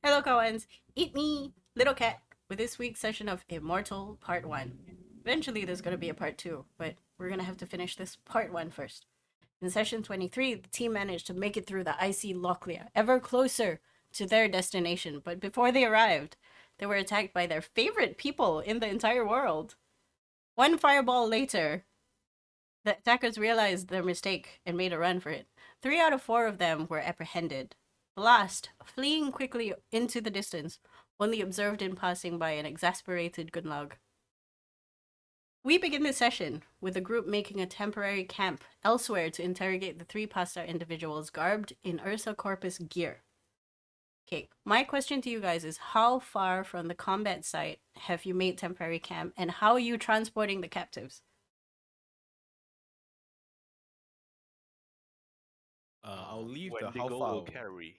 Hello, Kawans. Eat me, Little Cat, with this week's session of Immortal Part 1. Eventually, there's going to be a Part 2, but we're going to have to finish this Part 1 first. In session 23, the team managed to make it through the icy Locklear, ever closer to their destination, but before they arrived, they were attacked by their favorite people in the entire world. One fireball later, the attackers realized their mistake and made a run for it. 3 out of 4 of them were apprehended. The last, fleeing quickly into the distance, only observed in passing by an exasperated Gunlog. We begin this session with the group making a temporary camp elsewhere to interrogate the 3 pasta individuals garbed in Ursa Corpus gear. Okay, my question to you guys is how far from the combat site have you made temporary camp and how are you transporting the captives? I'll leave the how Wendigo far. will carry.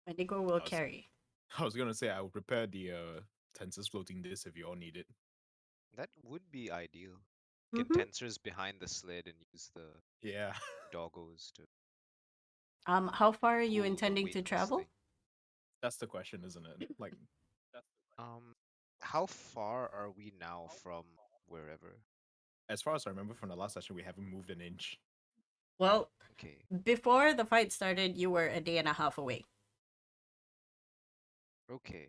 Wendigo will I was- carry. I was gonna say I will prepare the tensors floating disc if you all need it. That would be ideal. Get Mm-hmm. tensors behind the sled and use the Yeah, doggos to How far are you pull the intending to weightless travel? thing. that's the question, isn't it? Like, Um, how far are we now from wherever? as far as I remember from the last session, we haven't moved an inch. Well, Okay, before the fight started, you were a day and a half away. okay.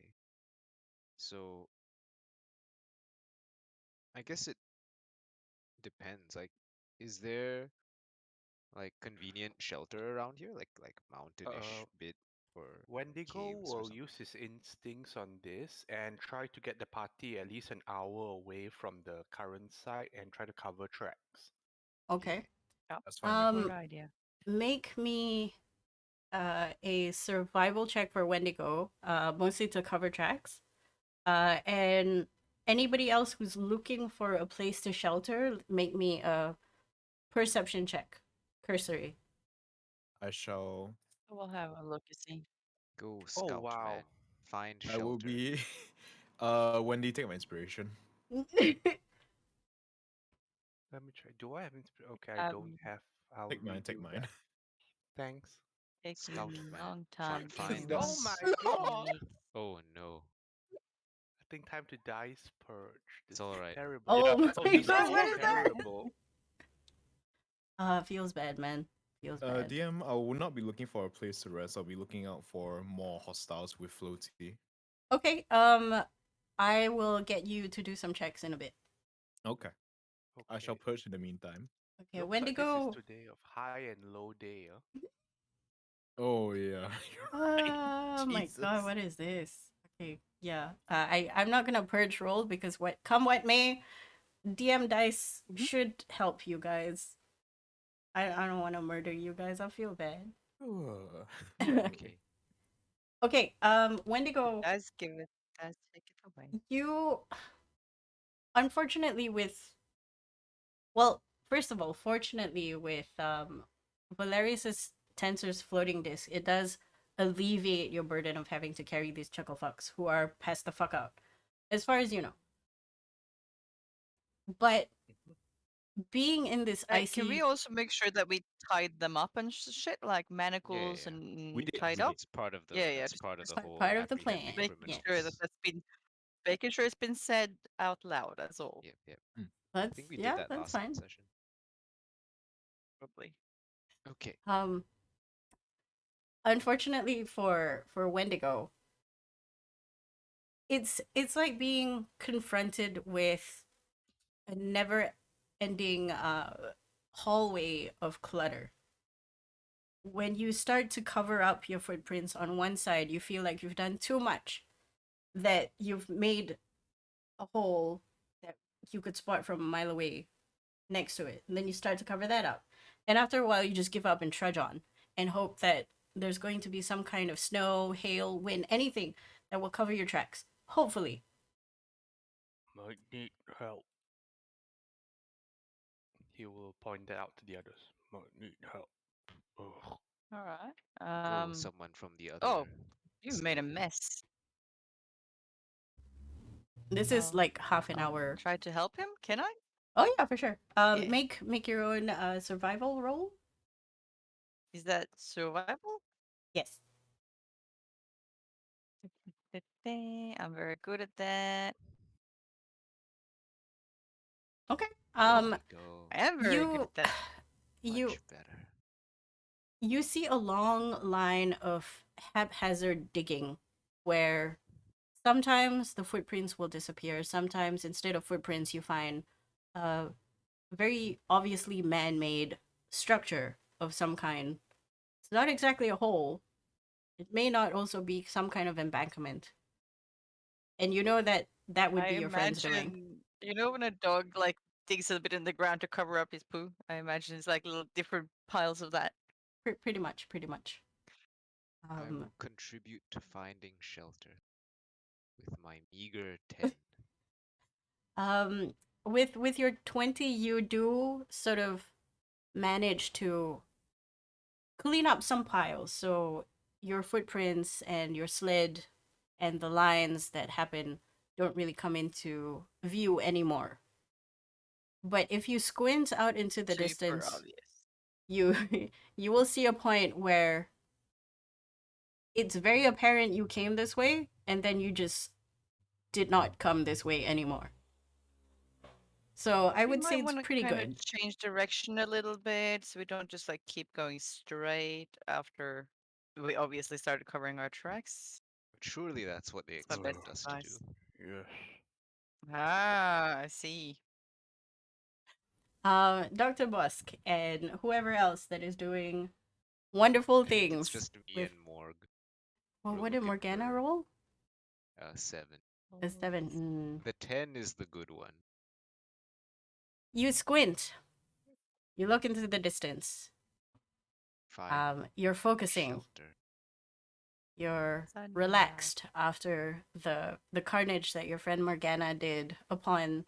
So I guess it depends. Like, is there like convenient shelter around here? Like mountainish Uh, bit or Wendigo caves or will something? use his instincts on this and try to get the party at least an hour away from the current site and try to cover tracks. Okay. Yeah. Yeah, That's fine with good me. idea. Make me a survival check for Wendigo, mostly to cover tracks. And anybody else who's looking for a place to shelter, make me a perception check, cursory. I shall. We'll have a look and see. Go Oh scout, man. wow. Find I will shelter. be. Wendy, take my inspiration. Let me try. Do I have okay, I don't Um, have. I'll Take mine. Take redo mine. that. Thanks. taking Scout, a man. long time Find getting Oh one. my this. god! See. Oh no. I think time to dice purge. It's This is all right. terrible. Oh Yeah. my This god, is what is that? terrible. Feels bad, man. Feels bad. DM, I will not be looking for a place to rest. I'll be looking out for more hostiles with floaty. Okay, I will get you to do some checks in a bit. Okay. I shall Okay. purge in the meantime. Okay, Looks like this is Wendigo. today of high and low day. Oh yeah, you're right. Oh my god, Jesus. what is this? Okay, yeah. I'm not gonna purge roll because what come what may, DM dice should help you guys. I don't want to murder you guys. I feel bad. Okay. Okay, Wendigo, Does give it, does take it away. you unfortunately with well, first of all, fortunately with Valerius's tensor's floating disk, it does alleviate your burden of having to carry these chuckle fucks who are passed the fuck out, as far as you know. But being in this Can we icy, also make sure that we tied them up and shit, like Yeah, yeah, manacles yeah. We and did. tied We up? did. It's part of the Yeah, yeah. that's part of the whole part of the apprehending plan, Making yes, sure that criminals. that's been, making sure it's been said out loud. That's all. Yep, yep. Mm. I that's think we did yeah, that that's last fine. session. Probably. Okay. Um, unfortunately for Wendigo, it's like being confronted with a never ending hallway of clutter. When you start to cover up your footprints on one side, you feel like you've done too much, that you've made a hole that you could spot from a mile away next to it. And then you start to cover that up. And after a while, you just give up and trudge on and hope that there's going to be some kind of snow, hail, wind, anything that will cover your tracks. Hopefully. Might need help. He will point that out to the others. Might need help. Ugh. All right. Go someone from the other Oh, you've made a side. mess. This is like half an I'll hour. try to help him. Can I? Oh yeah, for sure. Yeah. Make your own survival roll. Is that survival? Yes. anything. I'm very good at that. Okay. There we go. I am very good You at that. you Much better. you see a long line of haphazard digging where sometimes the footprints will disappear. Sometimes instead of footprints you find a very obviously man-made structure of some kind. It's not exactly a hole. It may not also be some kind of embankment. And you know that that would I be your friend's doing. imagine, you know, when a dog like digs a bit in the ground to cover up his poo. I imagine it's like little different piles of that. Pretty much, pretty much. I will contribute to finding shelter with my meager 10. Um, with your 20, you do sort of manage to clean up some piles. So your footprints and your sled and the lines that happen don't really come into view anymore. But if you squint out into the Super distance, obvious. you you will see a point where it's very apparent you came this way and then you just did not come this way anymore. So I We would might say it's want to pretty kind of good. change direction a little bit so we don't just like keep going straight after we obviously started covering our tracks. But surely that's what they It's my best expect us to do. advice. Yes. Ah, I see. Dr. Busk and whoever else that is doing wonderful I think it's things just me with. and Morg. Well, We're what did looking Morgana for roll? 7. A 7. The 10 is the good one. You squint. You look into the distance. Find You're focusing. shelter. You're Sun relaxed after the carnage that your friend Morgana did upon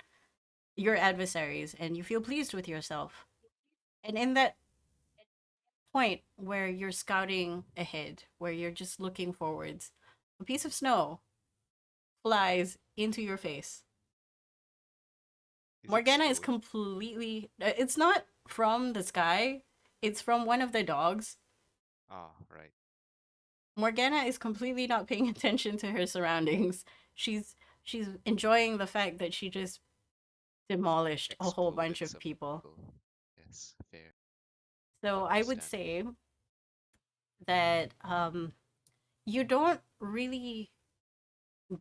your adversaries, and you feel pleased with yourself. And in that point where you're scouting ahead, where you're just looking forwards, a piece of snow flies into your face. Is it Morgana is snowing? completely. It's not from the sky, it's from one of the dogs. Ah, right. Morgana is completely not paying attention to her surroundings. She's enjoying the fact that she just demolished a whole bunch Exploded of some people. Yes, fair. So I would say that you don't really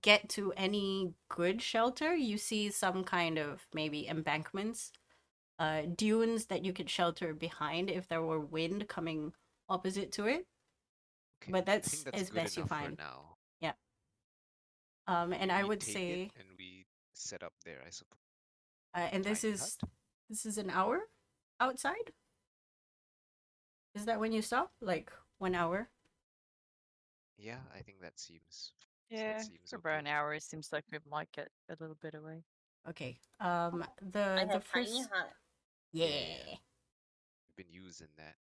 get to any good shelter. You see some kind of maybe embankments, dunes that you could shelter behind if there were wind coming opposite to it. Okay, But I think that's that's as good best you enough for find. now. Yeah. And I We would take it say, and we set up there, I suppose. and this Tiny is hut? this is an hour outside. Is that when you stop? Like 1 hour? Yeah, I think that seems Yeah, for about okay. an hour, it seems like we might get a little bit away. Okay. I The have first. tiny hut. Yeah. We've been using that.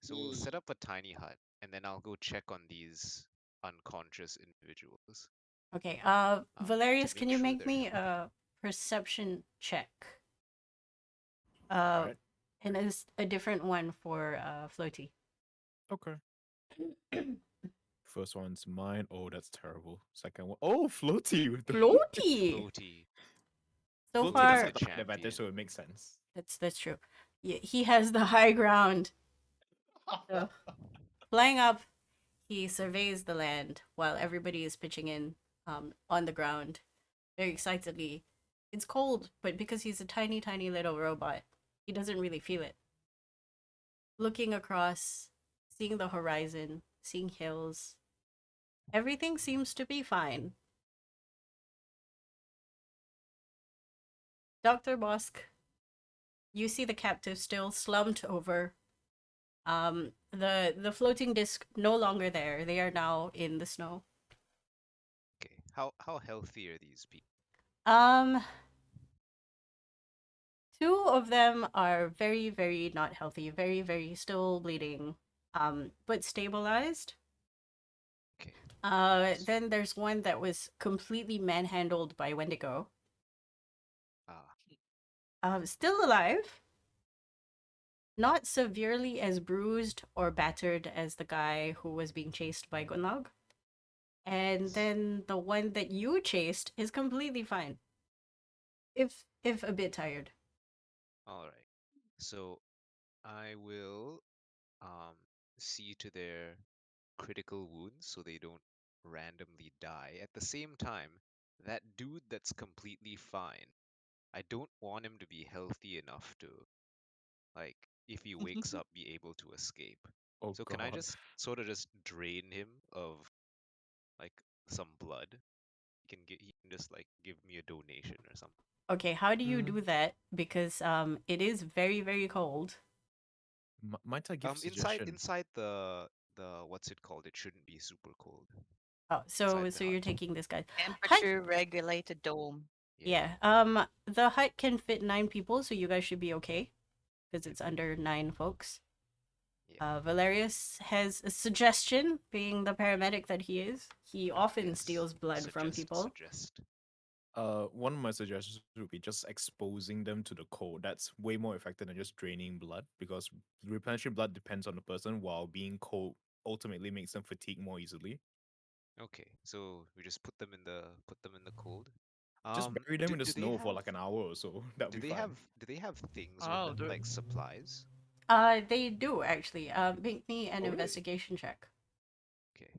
So we'll set up a tiny hut and then I'll go check on these unconscious individuals. Okay. to Valerius, make can you sure make they're me healthy. a perception check? Alright. And it's a different one for Floaty. Okay. First one's mine. Oh, that's terrible. Second one. Oh, floaty with the Floaty. Floaty. So floaty does far, have the Champion. advantage, so it makes sense. that's true. Yeah, he has the high ground. So, flying up, he surveys the land while everybody is pitching in on the ground, very excitedly. It's cold, but because he's a tiny, tiny little robot, he doesn't really feel it. Looking across, seeing the horizon, seeing hills, everything seems to be fine. Dr. Bosk, you see the captive still slumped over. The floating disc no longer there. They are now in the snow. Okay. How healthy are these people? Um, two of them are very, very not healthy, very, very still bleeding, but stabilized. Okay. Then there's one that was completely manhandled by Wendigo. Still alive. Not severely as bruised or battered as the guy who was being chased by Gunlog. and then the one that you chased is completely fine. If a bit tired. All right. So I will um see to their critical wounds so they don't randomly die. At the same time, that dude that's completely fine, I don't want him to be healthy enough to, like, if he wakes up, be able to escape. Oh So can I god. just sort of just drain him of like some blood? He can just like give me a donation or something. Okay, how do you Mm. do that? Because it is very very cold. Might I give Inside suggestion? the what's it called? It shouldn't be super cold Oh, inside so the you're hut. taking this guy. Hut. Temperature regulated dome. Yeah, Yeah. The hut can fit 9 people, so you guys should be okay because good. it's under 9 folks. Yeah, Valerius has a suggestion, being the paramedic that he is. He often yes. steals blood from people. Suggest. One of my suggestions would be just exposing them to the cold. That's way more effective than just draining blood because replenishing blood depends on the person, while being cold ultimately makes them fatigue more easily. Okay, so we just put them in the cold. Just bury them in the Do they snow for have like an hour or so. That'll be fine. do they have things with Oh, them like supplies? They do actually. Make me an Oh really? investigation check. Okay,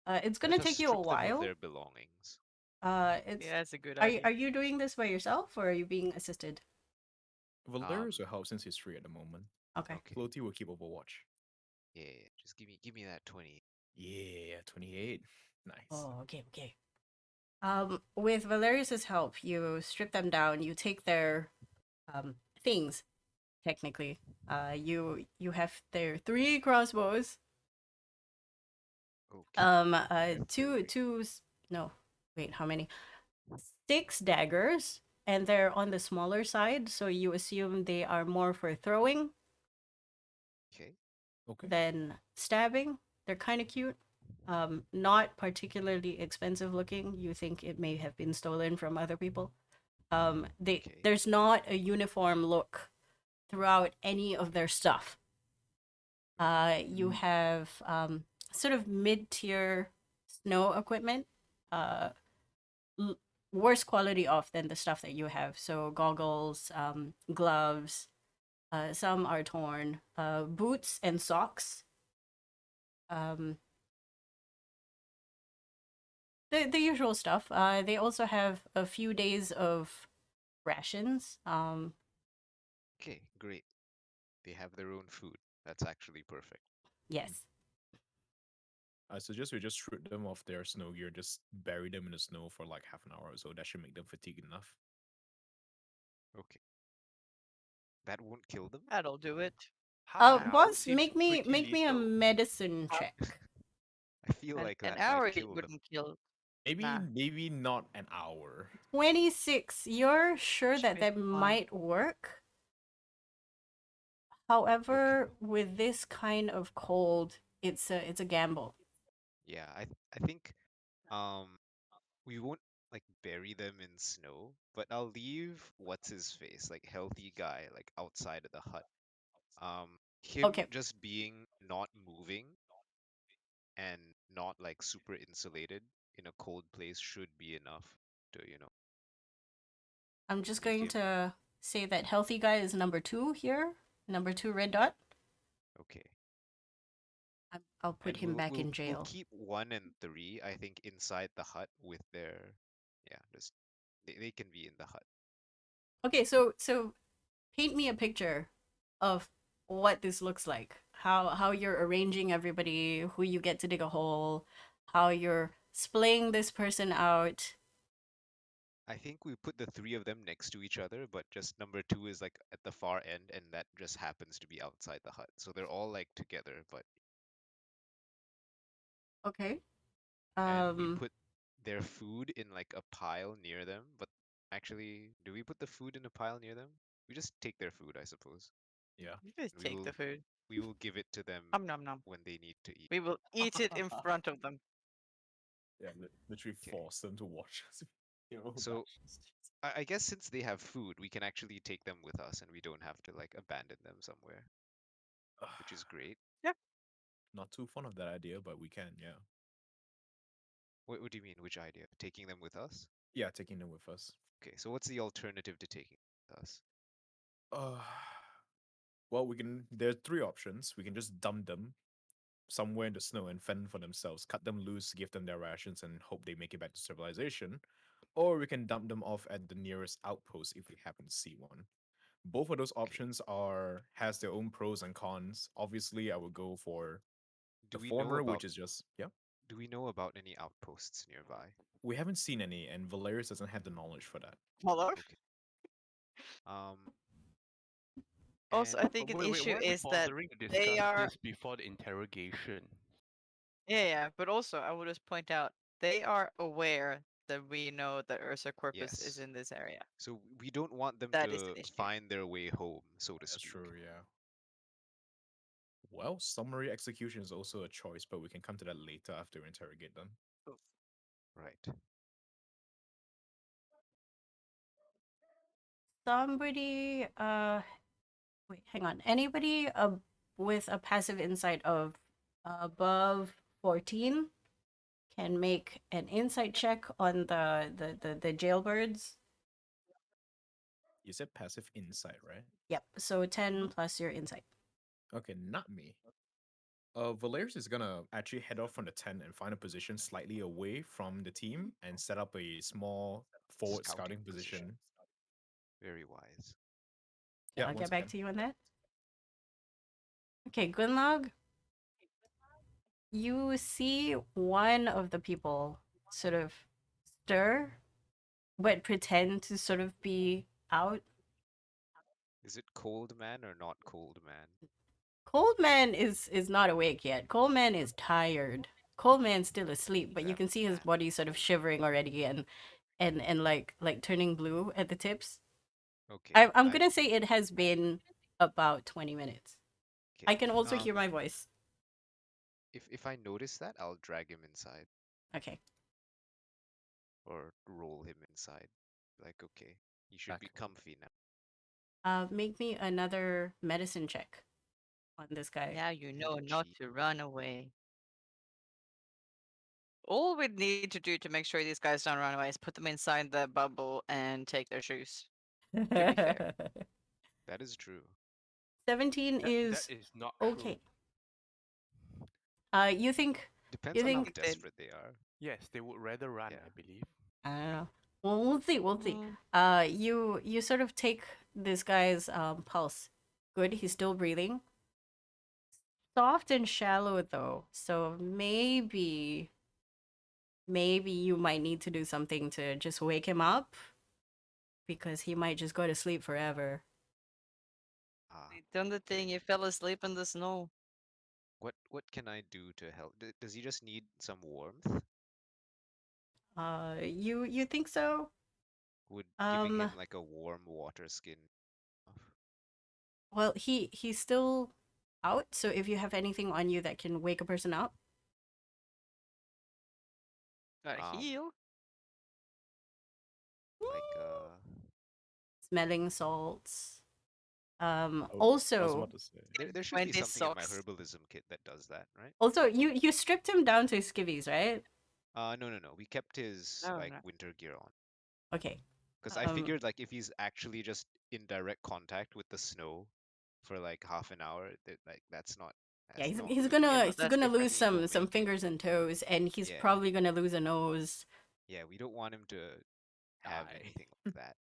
It's let's gonna just take you a strip them of while. their belongings. It's. yeah, that's a good Are idea. you doing this by yourself or are you being assisted? Valerius Um, will help since he's free at the moment. Okay. okay, Floaty will keep overwatch. yeah, just give me that 20. Yeah, 28. Nice. Oh, okay, okay. With Valerius's help, you strip them down. You take their things. Technically, you have their 3 crossbows. Okay, they're Two throwing. two. No, wait, how many? 6 daggers, and they're on the smaller side. So you assume they are more for throwing Okay, Okay. than stabbing. They're kind of cute. Not particularly expensive looking. You think it may have been stolen from other people. okay, There's not a uniform look throughout any of their stuff. You Mm, have sort of mid-tier snow equipment, uh, l- worse quality off than the stuff that you have. So goggles, gloves, some are torn, boots and socks. Um, the usual stuff. They also have a few days of rations. okay, great. They have their own food. That's actually perfect. Yes. I suggest we just strip them of their snow gear, just bury them in the snow for like half an hour or so. That should make them fatigued enough. Okay, that won't kill them. That'll do it. Half an hour Boss, seems pretty make me a lethal. medicine check. I feel like An that might hour it kill them. wouldn't kill. Maybe Nah, maybe not an hour. 26. You're sure should that be that fine. might work? Okay. However, with this kind of cold, it's a gamble. Yeah, I think um we won't like bury them in snow, but I'll leave what's his face, like healthy guy, like outside of the hut. Him Okay, just being not moving and not like super insulated in a cold place should be enough to, I'm just make going him to say that healthy guy is number 2 here. Number 2 red dot. okay. I'll put And him back in we'll jail. keep 1 and 3, I think, inside the hut with their just they can be in the hut. Okay, so paint me a picture of what this looks like. How you're arranging everybody, who you get to dig a hole, how you're splaying this person out. I think we put the 3 of them next to each other, but just number 2 is like at the far end, and that just happens to be outside the hut. So they're all like together, but Okay. and we Um put their food in like a pile near them. But actually, do we put the food in a pile near them? We just take their food, I suppose. Yeah. You just We take the will food. we will give it to them Nom nom. when they need to eat. We will eat it in front of them. Yeah, literally Okay. force them to watch us. So I guess since they have food, we can actually take them with us, and we don't have to like abandon them somewhere, which is great. Yeah. Not too fond of that idea, but we can, yeah. What do you mean? Which idea? Taking them with us? Yeah, taking them with us. Okay, so what's the alternative to taking with us? Uh, well, we can. There are three options. We can just dump them somewhere in the snow and fend for themselves, cut them loose, give them their rations, and hope they make it back to civilization. Or we can dump them off at the nearest outpost if we happen to see one. Both of those Okay. options are has their own pros and cons. Obviously, I would go for Do the we know former, about which is just yeah. do we know about any outposts nearby? We haven't seen any, and Valerius doesn't have the knowledge for that. Hello? Okay. Um, Also, and I think an Wait, issue why are we is that bothering to they discuss are. this before the interrogation? Yeah, but also I will just point out they are aware that we know that Ursa Corpus is yes. in this area. So we don't want them That is to an issue. find their way home, so to That's speak. true, yeah. Well, summary execution is also a choice, but we can come to that later after we interrogate them. Right. Somebody, wait, hang on. Anybody with a passive insight of above 14 can make an insight check on the jailbirds. You said passive insight, right? Yep. So 10 plus your insight. Okay, not me. Valerius is gonna actually head off from the tent and find a position slightly away from the team and set up a small forward scouting position. Very wise. Yeah, Yeah, I'll once get back again. to you on that. Okay, Gunlog, you see one of the people sort of stir, but pretend to sort of be out. Is it Cold Man or not Cold Man? Coldman is not awake yet. Coldman is tired. Coldman's still asleep, but you That can see his man. body sort of shivering already and like turning blue at the tips. Okay. I'm gonna say it has been about 20 minutes. I Okay. can also hear my voice. If I notice that, I'll drag him inside Okay. or roll him inside. Like, okay, he should be Back. comfy now. Make me another medicine check on this guy. Now you know Really not cheap. to run away. All we need to do to make sure these guys don't run away is put them inside the bubble and take their shoes. To be fair. That is true. 17 That is is not true. okay. You think Depends you on how think They- desperate they are. Yes, they would rather run, Yeah. I believe. I don't know. Well, we'll see. We'll see. Mm, You sort of take this guy's pulse. Good, he's still breathing. Soft and shallow though, so maybe you might need to do something to just wake him up because he might just go to sleep forever. Ah, He's done the thing. okay. He fell asleep in the snow. What can I do to help? Does he just need some warmth? You think so? Would giving him Um, like a warm water skin enough? well, he's still out, so if you have anything on you that can wake a person up, Got Um, heal. like smelling salts. I was Also, about to say. there should be Wendy's something in my socks. herbalism kit that does that, right? you stripped him down to skivvies, right? No. We kept his No, like no. winter gear on Okay. because I figured like if he's actually just in direct contact with the snow for like half an hour, that's not Yeah, that's not he's good. gonna Yeah, but he's that's gonna different. lose We will some make fingers and toes, and he's yeah probably gonna lose a nose. yeah we don't want him to have Die. anything like that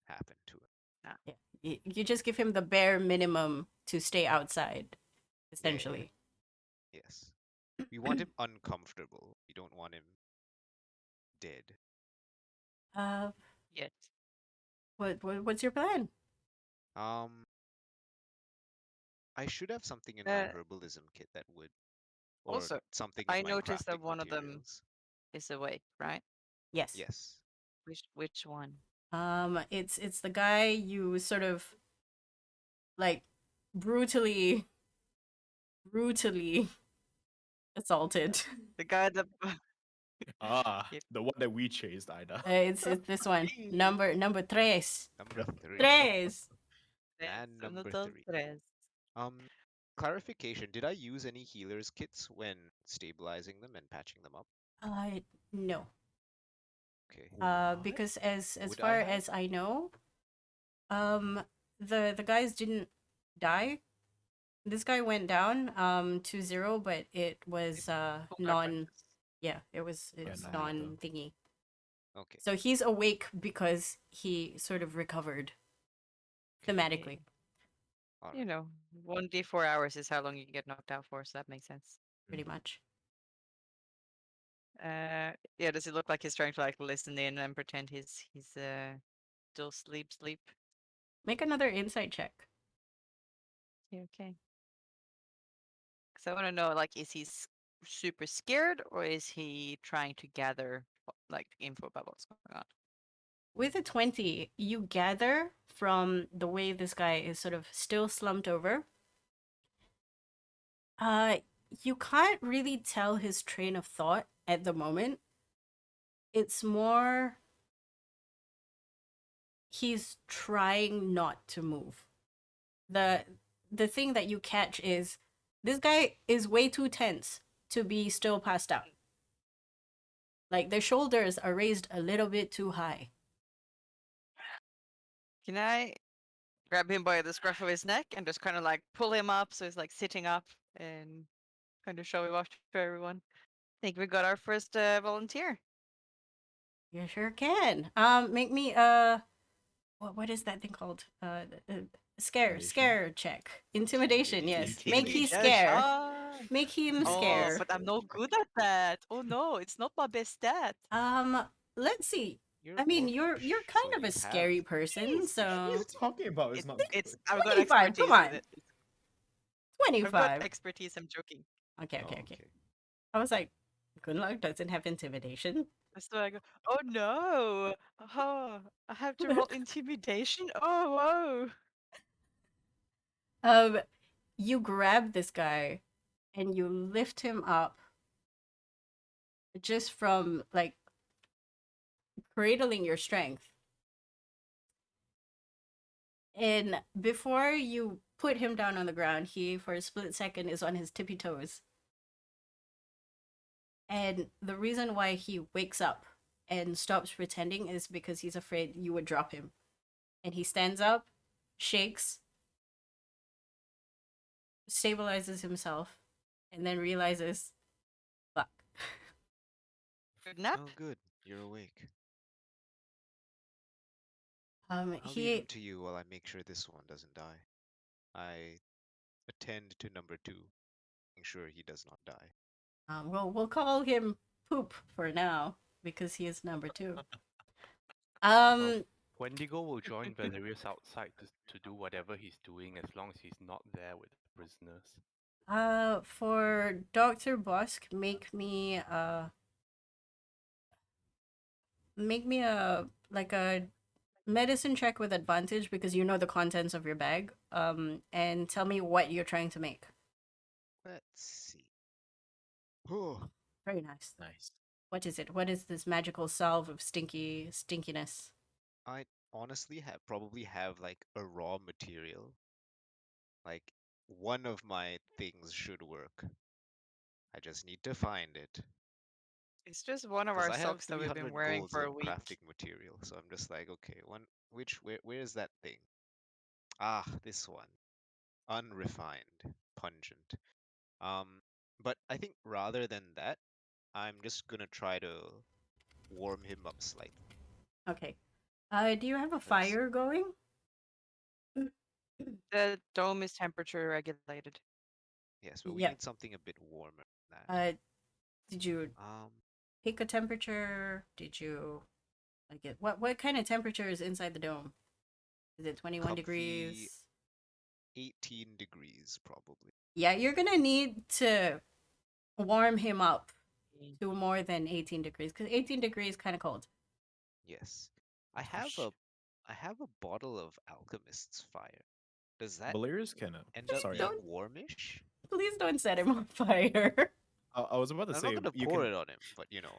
happen to him. Yeah, you just give him the bare minimum to stay outside, Yeah. essentially. Yes. We want him uncomfortable. We don't want him dead. Uh, Yes. what's your plan? Um, I should have something in my Uh, herbalism kit that would, or also, something in I my noticed that crafting one of them materials. is awake, right? Yes. Yes. Which one? It's the guy you sort of like brutally assaulted. The guy that. Yep. The one that we chased, Ida. It's this one. Number tres. Number three. Tres. Man Son number of those three. tres. Clarification. Did I use any healer's kits when stabilizing them and patching them up? No. Okay. What? Because as Would I far have? as I know, um, the guys didn't die. This guy went down to 0, but it was Full non. references. Yeah, it's Yeah, Ah, non thingy. okay. So he's awake because he sort of recovered thematically, All You right. know, 1d4 hours is how long you can get knocked out for, so that makes sense. pretty much. Yeah, does it look like he's trying to like listen in and pretend he's still sleep? Make another insight check. Okay. Because I want to know, like, is he super scared or is he trying to gather like info about what's going on? With a 20, you gather from the way this guy is sort of still slumped over. Uh, you can't really tell his train of thought at the moment. It's more he's trying not to move. The the thing that you catch is this guy is way too tense to be still passed out. Like their shoulders are raised a little bit too high. Can I grab him by the scruff of his neck and just kind of like pull him up so he's like sitting up and kind of show him off to everyone? I think we got our first volunteer. You sure can. Make me what is that thing called? Intimidation? Scare check. Intimidation, yes. Make he Intimidation. scare. Make him Oh, scare. but I'm no good at that. Oh no, it's not my best stat. Let's see. You're I mean, orc, you're so kind of you a have. scary person, What are so you talking about? It's not It's good. I've got 25, come expertise on. with it. I've got 25. expertise. I'm joking. Okay, Oh, okay, okay. okay. I was like, good luck doesn't have intimidation. So I go, oh no, oh, I have to roll intimidation. Oh whoa. You grab this guy and you lift him up just from like cradling your strength. And before you put him down on the ground, he for a split second is on his tippy toes. And the reason why he wakes up and stops pretending is because he's afraid you would drop him. And he stands up, shakes, stabilizes himself, and then realizes, fuck. Good nap. Oh, good. You're awake. I'll leave him He to you while I make sure this one doesn't die. I attend to number 2, making sure he does not die. we'll call him Poop for now because he is number 2. Well, Um Wendigo will join Valerius outside to do whatever he's doing as long as he's not there with the prisoners. For Dr. Bosk, make me a like a medicine check with advantage because you know the contents of your bag. And tell me what you're trying to make. Let's see. Oh, Very nice. Nice. What is it? What is this magical salve of stinkiness? I honestly probably have like a raw material. Like one of my things should work. I just need to find it. It's just one of Because our I have socks that we've been 300 wearing golds for of a week. crafting material, so I'm just like, okay, where is that thing? Ah, this one. Unrefined, pungent. Um, but I think rather than that, I'm just gonna try to warm him up slightly. Okay. Do you have a 'Cause- fire going? The dome is temperature regulated. Yes, but we Yep. need something a bit warmer than that. Did you Um, pick a temperature? Did you like it? What kind of temperature is inside the dome? Is it 21 comfy degrees? 18 degrees probably. Yeah, you're gonna need to warm him up to more than 18 degrees because 18 degrees kind of cold. Yes. I Oh, have sh- a I have a bottle of alchemist's fire. Does that Valerius can. end up Sorry. being Don't warmish? please don't set him on fire. I was about to I'm say not gonna you pour can. it on him, but you know.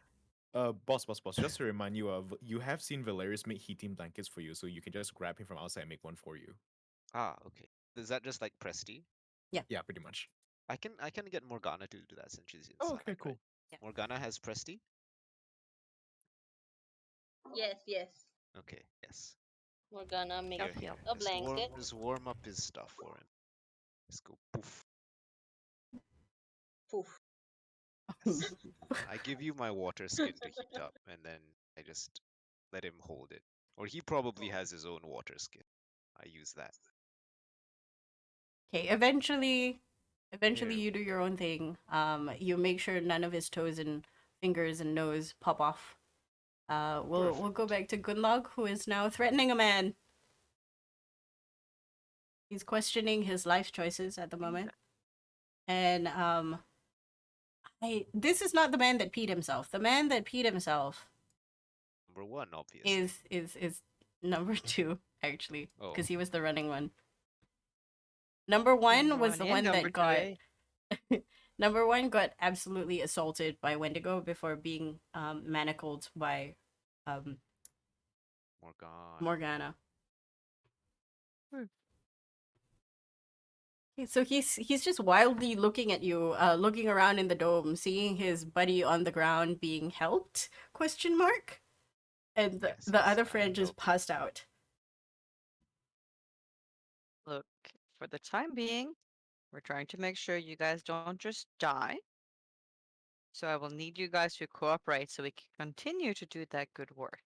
Boss. Just to remind you of, you have seen Valerius make heating blankets for you, so you can just grab him from outside and make one for you. Ah, okay. Is that just like Presti? Yeah, pretty much. I can get Morgana to do that since she's Oh, inside, okay, cool. right? Morgana has Presty? Yes. Okay, yes. We're gonna make Here, Healthy, here. healthy. a blanket. Just warm up his stuff for him. Let's go poof. Poof. Yes. I give you my water skin to heat up, and then I just let him hold it. Or he probably has his own water skin. I use that. Okay, eventually There you do your own thing. You make sure none of his toes and fingers and nose pop off. We'll go back to Gunlog, who is now threatening a man. He's questioning his life choices at the moment. And this is not the man that peed himself. The man that peed himself Number one, obviously. is number 2, actually, Oh, because he was the running one. Number 1 was the and one number that got two, number 1 got absolutely assaulted by Wendigo before being manacled by Morgana. Morgana. Hmm. Okay, so he's just wildly looking at you, looking around in the dome, seeing his buddy on the ground being helped? Question mark. And Yes, the yes, other I friend am just helping. passed out. Look, for the time being, we're trying to make sure you guys don't just die. So I will need you guys to cooperate so we can continue to do that good work.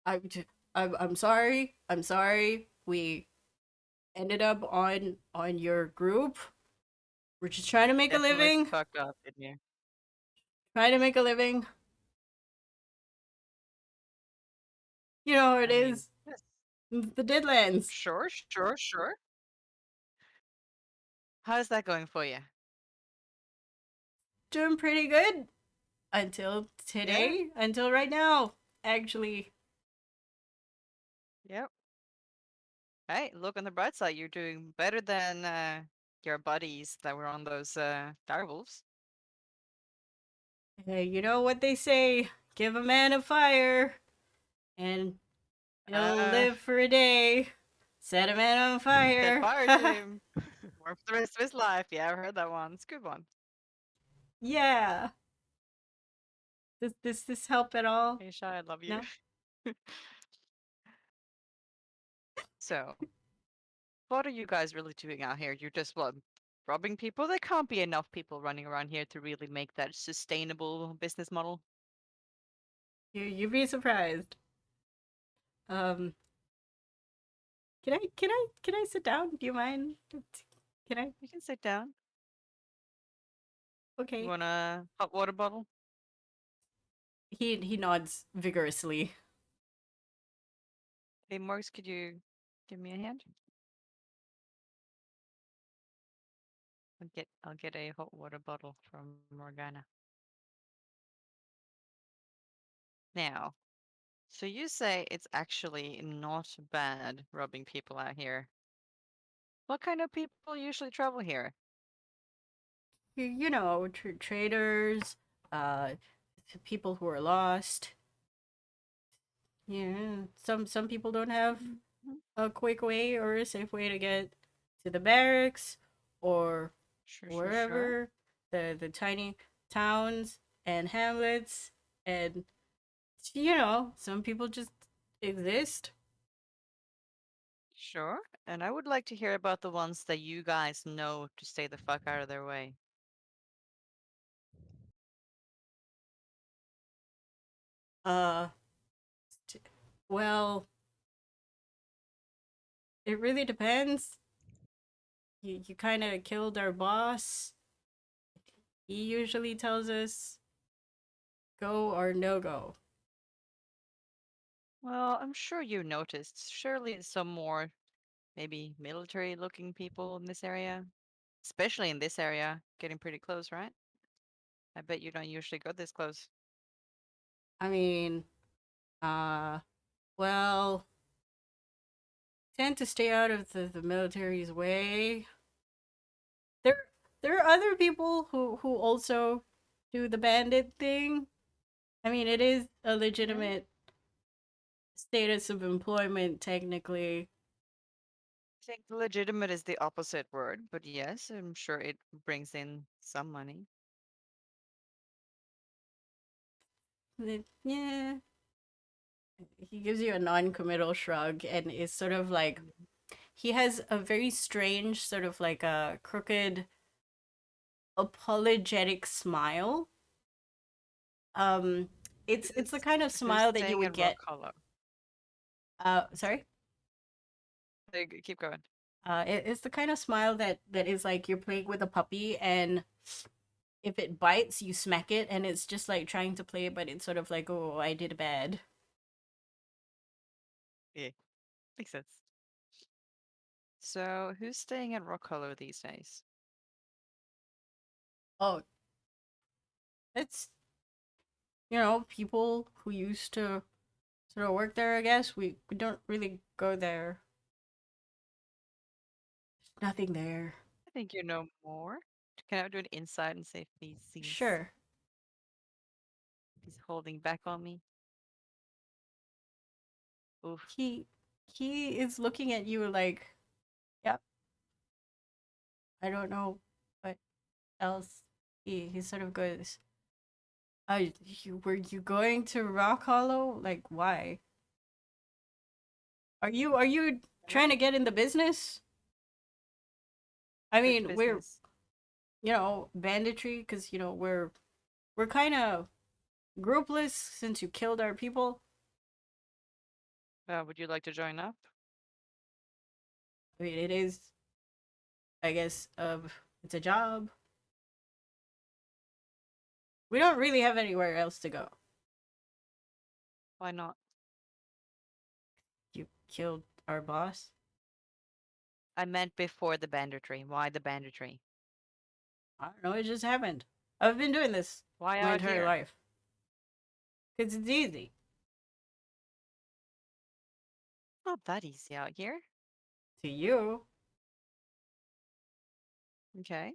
I'm sorry. I'm sorry. We ended up on your group. We're just trying to make a Definitely living. fucked up in here. Trying to make a living. You know how it I mean, is. yes. The Deadlands. Sure. How's that going for you? Doing pretty good. Until today. Until right now. Actually. Yep. Hey, look on the bright side. You're doing better than your buddies that were on those direwolves. Hey, you know what they say. Give a man a fire. And he'll Uh, live for a day. Set a man on Set fire. fire to him. Work for the rest of his life. Yeah, I've heard that one. It's a good one. Yeah. Does this help at all? Hey, Shy, I love you. No? So, what are you guys really doing out here? You're just what, robbing people? There can't be enough people running around here to really make that sustainable business model. You'd be surprised. Um, can I sit down? Do you mind? Can I? You can sit down. You Okay. want a hot water bottle? He nods vigorously. Hey, Morgs, could you give me a hand? I'll get a hot water bottle from Morgana. Now, so you say it's actually not bad robbing people out here. What kind of people usually travel here? You know, traders, uh, people who are lost. Yeah, some people don't have Mhm. a quick way or a safe way to get to the barracks or Sure. wherever the tiny towns and hamlets, and you know, some people just exist. Sure. And I would like to hear about the ones that you guys know to stay the fuck out of their way. Uh, well, it really depends. You kind of killed our boss. He usually tells us go or no go. Well, I'm sure you noticed. Surely some more maybe military looking people in this area. Especially in this area, getting pretty close, right? I bet you don't usually go this close. I mean, uh, well, tend to stay out of the military's way. There there are other people who also do the bandit thing. I mean, it is a legitimate status of employment technically. I think legitimate is the opposite word, but yes, I'm sure it brings in some money. Yeah. He gives you a non-committal shrug and is sort of like he has a very strange sort of like a crooked apologetic smile. Um it's the kind of Who's smile that you staying would at Rock get Hollow? sorry. Keep going. It's the kind of smile that is like you're playing with a puppy and if it bites, you smack it and it's just like trying to play, but it's sort of like, oh, I did bad. Yeah, makes sense. So, who's staying at Rock Hollow these days? Oh, it's people who used to sort of work there, I guess. We don't really go there. There's nothing there. I think you know more. Can I do an insight and say if Sure. he's holding back on me? Oof. He is looking at you like, yep, I don't know what else. He sort of goes, were you going to Rock Hollow? Like, why? Are you trying to get in the business? I Which mean, we're business? banditry because we're kind of groupless since you killed our people. Would you like to join up? I mean, it is, I guess, it's a job. We don't really have anywhere else to go. Why not? You killed our boss. I meant before the banditry. Why the banditry? I don't know. It just happened. I've been doing this Why my out entire here? life. Cause it's easy. Not that easy out here. To you, Okay.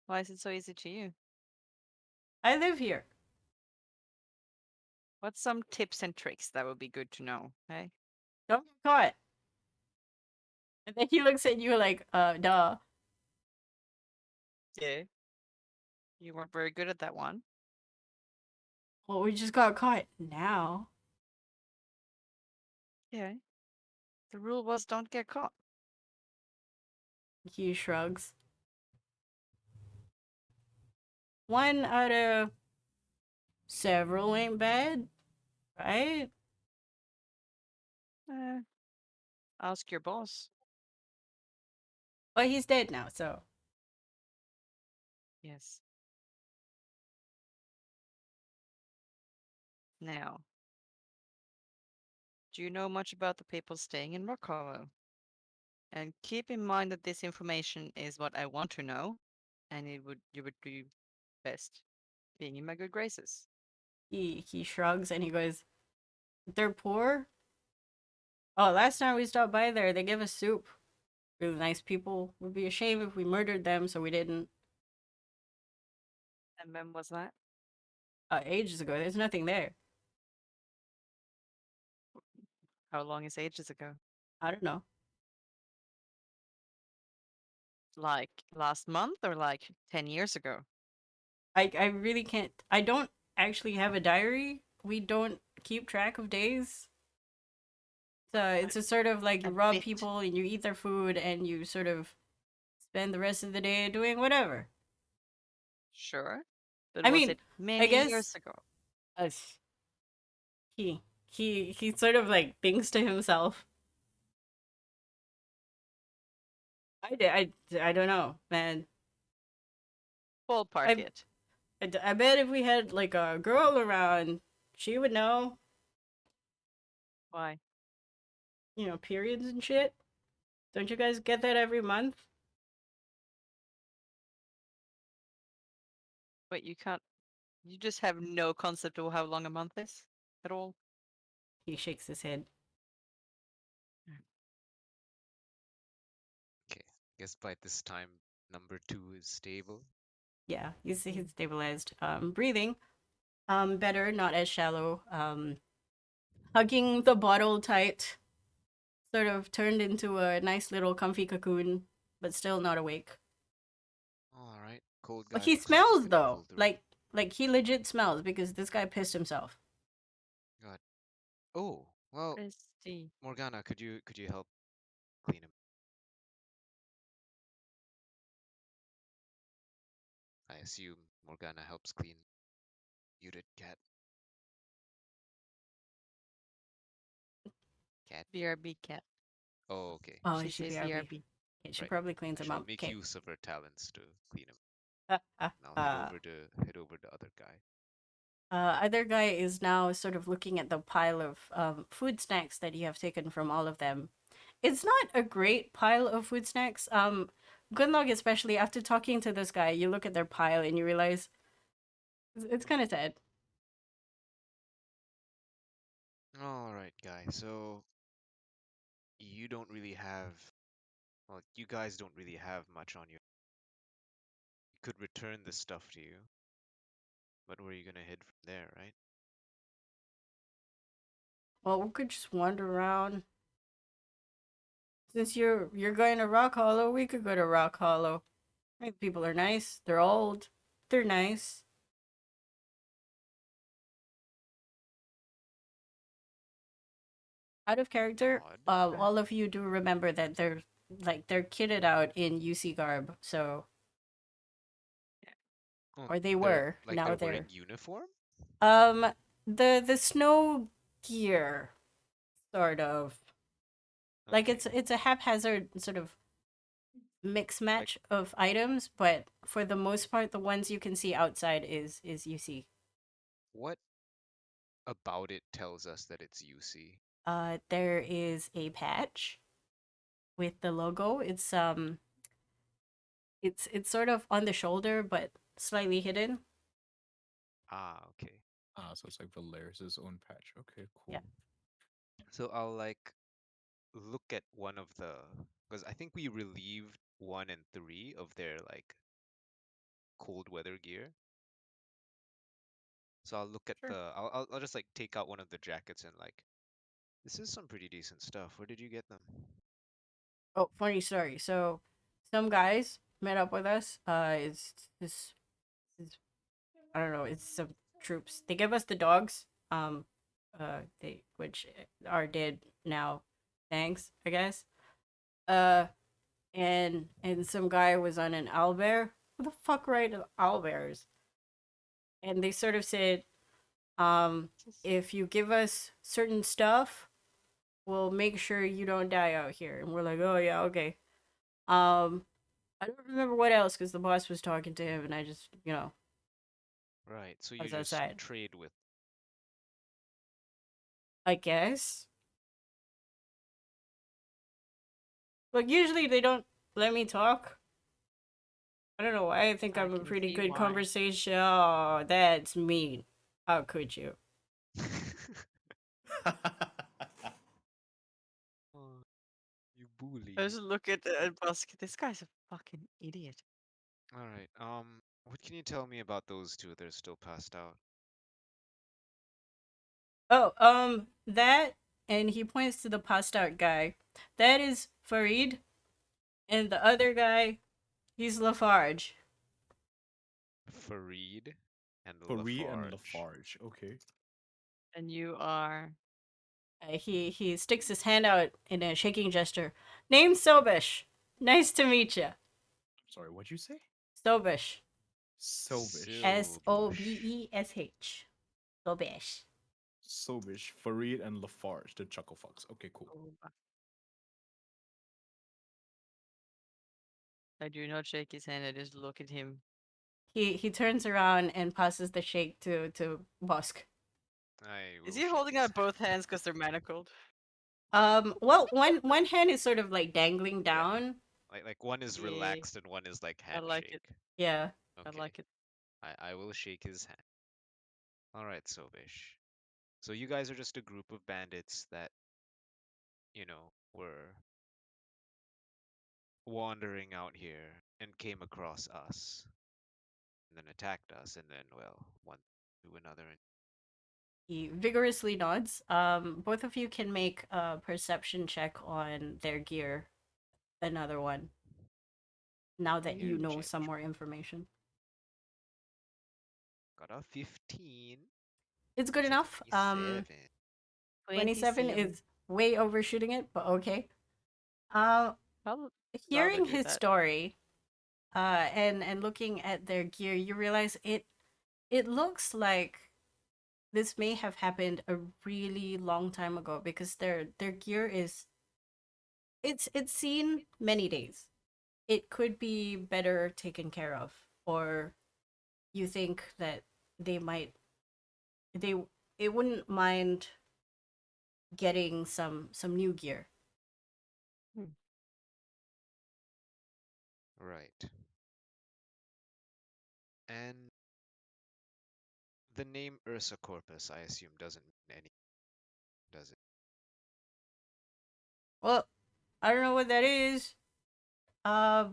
Why is it so easy to you? I live here. What's some tips and tricks that would be good to know? Hey? Don't get caught. And then he looks at you like, duh. Yeah. You weren't very good at that one. Well, we just got caught now. Yeah. The rule was don't get caught. He shrugs. One out of several ain't bad, right? Eh, ask your boss. But he's dead now, so Yes. Now, do you know much about the people staying in Rock Hollow? And keep in mind that this information is what I want to know, and you would do best being in my good graces. he shrugs and he goes, "They're poor." Oh, last time we stopped by there, they give us soup. Really nice people. Would be a shame if we murdered them, so we didn't. And when was that? Ages ago. There's nothing there. How long is ages ago? I don't know. Like last month or like 10 years ago? I really can't. I don't actually have a diary. We don't keep track of days. So it's a sort of like you A rob bit. people and you eat their food and you sort of spend the rest of the day doing whatever. Sure. But I was mean, it I many guess years ago? uh, he sort of like thinks to himself. I don't know, man. Ballpark I, it. I bet if we had like a girl around, she would know. Why? Periods and shit. Don't you guys get that every month? But you can't. You just have no concept of how long a month is at all. He shakes his head. Okay, guess by this time number two is stable. Yeah, he's stabilized. Breathing. Better, not as shallow. Hugging the bottle tight. sort of turned into a nice little comfy cocoon, but still not awake. All right. Cold But guy he looks like he's smells gonna though, pull through. like he legit smells because this guy pissed himself. God. Oh, well, Christy. Morgana, could you help clean him? I assume Morgana helps clean muted cat. Cat. BRB cat. Oh, okay. Oh, She she says BRB. BRB. Okay, she Right. probably cleans I him shall up. make Okay. use of her talents to clean him. Uh, uh, And I'll uh, head over the other guy. other guy is now sort of looking at the pile of food snacks that you have taken from all of them. It's not a great pile of food snacks. Good luck, especially after talking to this guy, you look at their pile and you realize it's kind of sad. All right, guy. So you don't really have, well, you guys don't really have much on you. We could return this stuff to you, but where are you gonna head from there, right? Well, we could just wander around. Since you're going to Rock Hollow, we could go to Rock Hollow. Right, people are nice. They're old. They're nice. Out of character, Odd. all of you do remember that they're kitted out in UC garb. So, Oh, or they they're were. like Now they're wearing they're uniform? um the snow gear sort of like Okay. it's a haphazard sort of mix Like match of items, but for the most part, the ones you can see outside is UC. what about it tells us that it's UC? There is a patch with the logo. It's sort of on the shoulder, but slightly hidden. Ah, okay. So it's like Valerius's own patch. Okay, Yeah. cool. So I'll like look at one of the, because I think we relieved 1 and 3 of their like cold weather gear. So I'll look at Sure. I'll just like take out one of the jackets and like, this is some pretty decent stuff. Where did you get them? Oh, funny story. So, some guys met up with us. It's I don't know. It's some troops. They give us the dogs. They which are dead now. Thanks, I guess. Uh, and some guy was on an owlbear. Who the fuck ride owlbears? And they sort of said, if you give us certain stuff, we'll make sure you don't die out here. And we're like, oh yeah, okay. Um, I don't remember what else because the boss was talking to him, and I just, Right. So I you was just outside. trade with. I guess. Look, usually they don't let me talk. I don't know why. I think I I'm a can pretty see good why. conversation. Oh, that's mean. How could you? Oh, you bully. I just look at the basket. This guy's a fucking idiot. All right. What can you tell me about those two that are still passed out? Oh, that, and he points to the passed out guy. That is Farid, and the other guy, he's Lafarge. Farid and Farid and Lafarge. Lafarge. Okay. And you are. He sticks his hand out in a shaking gesture. Name's Sobish. Nice to meet you. Sorry, what'd you say? Sobish. Sobish. Sobesh. Sobish. Sobish. Farid and Lafarge, the Chuckle Fox. Okay, cool. I do not shake his hand. I just look at him. He turns around and passes the shake to Bosk. I will Is he shake holding his out both hand. hands because they're manacled? Well, one hand is sort of like dangling Yeah. down. Like one is Yeah, relaxed and one is like I like it. handshake. Yeah. I Okay. like it. I will shake his hand. All right, Sobish. So you guys are just a group of bandits that, were wandering out here and came across us and then attacked us and then, well, one to another. He vigorously nods. Both of you can make a perception check on their gear. Another one. Now that you know Check. some more information. Got a 15. It's good So enough. 27. 27 is way overshooting it, but okay. I'll Hearing do his that. story, and looking at their gear, you realize it looks like this may have happened a really long time ago because their gear is it's seen many days. It could be better taken care of, or you think that they might they it wouldn't mind getting some new gear. Right. And the name Ursa Corpus, I assume, doesn't mean any, does it? Well, I don't know what that is. Uh,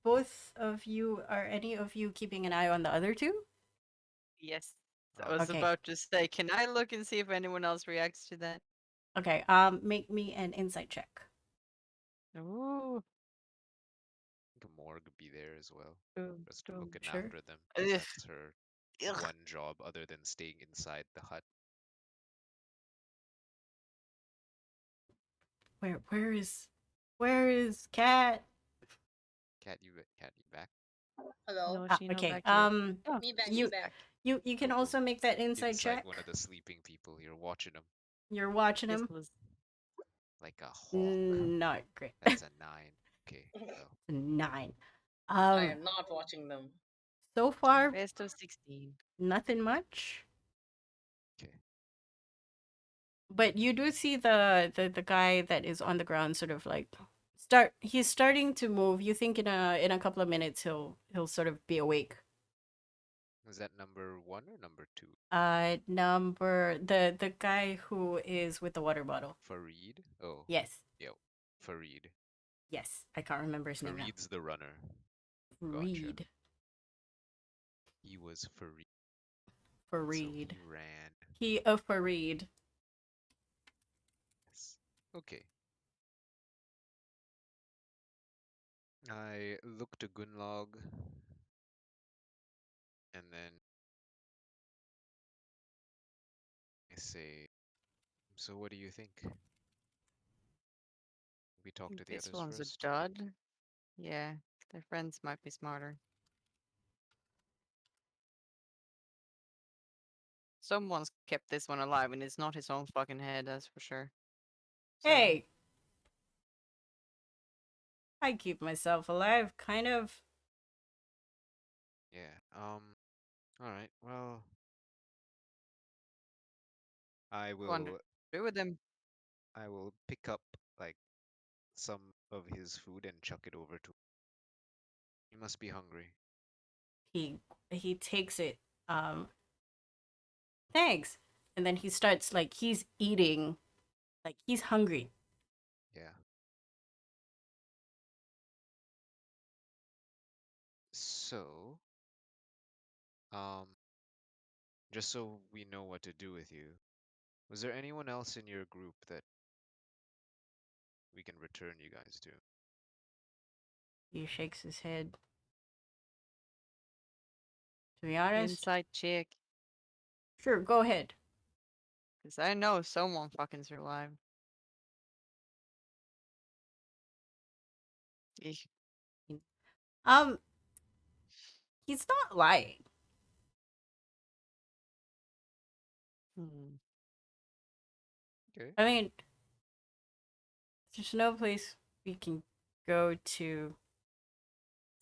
both of you, are any of you keeping an eye on the other two? Yes. I Uh, was Okay. about to say, can I look and see if anyone else reacts to that? Okay. Make me an insight check. Ooh. I think Morg would be there as well, Boom, just boom. looking Sure. after them, 'cause Ugh. that's her Ugh. one job other than staying inside the hut. Where is Cat? Cat, you back? Hello. No, Ah, she no okay. back yet. Oh, Me back, me You back. you can Cool, also cool. make that insight Inside check. one of the sleeping people here, watching them You're watching this him. was like a hawk. Not great. That's a 9. Okay, well, 9. I am not watching them. So far, best of 16. nothing much. okay. But you do see the guy that is on the ground sort of like he's starting to move. You think in a couple of minutes he'll sort of be awake. Is that number 1 or number 2? Number the guy who is with the water bottle. Farid? Oh, Yes. yo, Farid. Yes. I can't remember his name now. Farid's the runner. Gotcha. Reed. He was Farid, so Farid. he ran. He Farid. Yes. Okay. I look to Gunlog, and then I say, so what do you think? We talk to the This others one's a first. dud. Yeah, their friends might be smarter. Someone's kept this one alive, and it's not his own fucking head, that's for sure. So, Hey. I keep myself alive, kind of. Yeah. All right. Well, I wonder will. do with them. I will pick up like some of his food and chuck it over to him. He must be hungry. He takes it. Thanks. And then he starts like he's eating, like he's hungry. Yeah. So, um, just so we know what to do with you, was there anyone else in your group that we can return you guys to? He shakes his head. To be honest, Inside check. sure, go ahead. Because I know someone fucking survived. Eesh. Um, he's not lying. Hmm. Okay. I mean, there's no place we can go to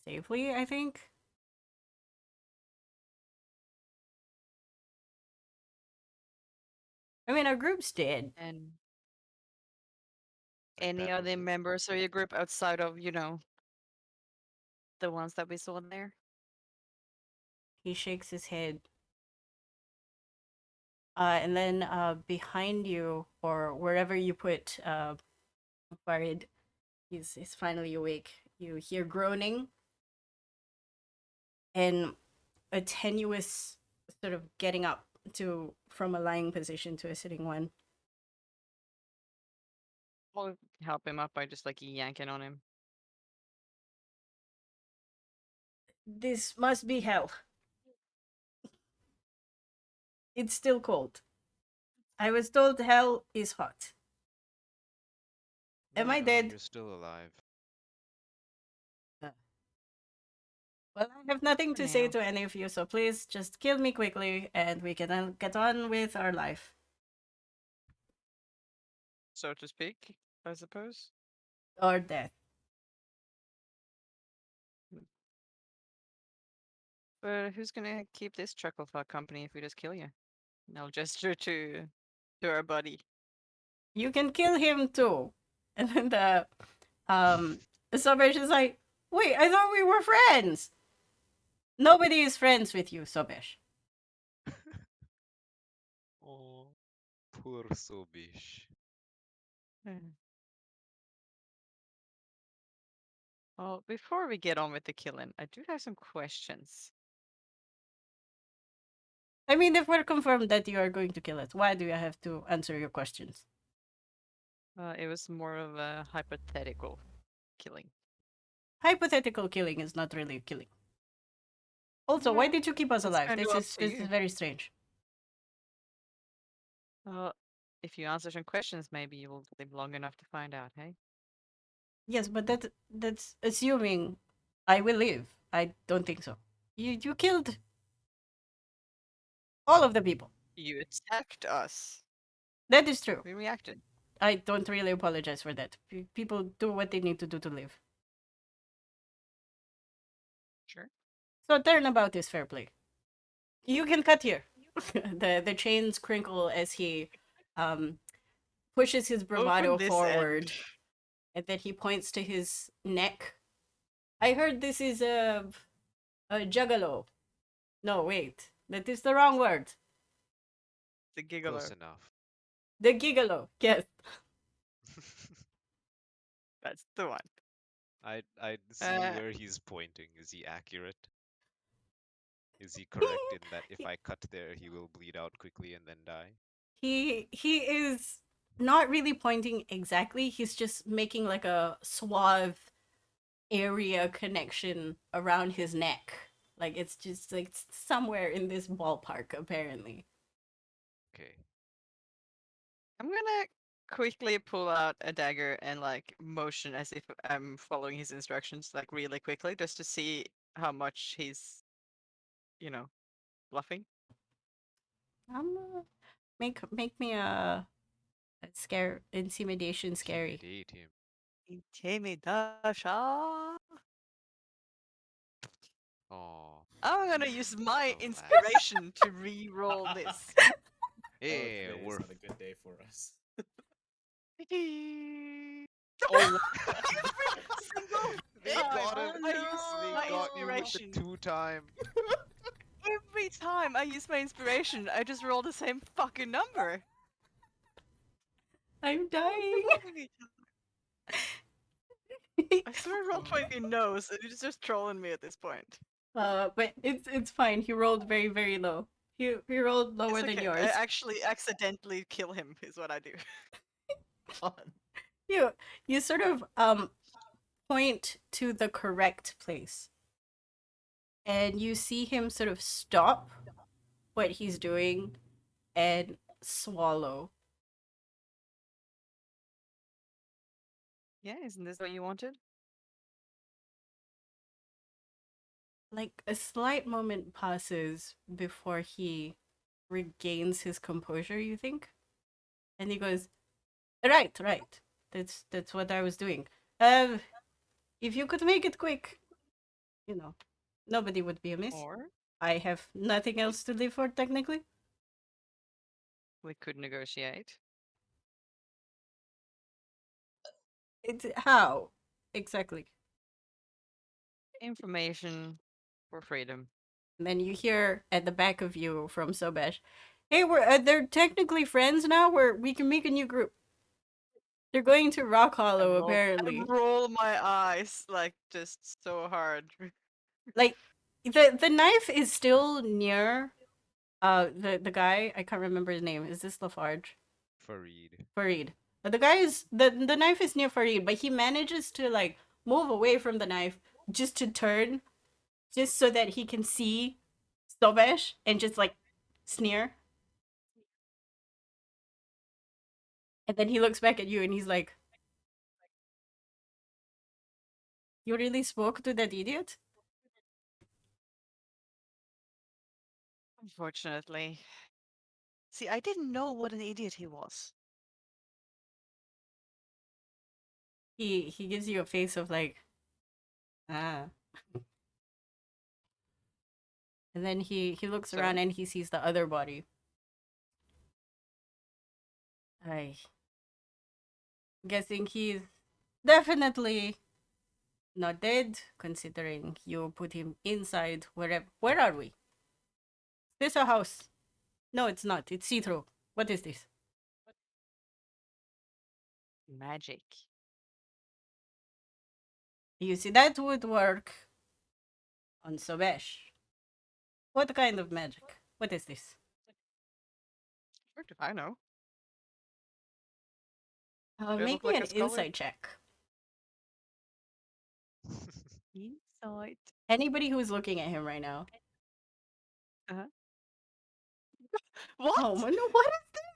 safely, I think. I mean, our group's dead. And Like any that was other it. members of your group outside of, the ones that we saw there? He shakes his head. And then behind you, or wherever you put Farid, he's finally awake. You hear groaning and a tenuous sort of getting up from a lying position to a sitting one. I'll help him up by just like yanking on him. This must be hell. It's still cold. I was told hell is hot. Am I No, dead? You're still alive. Well, I have nothing For to say now. to any of you, so please just kill me quickly and we can then get on with our life. So to speak, I suppose. Or death. But who's gonna keep this chuckle fuck company if we just kill you? And I'll gesture to our buddy. You can kill him too. And then the Sobesh is like, wait, I thought we were friends. Nobody is friends with you, Sobesh. Oh, poor Sobish. Well, before we get on with the killing, I do have some questions. I mean, if we're confirmed that you are going to kill us, why do I have to answer your questions? It was more of a hypothetical killing. Hypothetical killing is not really killing. Also, why did you keep us That's alive? kinda This up is to this is you. very strange. If you answer some questions, maybe you will live long enough to find out, hey? Yes, but that's assuming I will live. I don't think so. You killed all of the people. You attacked us. That is true. We reacted. I don't really apologize for that. People do what they need to do to live. Sure. So turnabout is fair play. You can cut here. The chains crinkle as he pushes his bravado Open this forward, end. and then he points to his neck. I heard this is a juggalo. No, wait, that is the wrong word. The Close giggler. enough. The gigolo. Yes. That's the one. I'd see Uh, where he's pointing. Is he accurate? Is he correct in that if I cut there, he will bleed out quickly and then die? He is not really pointing exactly. He's just making like a suave area connection around his neck. Like it's just like somewhere in this ballpark, apparently. Okay. I'm gonna quickly pull out a dagger and like motion as if I'm following his instructions, like really quickly, just to see how much he's, bluffing. Make me a scare intimidation scary. Intimidate him. Intimidation. Oh, I'm gonna use my alas. inspiration to re-roll this. Hey, today is we're not a good day for us. Oh, they time. got him. I used They my got you with inspiration. the 2-time. Every time I use my inspiration, I just roll the same fucking number. I'm dying. I swear roll 20 knows, and it's just trolling me at this point. But it's fine. He rolled very very low. He rolled lower It's than okay. yours. I actually accidentally kill him, is what I do. Fun. You sort of point to the correct place, and you see him sort of stop what he's doing and swallow. Yeah, isn't this what you wanted? Like a slight moment passes before he regains his composure, you think? And he goes, right. That's what I was doing. If you could make it quick, nobody would be amiss. Or I have nothing else to live for, technically. we could negotiate. It's how? Exactly. Information for freedom. And then you hear at the back of you from Sobesh, hey, they're technically friends now. We can make a new group. They're going to Rock Hollow, apparently. I roll my eyes like just so hard. Like the knife is still near The guy, I can't remember his name. Is this Lafarge? Farid. Farid. The guy is the knife is near Farid, but he manages to like move away from the knife just to turn, just so that he can see Sobesh and just like sneer. And then he looks back at you and he's like, "You really spoke to that idiot?" Unfortunately. See, I didn't know what an idiot he was. He gives you a face of like, ah. And then he looks So? around and he sees the other body. I guessing he's definitely not dead, considering you put him inside wherever. Where are we? Is this a house? No, it's not. It's see-through. What is this? Magic. You see, that would work on Sobesh. What kind of magic? What is this? Where do I know? Do I Make look me like an a scholar? insight check. Insight. Anybody who's looking at him right now. What? Oh, no, what is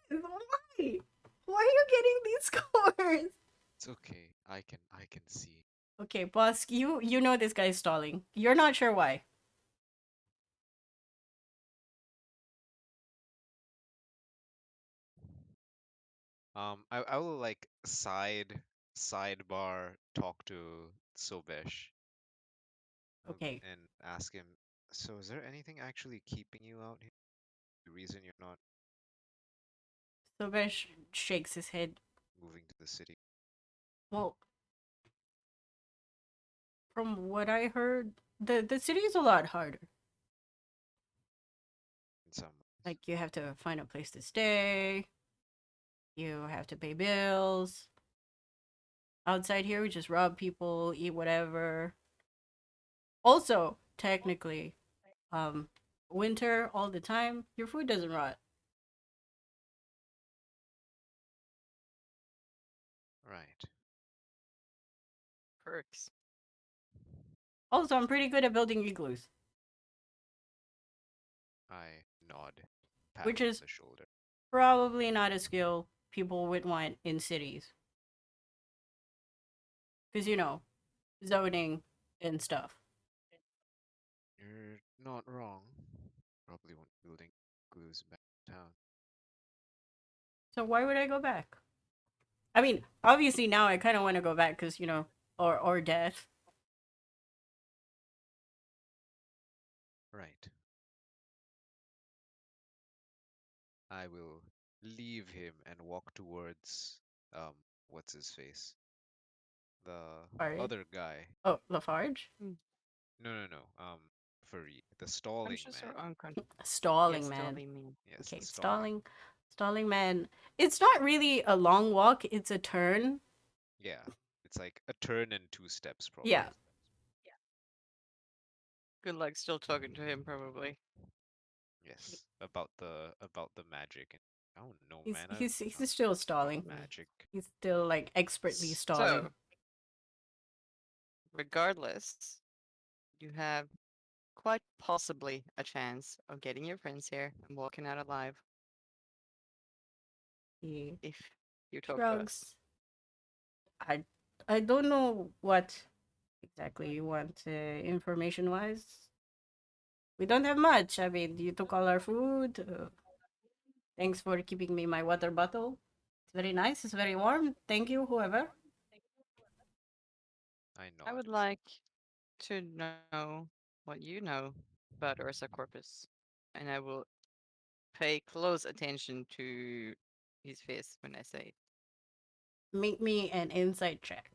this? Why? Why are you getting these scores? It's okay. I can see. Okay, boss, you know this guy's stalling. You're not sure why. I will like sidebar talk to Sobesh. Okay. And ask him. So, is there anything actually keeping you out here? The reason you're not Sobesh shakes his head. moving to the city? Well, from what I heard, the city is a lot harder. In some ways. Like, you have to find a place to stay. You have to pay bills. Outside here, we just rob people, eat whatever. Also, technically, winter all the time, your food doesn't rot. Right. Perks. Also, I'm pretty good at building igloos, I nod, pat which him on is the shoulder. probably not a skill people would want in cities. Because, you know, zoning and stuff. You're not wrong. Probably won't be building glues back in town. So why would I go back? I mean, obviously now I kind of want to go back because, you know, or death. Right. I will leave him and walk towards what's his face? The Alright. other guy. Oh, Lafarge? No. Farid, the stalling Conscious man. or unconscious? Stalling Yes, man. totally mean. Yes, Okay, the stalling. stalling man. It's not really a long walk, it's a turn. Yeah, it's like a turn and 2 steps probably. Yeah. Good luck still talking to him, probably. Yes, about the magic. And I don't know, He's man. he's still stalling. Magic. He's still like expertly So, stalling. So, regardless, you have quite possibly a chance of getting your friends here and walking out alive He if you talk to us. shrugs. I don't know what exactly you want information wise. We don't have much. I mean, you took all our food. Thanks for keeping me my water bottle. It's very nice. It's very warm. Thank you, whoever. I I nod. would like to know what you know about Ursa Corpus, and I will pay close attention to his face when I say it. Make me an insight check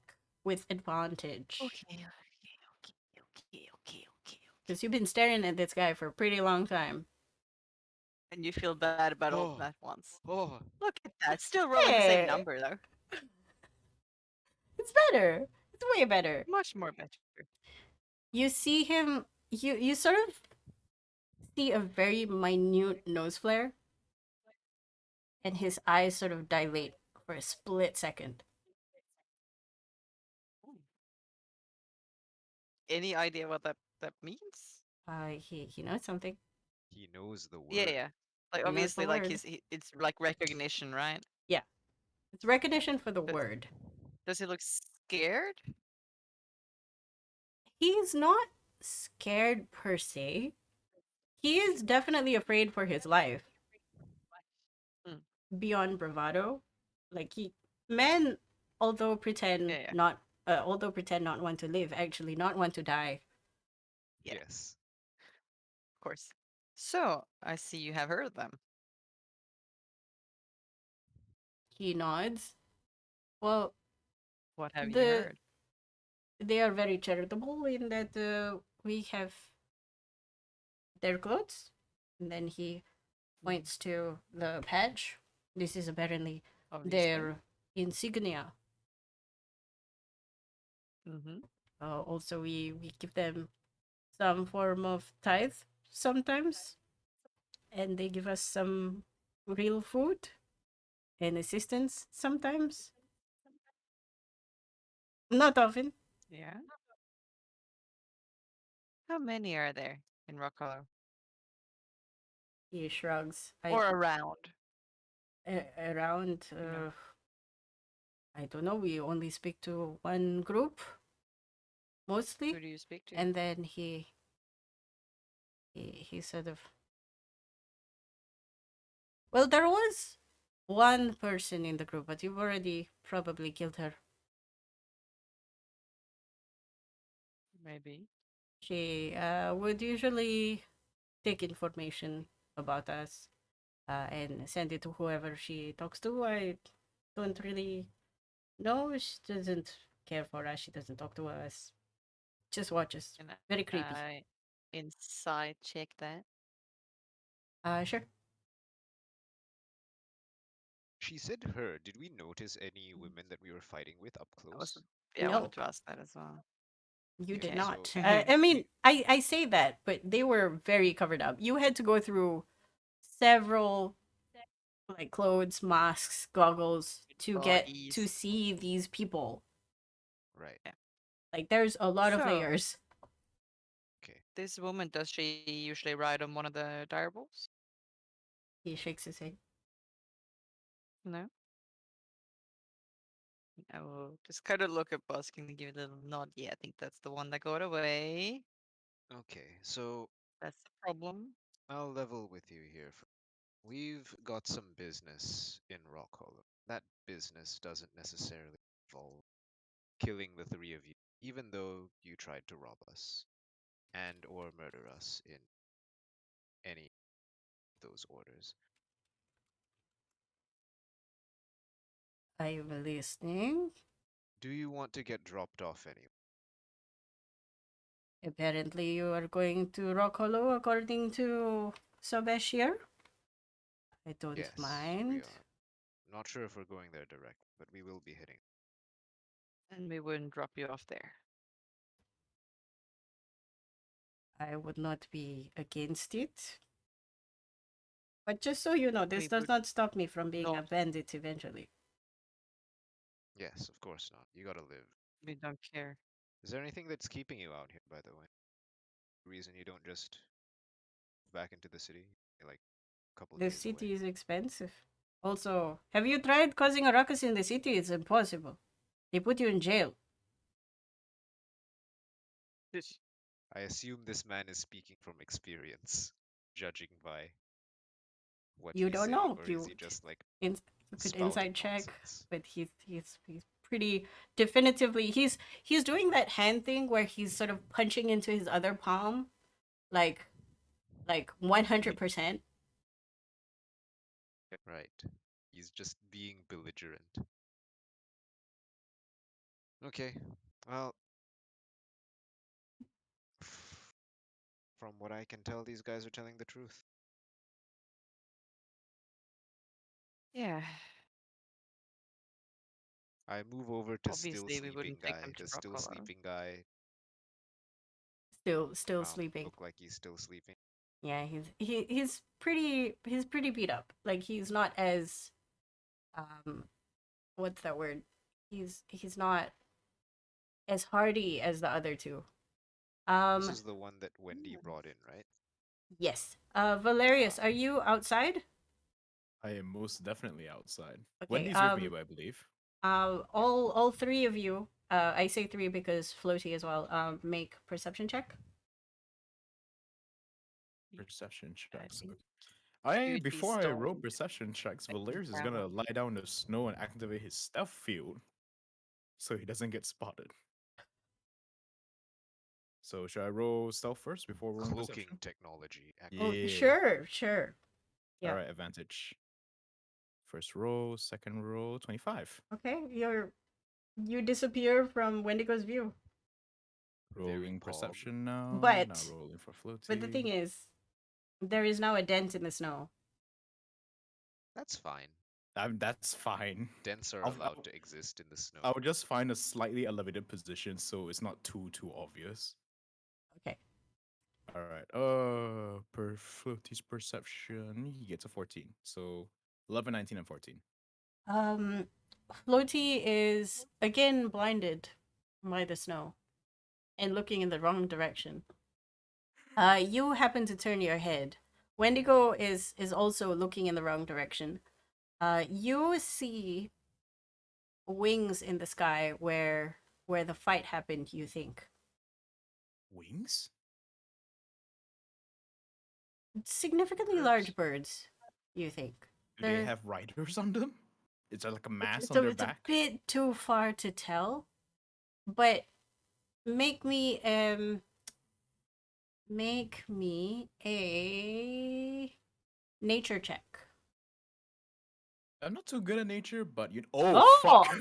with advantage. Okay. Because you've been staring at this guy for a pretty long time. And you feel bad about all Oh. that once. Oh, Look at that. Still rolling the same Hey. number, though. It's better. It's way better. Much more better. You see him. You sort of see a very minute nose flare, and his eyes sort of dilate for a split second. Any idea what that means? He knows something. He knows the Yeah, word. yeah. Like He knows the obviously, like word. it's like recognition, right? Yeah, it's recognition for the Does, word. does he look scared? He's not scared per se. He is definitely afraid for his life. Hmm. Beyond bravado, like he men, although pretend Yeah, yeah. although pretend not want to live, actually not want to die. Yeah. Yes. Of course. So I see you have heard of them. He nods. Well, What have you the heard? they are very charitable in that we have their clothes, and then he points to the patch. This is apparently Obviously. their insignia. Mm-hmm. Also, we give them some form of tithe sometimes, and they give us some real food and assistance sometimes. Not often. Yeah. How many are there in Rock Hollow? He shrugs. Or around? Around. You know. I don't know. We only speak to one group mostly, Who do you speak to? and then he sort of. Well, there was one person in the group, but you've already probably killed her. Maybe. She would usually take information about us and send it to whoever she talks to. I don't really know. She doesn't care for us. She doesn't talk to us. Just watches. Can Very creepy. I inside check that? Sure. She said her. Did we notice any women that we were fighting with up I was close? yeah, I No, wanted to ask that as well. you did Okay, not. so I mean, I say that, but they were very covered up. You had to go through several like clothes, masks, goggles to get to Bodies. see these people. right. Yeah. Like there's a lot of So layers. Okay. this woman, does she usually ride on one of the dire bulls? He shakes his head. No. I will just kind of look at Busk and give a little nod. Yeah, I think that's the one that got away. Okay. So That's the problem. I'll level with you here. We've got some business in Rock Hollow. That business doesn't necessarily involve killing the three of you, even though you tried to rob us and or murder us in any of those orders. I'm listening. Do you want to get dropped off anyway? Apparently, you are going to Rock Hollow according to Sobesh here. I don't Yes, we mind. are. Not sure if we're going there direct, but we will be hitting. And we wouldn't drop you off there. I would not be against it. But just so you know, this We does would not stop me from being a not. bandit eventually. Yes, of course not. You gotta live. We don't care. Is there anything that's keeping you out here, by the way? Reason you don't just back into the city? You're like a couple The days away. city is expensive. Also, have you tried causing a ruckus in the city? It's impossible. They put you in jail. I assume this man is speaking from experience, judging by what You he's don't saying, know. or is he just like You could spouting inside check, nonsense? but he's pretty definitively he's doing that hand thing where he's sort of punching into his other palm, like 100%. Right. He's just being belligerent. Okay. Well, from what I can tell, these guys are telling the truth. Yeah. I move over to still Obviously, we sleeping wouldn't take them guy. to Does Rock still Hollow. sleeping guy Still sleeping. look like he's still sleeping? Yeah, he's pretty beat up. Like he's not as what's that word? He's not as hardy as the other two. This Um is the one that Wendy brought in, right? yes. Valerius, Ah, are you outside? I am most definitely outside. Okay. Wendy's with me, I believe. All three of you, I say three because Floaty as well, make perception check. Perception I checks. think beauty Before I roll stone. perception checks, I can Valerius is gonna travel. lie down in the snow and activate his stealth field, so he doesn't get spotted. So should I roll stealth first before rolling cloaking perception? technology Oh, activated. Yeah. sure. All Yeah. right, advantage. First roll, second roll, 25. Okay, you disappear from Wendigo's view. Very Rolling pog. perception now. Now But rolling for but the thing floaty. is, there is now a dent in the snow. That's fine. That's fine. Dents are I'll, allowed I'll, to exist in the snow. I'll just find a slightly elevated position so it's not too obvious. Okay. All right. Per floaty's perception, he gets a 14. So 11, 19, and 14. Um, Floaty is again blinded by the snow and looking in the wrong direction. You happen to turn your head. Wendigo is also looking in the wrong direction. You see wings in the sky where the fight happened. You think Wings? significantly Birds? large birds. You think Do they they're have riders on them? Is there like a mass on so their it's a back? bit too far to tell, but make me a nature check. I'm not too good at nature, but you. Oh, Oh! fuck!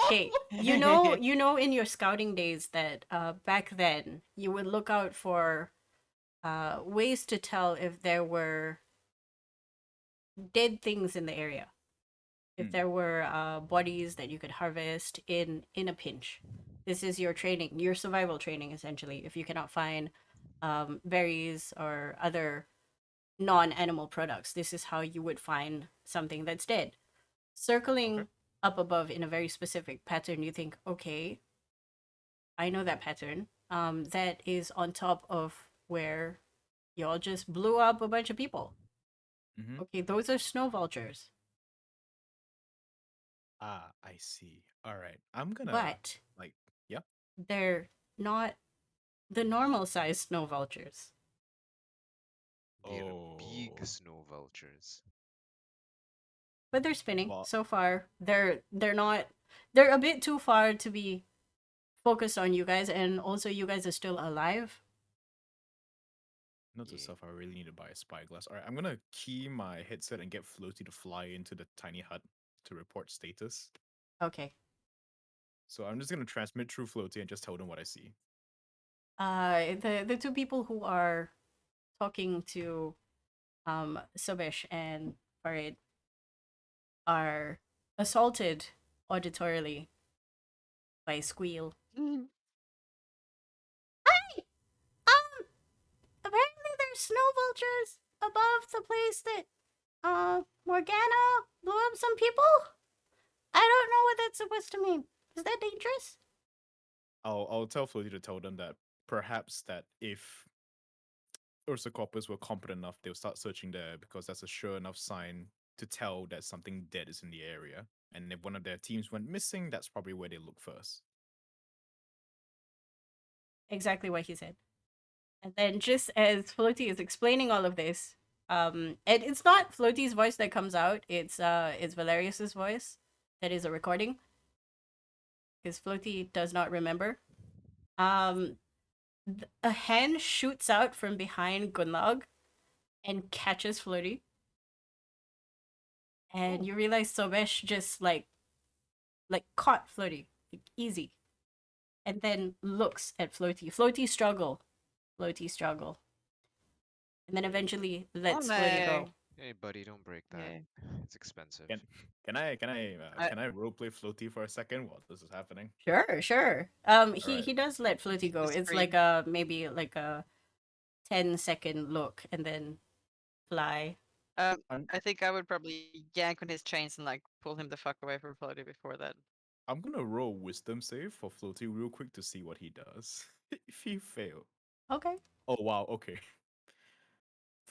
Okay, you know in your scouting days that back then you would look out for ways to tell if there were dead things in the area. If Hmm. there were bodies that you could harvest in a pinch. This is your training, your survival training essentially. If you cannot find berries or other non-animal products, this is how you would find something that's dead. Circling Okay. up above in a very specific pattern, you think, okay, I know that pattern. That is on top of where y'all just blew up a bunch of people. Mm-hmm. Okay, those are snow vultures. Ah, I see. All right. I'm gonna But like. Yeah. they're not the normal sized snow vultures. They're Oh. big snow vultures. But they're spinning Well, so far. They're not. They're a bit too far to be focused on you guys, and also you guys are still alive. note to Yeah. self, I really need to buy a spyglass. All right, I'm gonna key my headset and get Floaty to fly into the tiny hut to report status. Okay. So I'm just gonna transmit through Floaty and just tell them what I see. The two people who are talking to Sobesh and Farid are assaulted auditorily by Squeal. Mm. Hi! Apparently there's snow vultures above the place that Morgana blew up some people. I don't know what that's supposed to mean. Is that dangerous? I'll tell Floaty to tell them that perhaps that if Ursa Corpus were competent enough, they'll start searching there because that's a sure enough sign to tell that something dead is in the area. And if one of their teams went missing, that's probably where they look first. Exactly what he said. And then just as Floaty is explaining all of this, and it's not Floaty's voice that comes out, it's Valerius's voice that is a recording. Because Floaty does not remember. Um a hand shoots out from behind Gunlog and catches Floaty. And you realize Sobesh just like caught Floaty. Like, easy. And then looks at Floaty. Floaty struggle. And then eventually lets Floaty go. Hey, buddy, don't break that. Yeah. It's expensive. I, Can I roleplay Floaty for a second while this is happening? Sure. He Alright. he does let Floaty go. Just It's free. like a maybe like a 10-second look and then fly. Um, I'm I think I would probably yank on his chains and like pull him the fuck away from Floaty before that. I'm gonna roll a wisdom save for Floaty real quick to see what he does. If he fail. Okay. Oh wow, okay.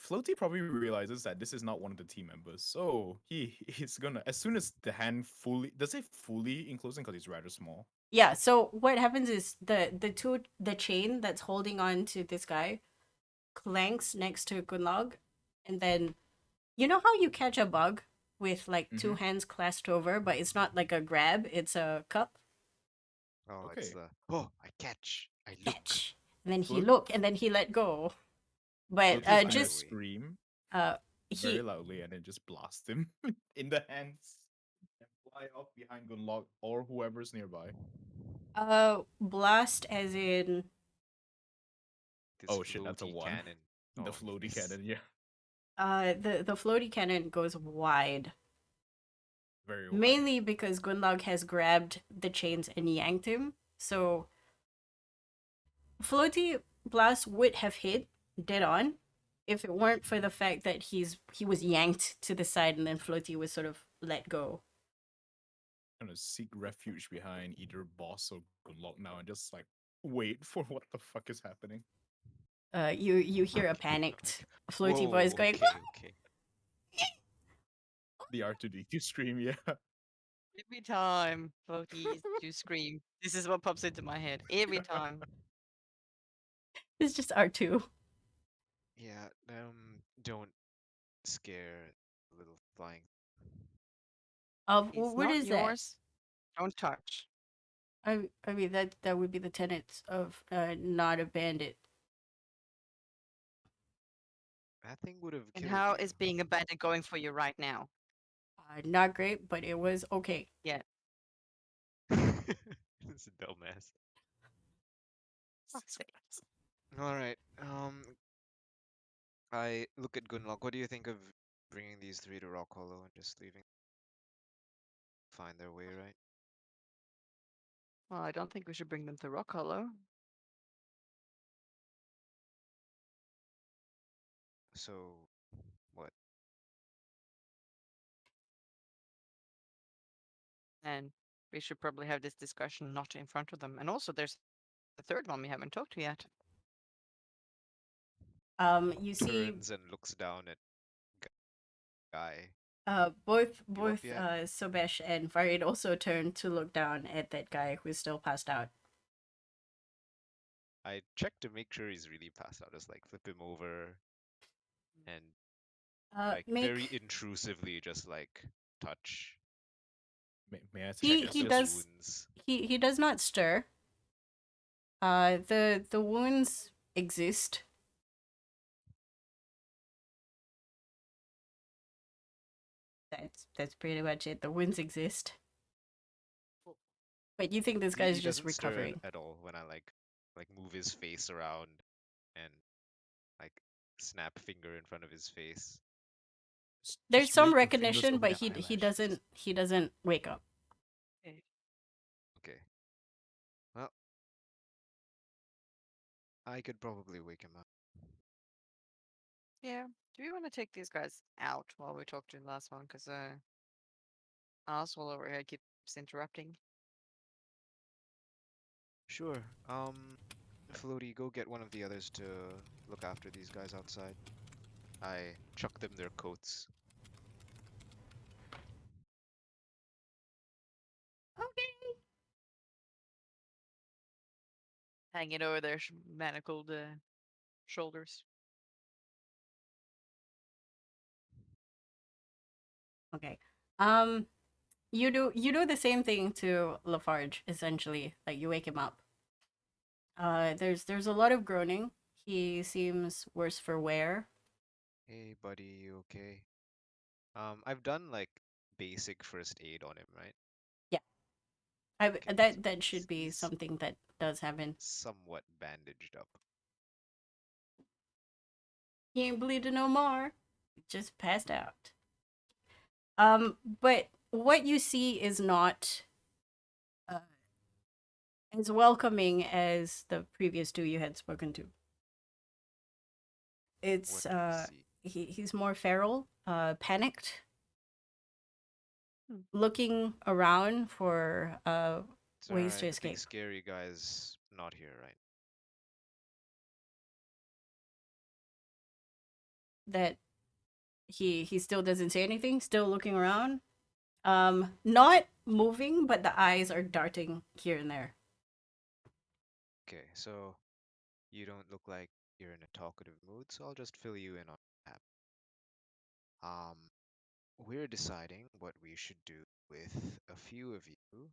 Floaty probably realizes that this is not one of the team members, so he's gonna, as soon as the hand fully, does it fully enclosing because it's rather small? Yeah, so what happens is the chain that's holding on to this guy clanks next to Gunlog, and then you know how you catch a bug with like two Mhm. hands clasped over, but it's not like a grab, it's a cup. Oh, it's Okay. the I catch, I look. Catch. And then he Float- look and then he let go. But Floaty's gonna just Finally. scream uh very he loudly and then just blast him in the hands and fly off behind Gunlock or whoever's nearby. blast as in This Oh shit, that's a floaty 1. cannon. The Oh, floaty miss. cannon, yeah. the floaty cannon goes wide. Very wide. Mainly because Gunlog has grabbed the chains and yanked him. So floaty blast would have hit dead on if it weren't for the fact that he was yanked to the side and then floaty was sort of let go. Gonna seek refuge behind either boss or Gunlock now and just like wait for what the fuck is happening. You hear a panicked floaty Whoa, voice going, okay, okay. The R2D2 scream, yeah. Every time floaties do scream, this is what pops into my head. Every time. it's just R2. Yeah, don't scare the little flying. It's What not is that? yours. Don't touch. I mean that would be the tenets of not a bandit. That thing would have And killed how you. is being a bandit going for you right now? Not great, but it was okay. Yeah. This is a dumbass. Fuck's sake. All right. I look at Gunlock. What do you think of bringing these three to Rock Hollow and just leaving? Find their way, right? Well, I don't think we should bring them to Rock Hollow. So, what? And we should probably have this discussion not in front of them. And also, there's the third one we haven't talked to yet. You see Turns and looks down at guy. both You up yet? Sobesh and Farid also turn to look down at that guy who's still passed out. I check to make sure he's really passed out. Just like flip him over and like very Make intrusively just like touch. May I he suggest he the just does wounds. he does not stir. The wounds exist. That's pretty much it. The wounds exist. But you think this He guy's just doesn't stir recovering? at all when I like move his face around and like snap finger in front of his face. There's just some wave your fingers recognition, over but your he eyelashes. doesn't wake up. Okay. Well, I could probably wake him up. Yeah. Do we want to take these guys out while we talk to the last one? Because asshole over here keeps interrupting. Sure. Floaty, go get one of the others to look after these guys outside. I chuck them their coats. Okay. Hanging over their manacled shoulders. Okay. You do the same thing to Lafarge essentially. Like you wake him up. There's a lot of groaning. He seems worse for wear. Hey, buddy, you okay? I've done like basic first aid on him, right? Yeah. Okay, so That should be he's something that does happen. somewhat bandaged up. He ain't bleeding no more. Just passed out. But what you see is not uh, as welcoming as the previous two you had spoken to. It's What do you see? he's more feral, panicked, Hmm. looking around for It's ways to alright. The big escape. scary guy's not here, right? That he still doesn't say anything, still looking around. Not moving, but the eyes are darting here and there. Okay, so you don't look like you're in a talkative mood, so I'll just fill you in on what happened. We're deciding what we should do with a few of you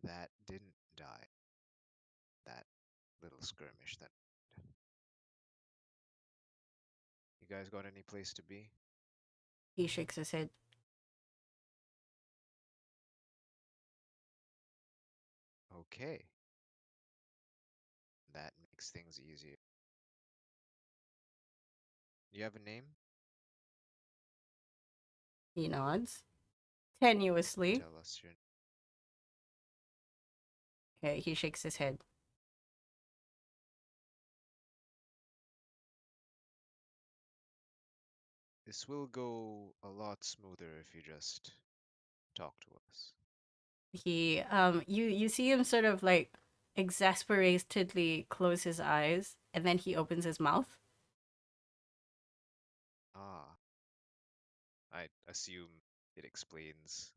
that didn't die. That little skirmish that. You guys got any place to be? He shakes his head. Okay. That makes things easier. You have a name? He nods tenuously. Tell us your. Okay, he shakes his head. This will go a lot smoother if you just talk to us. He you see him sort of like exasperatedly close his eyes, and then he opens his mouth. Ah, I assume it explains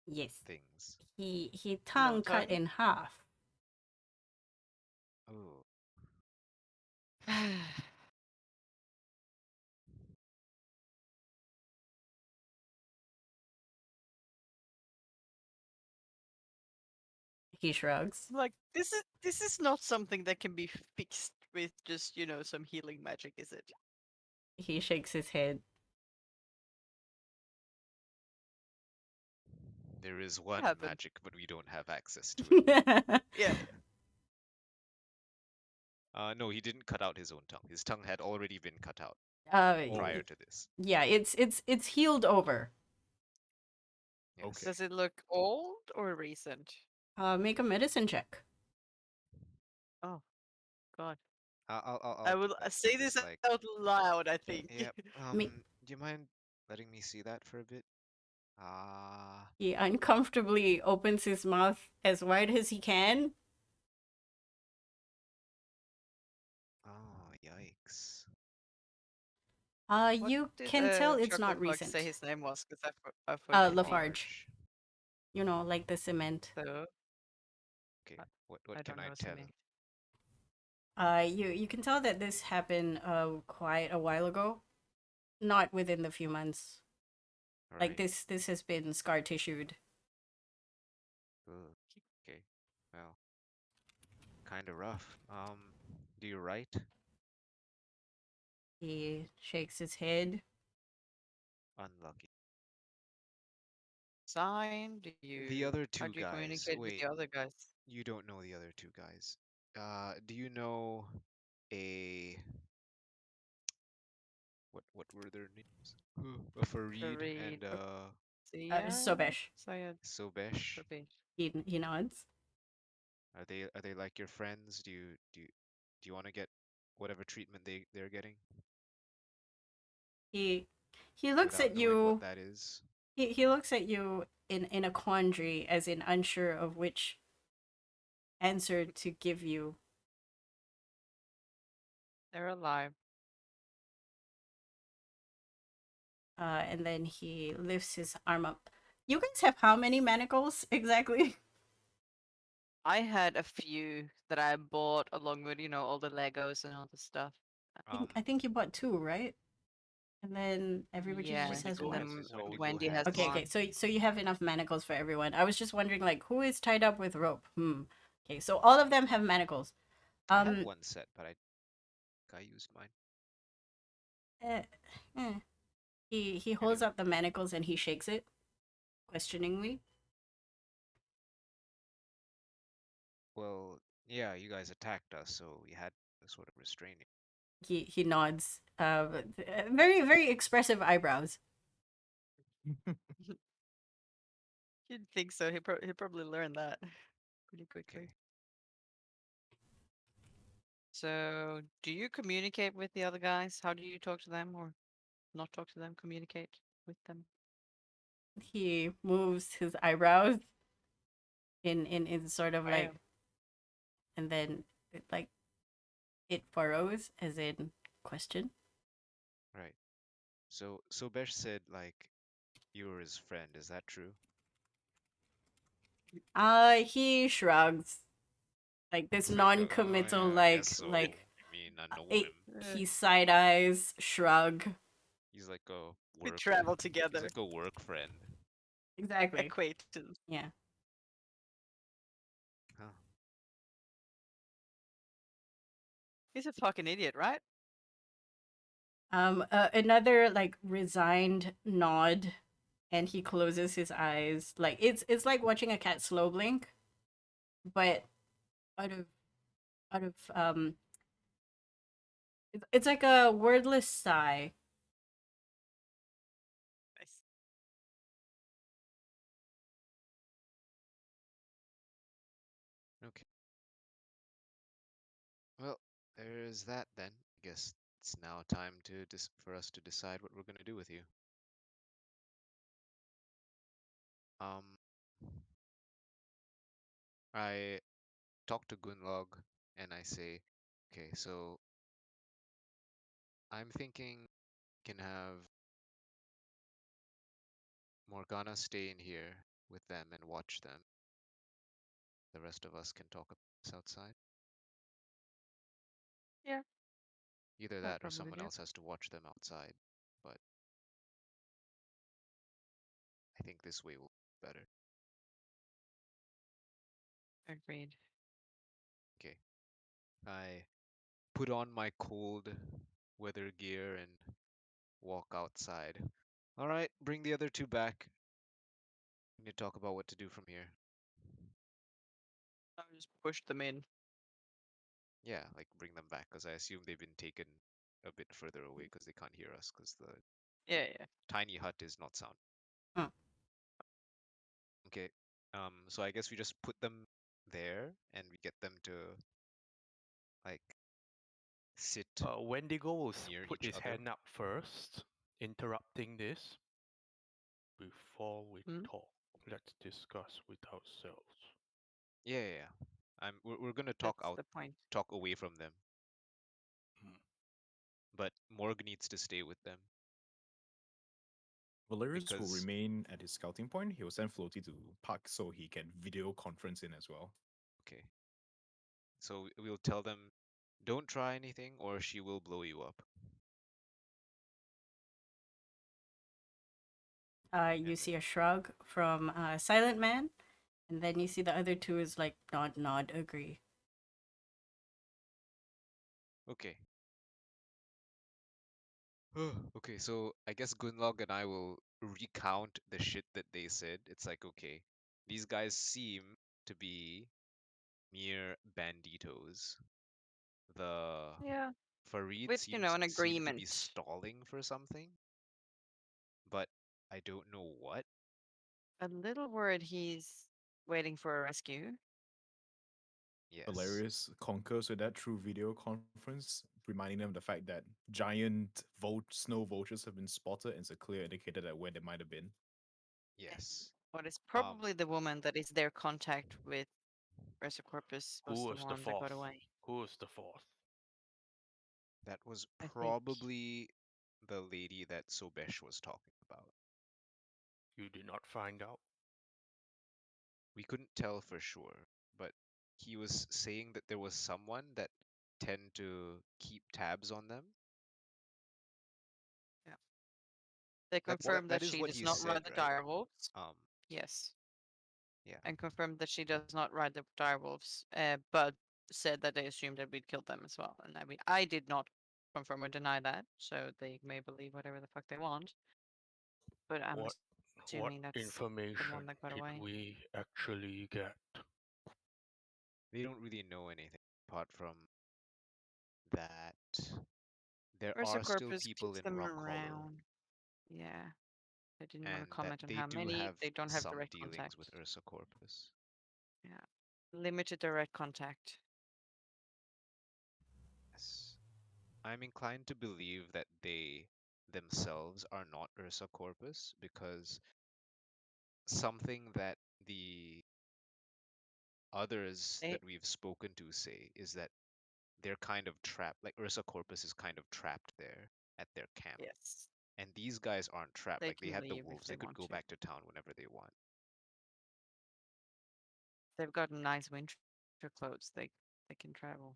Yes. things. He No tongue cut tongue. in half. Oh, He shrugs. Like this is not something that can be fixed with just, some healing magic, is it? He shakes his head. there is one happened? magic, but we don't have access to it. Yeah. No, he didn't cut out his own tongue. His tongue had already been cut out uh prior to this. yeah, it's healed over. Yes. Okay. Does it look old or recent? Make a medicine check. Oh God. I'll I do will that. say this Just like, out loud, I think. yeah. Me- Do you mind letting me see that for a bit? He uncomfortably opens his mouth as wide as he can. Oh, yikes. What You did can tell it's Choco not Bug say recent. his name was? Because I forget. Lafarge. Large. You know, like the cement. So Okay, I what I can don't I know tell something. him? You can tell that this happened quite a while ago, not within the few months. Like Alright. this has been scar tissued. Ugh. Okay. Well, kind of rough. Do you write? He shakes his head. Unlucky. Sign? The other How two do you guys. communicate with Wait, the other guys? you don't know the other two guys. Do you know a what were their names? A Farid Farid, and Sia, Sobesh. Sayed, Sobesh. Sobesh. He nods. Are they like your friends? Do you want to get whatever treatment they're getting He he looks without at knowing what you. that is? He looks at you in a quandary, as in unsure of which answer to give you. They're alive. And then he lifts his arm up. You guys have how many manacles exactly? I had a few that I bought along with, all the Legos and all the stuff. I think you bought two, right? And then everybody Yeah, just has Wendigo one. has his own. Wendy has Okay, one. okay. So you have enough manacles for everyone. I was just wondering, like, who is tied up with rope? Okay, so all of them have manacles. I have one set, but I used mine. Eh, eh. He holds Anyway. up the manacles and he shakes it questioningly. Well, yeah, you guys attacked us, so we had to sort of restrain you. He nods. Very very expressive eyebrows. You'd think so. He probably learned that pretty quickly. Okay. So, do you communicate with the other guys? How do you talk to them or not talk to them? Communicate with them? He moves his eyebrows in sort of like, Wow. and then like it furrows as in question. Right. So Sobesh said like you were his friend. Is that true? He shrugs. Like this It's like, non-committal, yeah, I guess so. like I mean, I know it, him. he side eyes, shrug. He's like a We work. travel He's together. like a work friend. Exactly. Acquaintance. Yeah. Huh. He's a fucking idiot, right? Another like resigned nod, and he closes his eyes. Like it's like watching a cat slow blink, but out of out of it's like a wordless sigh. Nice. Okay. Well, there's that then. I guess it's now time to for us to decide what we're gonna do with you. Um, I talk to Gunlog and I say, okay, so I'm thinking we can have Morgana stay in here with them and watch them. The rest of us can talk about this outside. Yeah, Either I'll that or probably someone do. else has to watch them outside. But I think this way will be better. Agreed. Okay. I put on my cold weather gear and walk outside. All right, bring the other two back. We need to talk about what to do from here. I'll just push them in. Yeah, like bring them back because I assume they've been taken a bit further away because they can't hear us because the Yeah, yeah. tiny hut is not sound. Hmm. Okay. So I guess we just put them there and we get them to like sit Wendigo will near put each his other. hand up first, interrupting this. Before we Hmm? talk, let's discuss with ourselves. Yeah, yeah, yeah. We're gonna talk That's out, the point. talk away from them, Hmm. but Morg needs to stay with them Valerius will because remain at his scouting point. He will send Floaty to Park so he can video conference in as well. okay. So we'll tell them, don't try anything or she will blow you up. You And see a shrug from Silent Man, and then you see the other two is like nod, agree. okay. Okay, so I guess Gunlog and I will recount the shit that they said. It's like, okay, these guys seem to be mere banditos. The Yeah. Farid With, an seemed to be agreement. stalling for something, but I don't know what. A little worried he's waiting for a rescue. Yes. Valerius concurs with that through video conference, reminding them of the fact that giant snow vultures have been spotted and it's a clear indicator that where they might have been. Yes. What is Um, probably the woman that is their contact with Corpus was Who the was the one that got fourth? away. Who was the fourth? that was I think. probably the lady that Sobesh was talking about. You did not find out. We couldn't tell for sure, but he was saying that there was someone that tend to keep tabs on them. Yeah. They That's confirmed that that is she what does he not said, ride the right? direwolves. Um, Yes. yeah. And confirmed that she does not ride the direwolves, but said that they assumed that we'd killed them as well. And I did not confirm or deny that, so they may believe whatever the fuck they want. But I'm What assuming that's the information one that got did away. we actually get? They don't really know anything apart from that there Ursa are still Corpus people keeps in them Rock Hollow around. Yeah. I didn't want and to that comment on they how do many. have They don't have some direct dealings contact. with Ursa Corpus. Yeah. Limited direct contact. I'm inclined to believe that they themselves are not Ursa Corpus because something that the others They, that we've spoken to say is that they're kind of trapped. Like Ursa Corpus is kind of trapped there at their camp. yes, And these guys aren't trapped. they Like they can had the leave if wolves. they They could want go to. back to town whenever they want. They've got nice winter clothes. They can travel.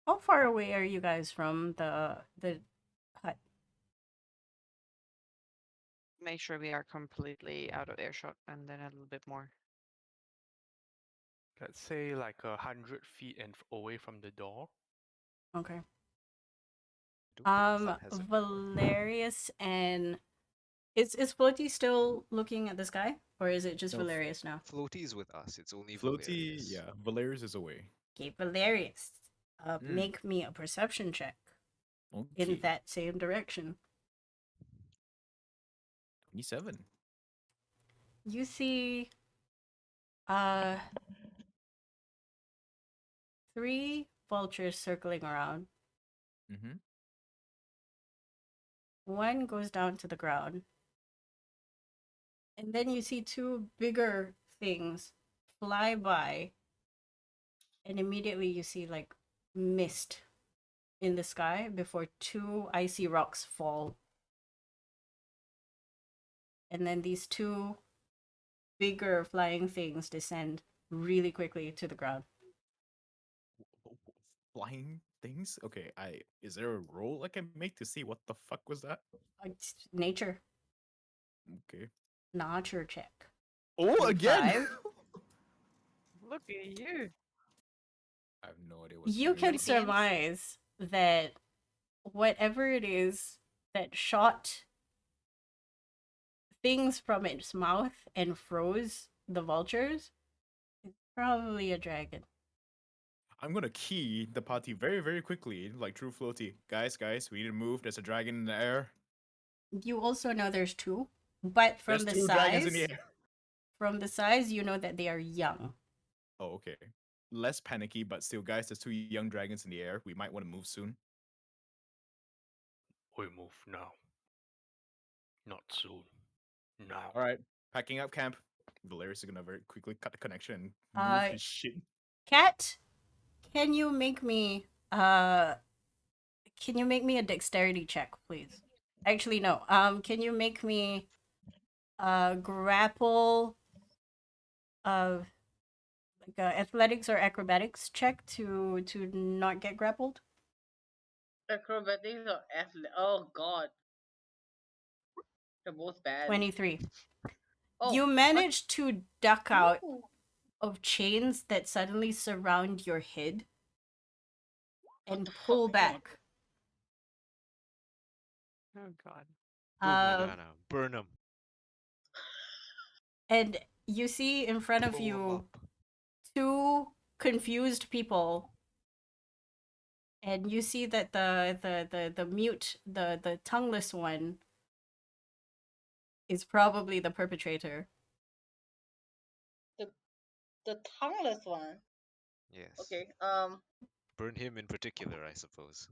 How far away are you guys from the hut? Make sure we are completely out of earshot, and then a little bit more. Let's say like 100 feet and away from the door. Okay. I don't think the hut has a door. Valerius and is Floaty still looking at the sky, or is it just No, Valerius now? Floaty's with us. It's only Floaty, Valerius. yeah, Valerius is away. Okay, Valerius. Mm. Make me a perception check in Okay. that same direction. 27. You see, uh, 3 vultures circling around. Mm-hmm. One goes down to the ground. And then you see 2 bigger things fly by. And immediately you see like mist in the sky before 2 icy rocks fall. And then these 2 bigger flying things descend really quickly to the ground. Flying things? Okay, is there a roll I can make to see what the fuck was that? It's nature. Okay. Nature check. Oh, again! 5. Look at you. I have no idea what's You going can on. Dance. surmise that whatever it is that shot things from its mouth and froze the vultures is probably a dragon. I'm gonna key the party very, very quickly, like true floaty. Guys, we need to move. There's a dragon in the air. You also know there's 2, but There's 2 dragons in the air. from the size, you know that they are young. Oh, okay. Less panicky, but still, guys, there's 2 young dragons in the air. We might want to move soon. We move now. Not soon. Now. All right, packing up camp. Valerius is gonna very quickly cut the connection and move his shit. Cat, can you make me a dexterity check, please? Actually, no. Can you make me a grapple of like a athletics or acrobatics check to not get grappled? Acrobatics or athlete? Oh god, they're both bad. 23. Oh, You manage to duck out Ooh. of chains that suddenly surround your head and the pull fuck? back. Oh god. Go, Uh, Morgana. Burn him. and you see in front of Blow him you up. 2 confused people, and you see that the mute, the tongueless one is probably the perpetrator. The tongueless one. Yes. Okay. Burn him in particular, I suppose.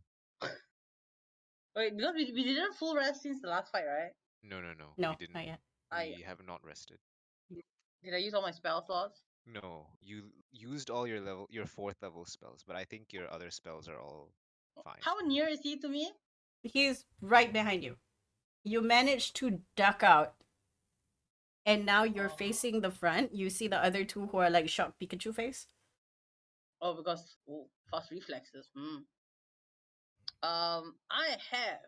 Wait, because we didn't full rest since the last fight, right? No. No, We didn't. not yet. We have not rested. Did I use all my spell slots? No, you used all your 4th level spells, but I think your other spells are all fine. How near is he to me? He's right behind you. You managed to duck out, and now you're facing the front. You see the other 2 who are like shocked Pikachu face. Oh, because fast reflexes. I have.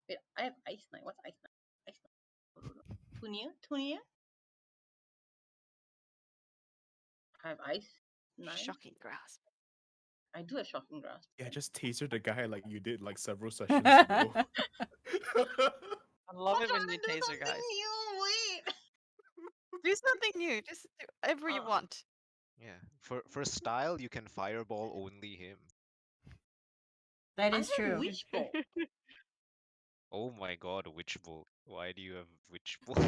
Wait, I have Ice Knight. What's Ice Knight? Ice Knight. Too near? Too near? I have Ice Knight. Shocking grasp. I do have Shocking Grasp. Yeah, just taser the guy like you did like several sessions ago. I love it I'm when trying you to do taser something guys. new. Wait. Do something new. Just do whatever you want. Yeah. For style, you can fireball only him. That I is have true. Witch Bolt. Oh my god, Witch Bolt. Why do you have Witch Bolt?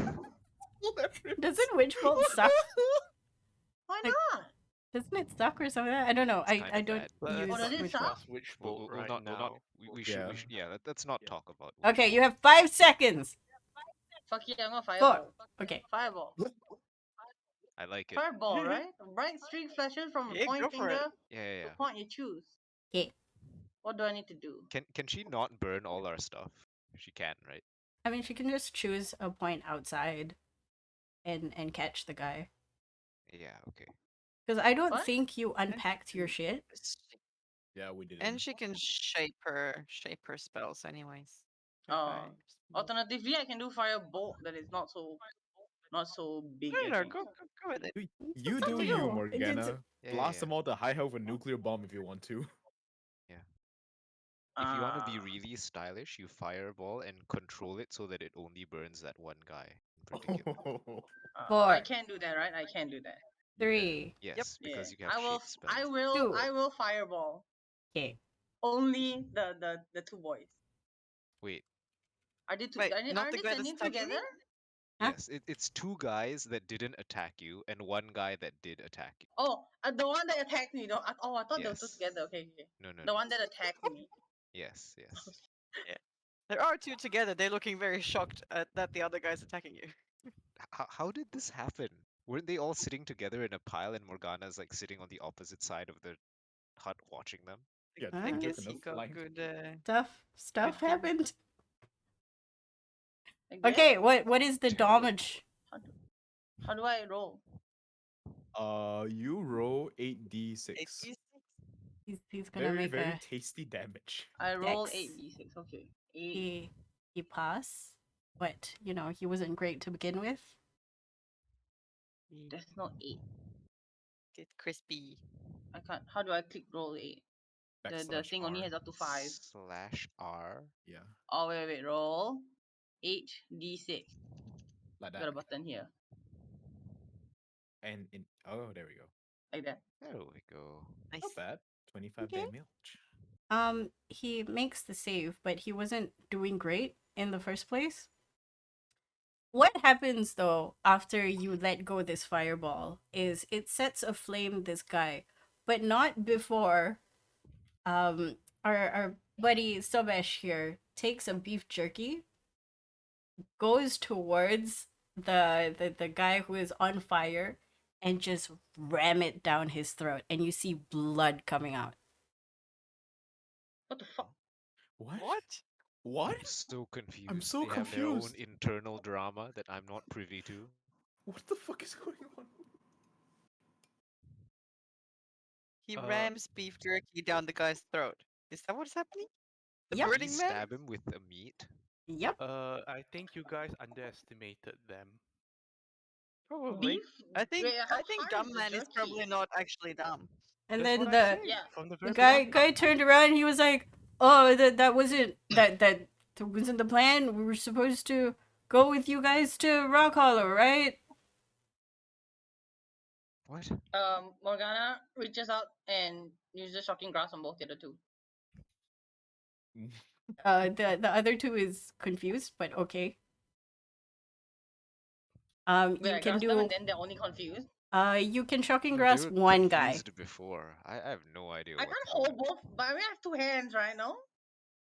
Doesn't Witch Bolt suck? Why Like- not? Doesn't it suck or something? I don't know. It's kind I of don't bad. use Oh, does it which suck? one. Discuss which We'll, boat we'll, we'll right not. We'll not. now. We should. Yeah. We should. Yeah. Let's not talk about. Okay, which you boat. have 5 seconds. Fuck yeah, I'm gonna 4. fireball. Okay. Fireball. I like it. Fireball, right? A bright streak flashes from a Yeah, point go for it. finger Yeah, yeah, to yeah. a point you choose. Okay. What do I need to do? Can she not burn all our stuff? She can, right? I mean, she can just choose a point outside and catch the guy. Yeah. Okay. Because I don't What? think you unpacked your shit. Yeah, we didn't. And she can shape her spells anyways. Her Uh, fire spells. Alternatively, I can do firebolt that is not so big. I No, think. go with it. You It's up do to you, you. Morgana. Yeah, Blast yeah, them all to high health with nuclear bomb if you want to. If you want to be Ah. really stylish, you fireball and control it so that it only burns that one guy in particular. I 4, can't do that, right? I can't do that. 3. Yes, Yeah. because you have I will. shape spells. I will. Two. I will fireball. Okay. Only the two boys. Wait, Are they two? Wait, Are not the they guy that's standing attacking together? me? Huh? yes, it's two guys that didn't attack you and one guy that did attack you. Oh, the one that attacked me. I thought they were two Yes. together. Okay, okay. No, no, The no. one that attacked me. Yes, yes. There are two together. They're looking very shocked that the other guy's attacking you. How did this happen? Weren't they all sitting together in a pile and Morgana's like sitting on the opposite side of the hut watching them? Yeah, I Ah. guess enough he got flank. good. Stuff Good game. happened. Like that? Okay, what is the Terrible. damage? How do I roll? You roll 8d6. He's gonna Very, make very a tasty damage. I roll Dex. 8d6. Okay. 8. he pass. What, he wasn't great to begin with. That's not 8. Get crispy. I can't. How do I click roll 8? The Backslash thing only R. has up to 5. /R. Yeah, Oh wait. Roll 8d6. like Got a that. button here. And in there we go. Like that. There we go. Nice. Not bad. 25 Okay. damage. He makes the save, but he wasn't doing great in the first place. What happens though after you let go this fireball is it sets aflame this guy, but not before our buddy Sobesh here takes a beef jerky, goes towards the guy who is on fire and just ram it down his throat, and you see blood coming out. What the fuck? What? What? What? I'm so confused. so They have their own confused. internal drama that I'm not privy to. What the fuck is going on? He Uh, rams beef jerky down the guy's throat. Is that what's happening? The Yep. Did he burning man? stab him with the meat? Yep. I think you guys underestimated them. Probably. Beef? I think Wait, how I think hard dumb is the man is probably jerky? not actually dumb. And That's then what I the say Yeah. from the the very guy turned around and he was like, "Oh, that wasn't that wasn't the plan. We were supposed to go with you guys to Rock Hollow, right?" What? Morgana reaches out and uses shocking grasp on both the other two. The other two is confused, but okay. Wait, You I can grasp them do and then they're only confused. you can shocking No, grasp they were one guy. confused before. I have no idea I what can't to hold do. both, but I mean, I have 2 hands right now.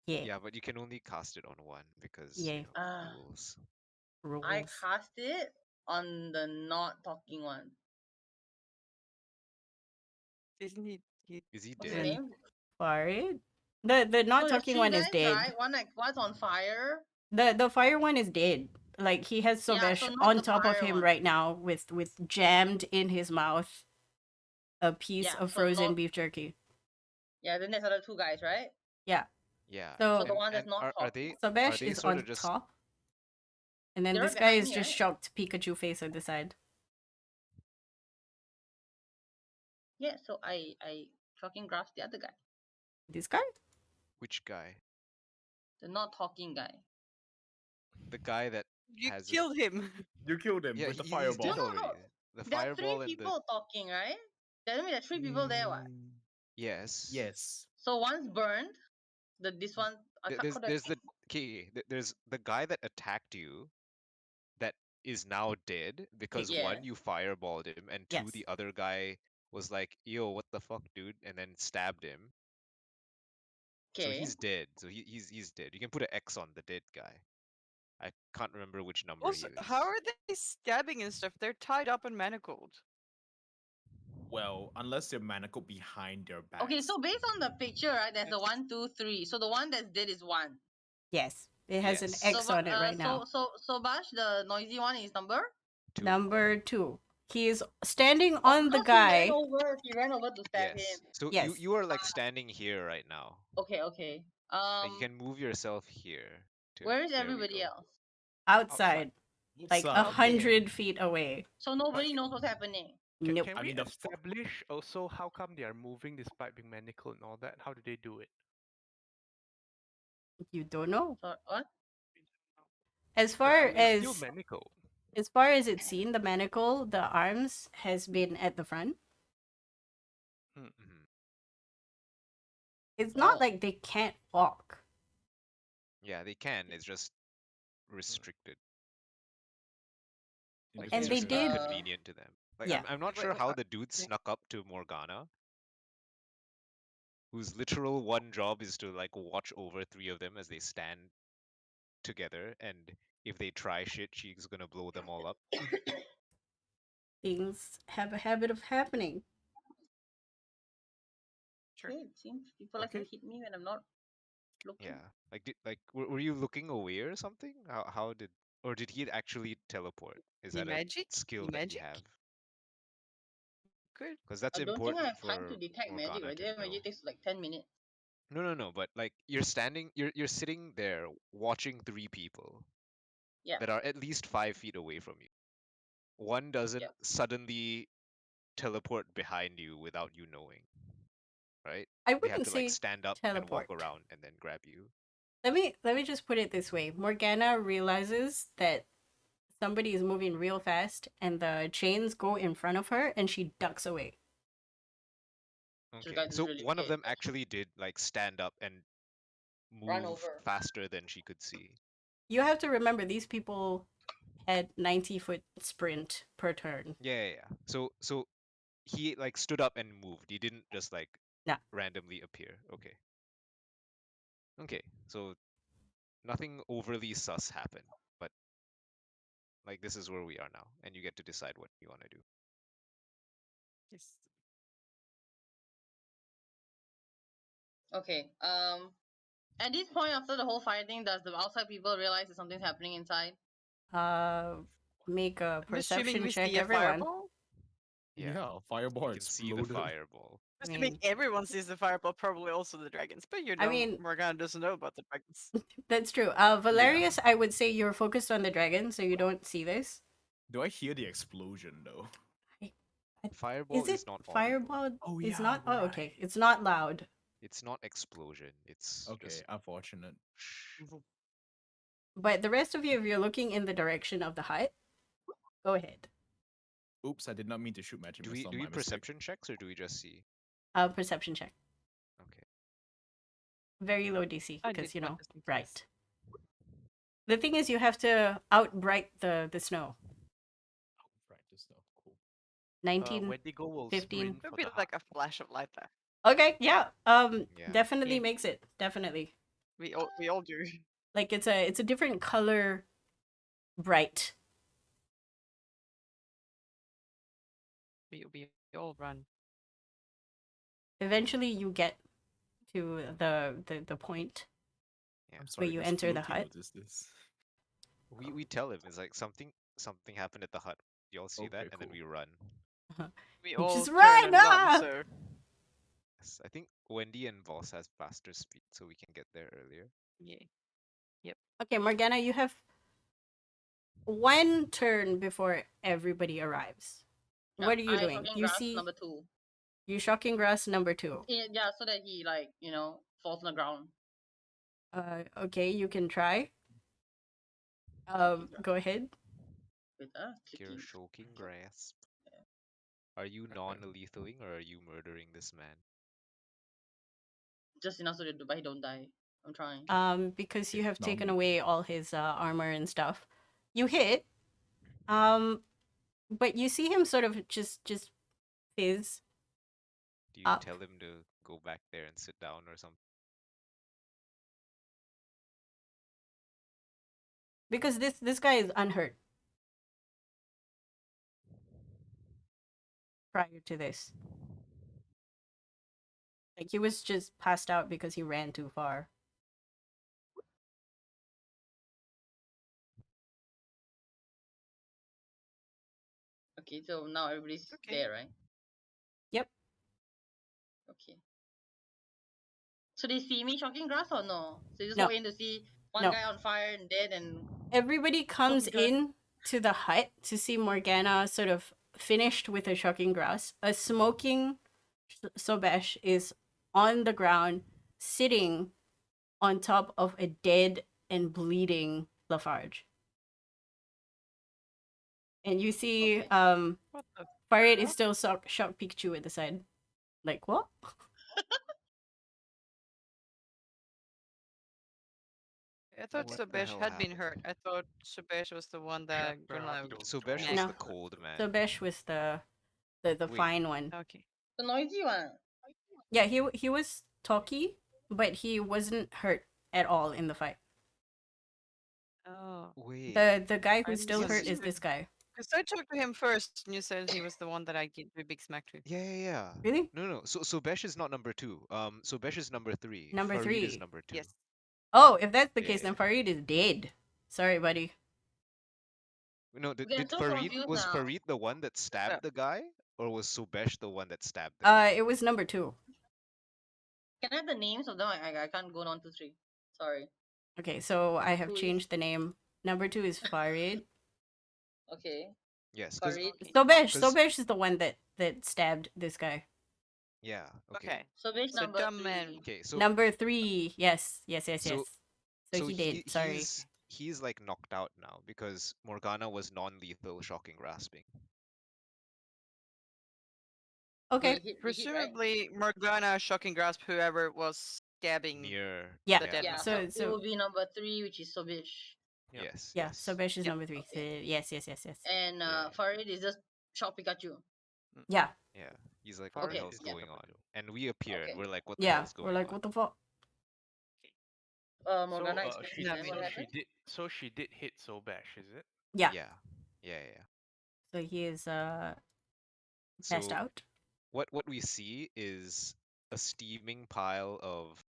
Yeah. Yeah, but you can only cast it on one because Yeah. rules. Rules. I cast it on the not talking one. Isn't he? Is he What's his dead? Then- name? Farid. The not So there's talking 3 one guys, is dead. right? One's on fire. The fire one is dead. Like he has Yeah, Sobesh so not on the top of fire him one. right now with jammed in his mouth a piece Yeah, of so frozen not- beef jerky. Yeah, then there's other 2 guys, right? Yeah. So- So the one that's and not are they Sobesh they is sort on of just top. And then They're this right guy behind is me, just right? shocked Pikachu face on the side. Yeah, so I shocking grasp the other guy. This guy? which guy? The not talking guy. The guy that You has a- killed him. You killed him yeah, with the he's fireball. dead No, no, already. no. The There are 3 fireball and people talking, right? That means there's 3 people there, what? yes. Yes. So one's burned. This one. There's the guy that attacked you that is now dead because Yeah. one, you fireballed him, and two, Yes. the other guy was like, "Yo, what the fuck, dude?" and then stabbed him. So Okay. he's dead. So he's dead. You can put an X on the dead guy. I can't remember which number Also, he is. how are they stabbing and stuff? They're tied up and manacled. Well, unless they're manacled behind their backs. Okay, so based on the picture, right, there's a That's- 1, 2, 3. So the one that's dead is 1. Yes, it has an Yes. X So, on it right now. So Bash, the noisy one is number? 2. Number 2. He is standing Oh, on the because guy. He ran over to stab Yes. him. So Yes. you are like standing here right now. Okay. Like, you can move yourself here. Where is there we everybody go. else? Outside, like Outside. 100 feet away. So nobody knows what's happening. Nope. Can I we mean, the establish also how come they are moving despite being manacled and all that? How do they do it? You don't know. So what? As But far they're still as manacled. it's seen, the manacle, the arms has been at the front. Mhm. It's not Oh. like they can't walk. Yeah, they can. It's just restricted. Like, And it's they just not did- convenient to them. Like, Yeah. I'm not Wait, sure wait, how the dude snuck up to Morgana, whose literal one job is to like watch over 3 of them as they stand together, and if they try shit, she's gonna blow them all up. Things have a habit of happening. Sure. Okay, it seems people like to Okay. hit me when I'm not looking. Yeah. Like, were you looking away or something? How did, or did he actually teleport? Is The that magic? a skill The that magic? you have? Good. Because that's I don't think I important have time to for detect magic, Morgana right? to Detect know. magic takes like 10 minutes. No. But like, you're sitting there watching 3 people Yeah. that are at least 5 feet away from you. One doesn't Yep. suddenly teleport behind you without you knowing, right? I They have wouldn't to like say stand up teleport. and walk around and then grab you. Let me just put it this way. Morgana realizes that somebody is moving real fast and the chains go in front of her and she ducks away. So the Okay. guy is So really one of okay, them gotcha. actually did like stand up and Run move over. faster than she could see. You have to remember these people had 90-foot sprint per turn. Yeah. So he like stood up and moved. He didn't just like Nah. randomly appear. Okay. So nothing overly sus happened, but like, this is where we are now, and you get to decide what you want to do. Yes. Okay. At this point after the whole fire thing, does the outside people realize that something's happening inside? Make a I'm assuming perception we check, see a everyone. fireball. Yeah, fireball You can see the exploded. fireball. I Assuming mean, everyone sees the fireball, probably also the dragons. But you know, I mean- Morgana doesn't know about the dragons. that's true. Valerius, I would say you're focused on the dragon, so you don't see this. Do I hear the explosion though? Fireball Is it is not audible. fireball? Oh, It's yeah, not. Oh, okay. right. It's not loud. It's not explosion. It's Okay, just unfortunate. But the rest of you, if you're looking in the direction of the hut, go ahead. Oops, I did not mean to shoot magic do missile. we My mistake. perception checks, or do we just see? Perception check. Okay. Very low DC I because did you one know, just in case. bright. The thing is, you have to outbright the snow. Right, just now. Cool. 19. Wendigo will 15. sprint It'll for be the like hut. a flash of light there. Okay, yeah. Yeah. Definitely Yeah. makes it. Definitely. We all do. Like it's a different color, bright. We all run. Eventually, you get to the point. I'm sorry. you does enter the Floki hut? notice this? We tell him it's like something happened at the hut. Y'all see that, Okay, and then cool. we run. We all Just turn run, and run. ah! So Yes, I think Wendy and Voss has faster speed, so we can get there earlier. yeah. Okay, Morgana, you have one turn before everybody arrives. Yeah, What are you I doing? shocking You grass see, number 2. you shocking grass number 2. Yeah, so that he like, falls on the ground. Okay, you can try. Go ahead. With You're clicking. shocking grasp. Are you non-lethaling, or are you murdering this man? Just enough so that he don't die. I'm trying. Because you Okay, have taken non-lethal. away all his armor and stuff. You hit. But you see him sort of just fizz Do you Up tell him to go back there and sit down or something? because this guy is unhurt prior to this. Like he was just passed out because he ran too far. Okay, so now everybody's Okay. there, right? Yep. Okay. So they see me shocking grass or no? So they just No. walk in to see one No. guy on fire and dead and Everybody comes Shocking grass. in to the hut to see Morgana sort of finished with her shocking grass. A smoking Sobesh is on the ground, sitting on top of a dead and bleeding Lafarge. And you see Okay. What the? Farid is still shock Pikachu at the side. Like, what? I thought What the Subesh hell had been happened? hurt. I thought Subesh was the one that Shut up, gonna. don't So Besh talk. was No. the cold man. Sobesh was the Wait. fine one. Okay. the noisy one. Yeah, he was talky, but he wasn't hurt at all in the fight. Oh. Wait. The guy I who's still hurt is misunderstood. this guy. Because I talked to him first, and you said he was the one that I gave the big smack to. Yeah. Really? No. So Besh is not number 2. So Besh is number 3. Number Farid is 3. number 2. Yes. Oh, if that's the Yeah, case, then yeah. Farid is dead. Sorry, buddy. No, Okay, I'm did so Farid confused was now. Farid the one that So, stabbed the guy, or was Subesh the one that stabbed the guy? It was number 2. Can I have the names of them? I can't go on to 3. Sorry. Okay, so I have Who is- changed the name. Number 2 is Farid. Okay. Yes, because Farid. Sobesh is the one that stabbed this guy. yeah, okay. okay. So which So number dumb 3? man. Okay, so Number 3. Yes. So- So he did. Sorry. he's like knocked out now because Morgana was non-lethal shocking grasping. Okay. They hit, right? Presumably, Morgana shocking grasp whoever was stabbing. Near Yeah. The dead Yeah, one. so, it So will be number 3, which is Sobish. Yep. yes, yeah, yes. Sobesh is Yep. number 3. Okay. So, yes. And Yeah. Farid is just Shock Pikachu. Yeah. Yeah, he's like, what Okay, the hell's yeah. going on? And we appear and Okay. we're like, what the Yeah. hell's going We're like, on? what the fuck? Morgana, so explain she, to them Nothing. what so happened. she did. So she did hit Sobash, is it? Yeah. Yeah. So he is passed So out. what we see is a steaming pile of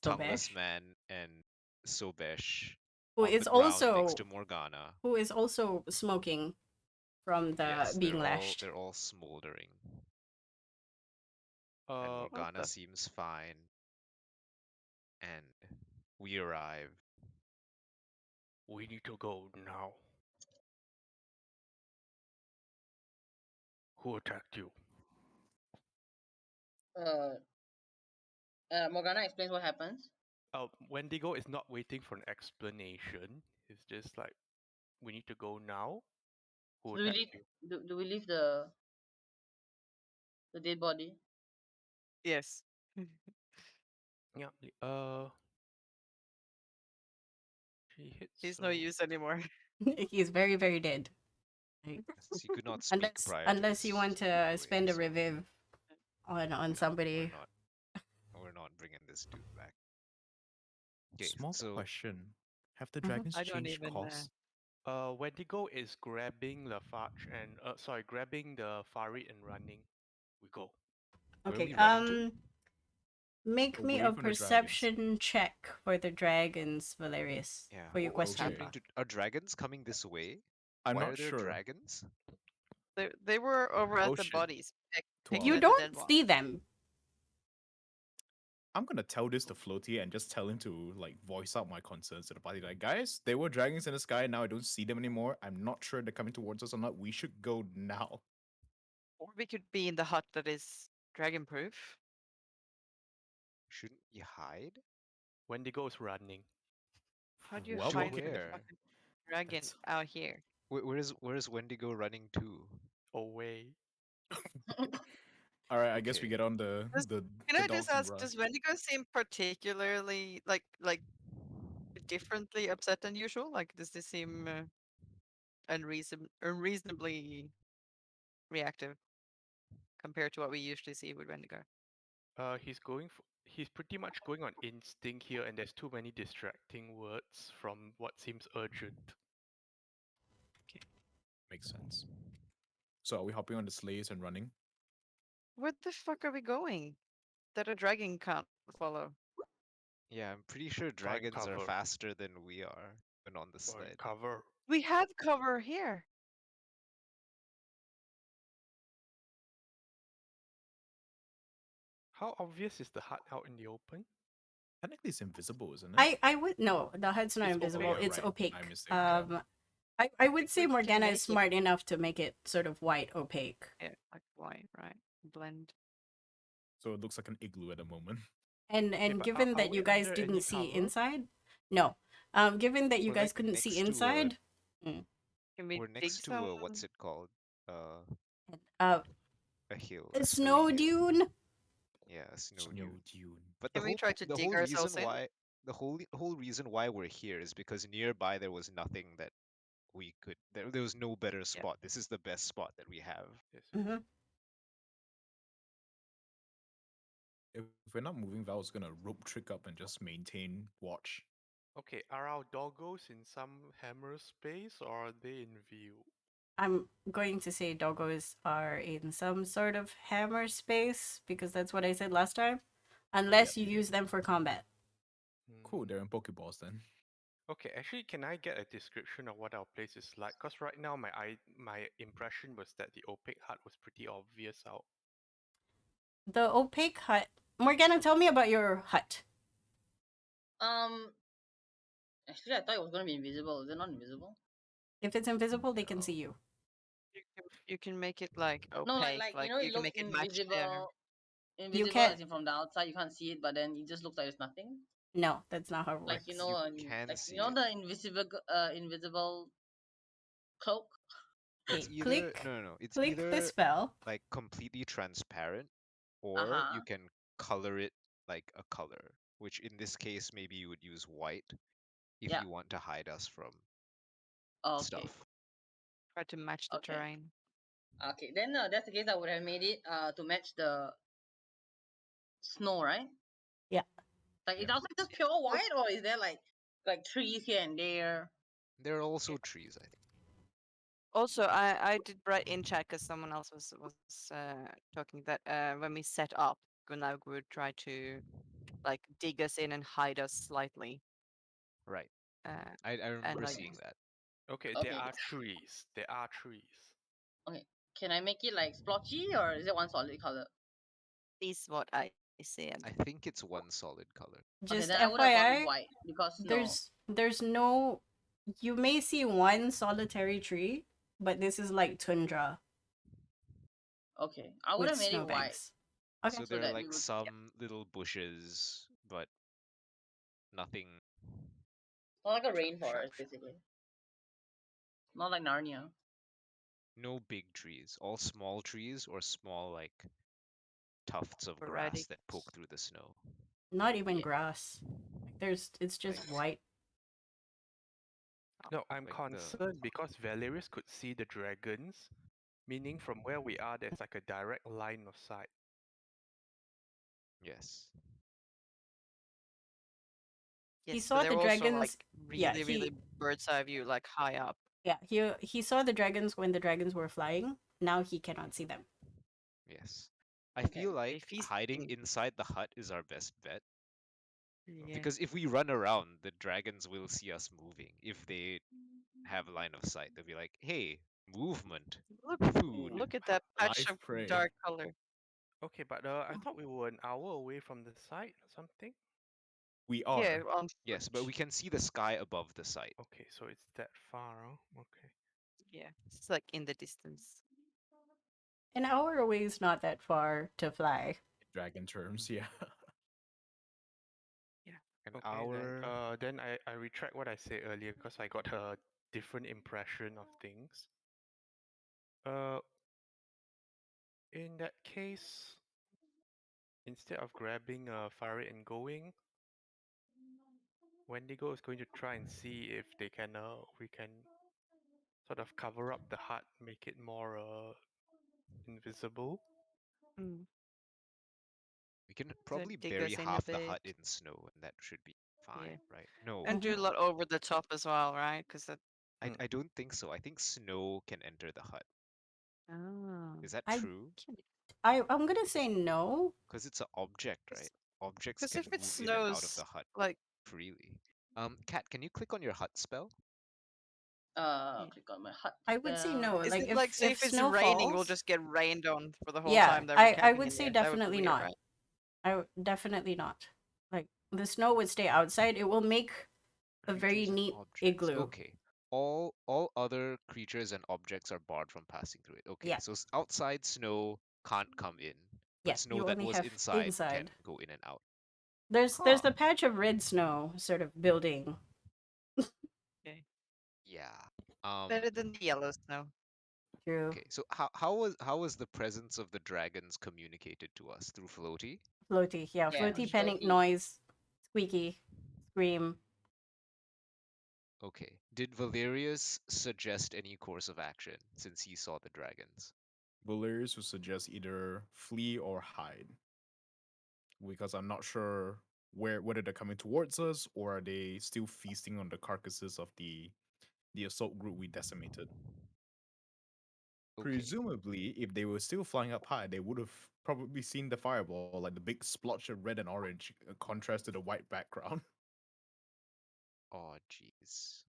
Tongueless Sobesh, Man and Sobesh who on is the ground next also to Morgana. smoking from the Yes, being lashed. they're all smoldering. And Uh, Morgana the- seems fine. And we arrive. we need to go now. Who attacked you? Morgana explains what happens. Wendigo is not waiting for an explanation. It's just like, we need to go now. Who Do we attacked leave? you? Do we leave the dead body? Yes. Yeah. She hit. He's no use anymore. He is very, very dead. Like, Since he could not speak prior to unless you his want to away, spend a so reviv on no, somebody. we're not bringing this dude back. Okay, Small so question: have the Mhm. dragons I don't changed even. course? Wendigo is grabbing Lafarge and grabbing the Farid and running. We go. where are Okay. we running to? Make me Away a from the dragons. perception check for the dragons, Valerius. Yeah, For your What's question. Okay. happening? Are dragons coming this way? I'm Why not are there sure. dragons? They were over at Oh, the shit. bodies. Picking You at the don't dead one. see them. I'm gonna tell this to Floaty and just tell him to like voice out my concerns to the party. Like, guys, there were dragons in the sky. Now I don't see them anymore. I'm not sure they're coming towards us or not. We should go now. Or we could be in the hut that is dragon proof. Shouldn't you hide? Wendigo is running. How do you Well, hide okay. from the Where? fucking dragon That's- out here? Where's Wendigo running to? Away. All right, I guess we Okay. get on the Does- the. Can the I just dogs and ask, run. does Wendigo seem particularly like differently upset than usual? Like, does this seem unreasonably reactive? compared to what we usually see with Wendigo? He's pretty much going on instinct here, and there's too many distracting words from what seems urgent. Makes sense. So are we hopping on the sleighs and running? Where the fuck are we going? That a dragon can't follow. Yeah, I'm pretty sure Find dragons are cover. faster than we are when on the Find sled. cover. We have cover here. How obvious is the hut out in the open? Technically it's invisible, isn't it? I would no, the hut's not It's invisible. opaque. yeah, It's right. opaque. My mistake, yeah. I would say We can Morgana make is it- smart enough to make it sort of white opaque. Yeah, like white, right? Blend. So it looks like an igloo at the moment. And Okay, but given are that we you guys under any didn't see cover? inside, no. Given that you We're guys like couldn't see next to a inside, Can we we're dig next to some? a what's it called? uh, A hill, a a snow hill. dune. Yeah, a snow Snow dune. dune. But Can we try to the dig whole reason ourselves in? why the whole reason why we're here is because nearby there was nothing that we could there was no better spot. This is the best spot that we have. Yes. Hmm. If we're not moving, Val's gonna rope trick up and just maintain watch. Okay, are our doggos in some hammer space or are they in view? I'm going to say doggos are in some sort of hammer space because that's what I said last time. Unless you use them for combat. Cool, Hmm. they're in Pokeballs then. Okay, actually, can I get a description of what our place is like? Because right now my impression was that the opaque hut was pretty obvious out. The opaque hut. Morgana, tell me about your hut. Actually, I thought it was gonna be invisible. Is it not invisible? If it's invisible, they can No. see you. You can make it like opaque. No, like you know, you it can looks make it match their. invisible. You Invisible can't. as in from the outside, you can't see it, but then it just looks like there's nothing. No, that's not how it Like works. You like see you know it. the invisible cloak. It's Okay, either click, no, it's click the either spell. like completely transparent or you Uh-huh. can color it like a color, which in this case maybe you would use white if Yeah. you want to hide us from Okay. stuff. Try to match the Okay. terrain. Okay. Then that's the case. I would have made it to match the snow, right? Yeah. Like is Yeah. outside just pure white, or is there like trees here and there? There are also trees, I think. Also, I did write in chat because someone else was talking that when we set up, Gunnar would try to like dig us in and hide us slightly. Right. Uh, I remember like- seeing that. Okay, Okay. there are trees. There are trees. Okay. Can I make it like splotchy, or is it one solid color? is what I said. I think it's one solid color. Okay, Just then I would have gone with FYI, white because snow. there's no. You may see one solitary tree, but this is like tundra Okay, I would with have made it white. snowbanks. Okay. So So there are that we like would- some little bushes, but nothing. Not like a Sure, rainforest, sure. basically. Not like Narnia. No big trees, all small trees or small like tufts of Sporadic. grass that poke through the snow. Not even Yeah. grass. Like it's just Like- white. No, I'm Like the- concerned because Valerius could see the dragons, meaning from where we are, there's like a direct line of sight. Yes. He Yes, saw but they're the also dragons. like Yeah, really, really bird's eye view, like high up. Yeah, he saw the dragons when the dragons were flying. Now he cannot see them. Yes. I Okay. feel like If he's hiding thinking- inside the hut is our best bet. Yeah. Because if we run around, the dragons will see us moving. If they have line of sight, they'll be like, hey, movement, food. Look at that patch Live of prey. dark color. Okay, but I thought we were an hour away from the site or something. We are. Yeah, on Yes, but we can see the sky above the site. Okay, so it's that far, huh? Okay. yeah, it's like in the distance. An hour away is not that far to fly. Dragon terms, yeah. An Okay, hour. then I retract what I said earlier because I got a different impression of things. Uh, in that case, instead of grabbing a fire and going, Wendigo is going to try and see if we can sort of cover up the hut, make it more invisible. Mm. We can So probably dig bury us in a half the hut bit. in snow, and that should be fine, Yeah. right? No, And do a lot over the top as well, right? Because that. I don't think so. I think snow can enter the hut. Oh. Is that I true? I'm gonna say no. Because it's an object, right? Objects Because can if it move in and out of the snows, hut like. freely. Kat, can you click on your hut spell? Yeah. Click on my hut I would say spell. no. Is Like it like, say, if if it's snow raining, we'll falls, just get rained on for the whole yeah, time that we're I camping would in say there? That would be definitely weird, not. right? Definitely not. Like the snow would stay outside. It will make a very Creatures and neat objects. igloo. Okay. All other creatures and objects are barred from passing through it. Okay. Yeah. So outside snow can't come in, Yeah, but snow you that only was have inside can inside. go in and out. There's Huh. the patch of red snow sort of building. Okay. Yeah. Better than the yellow snow. True. Okay. So how was the presence of the dragons communicated to us through floaty? Floaty, yeah, Yeah, floaty panic floaty. noise, squeaky, scream. Okay. Did Valerius suggest any course of action since he saw the dragons? Valerius would suggest either flee or hide, because I'm not sure whether they're coming towards us or are they still feasting on the carcasses of the assault group we decimated. Okay. Presumably, if they were still flying up high, they would have probably seen the fireball, like the big splotch of red and orange, contrast to the white background. Oh, jeez.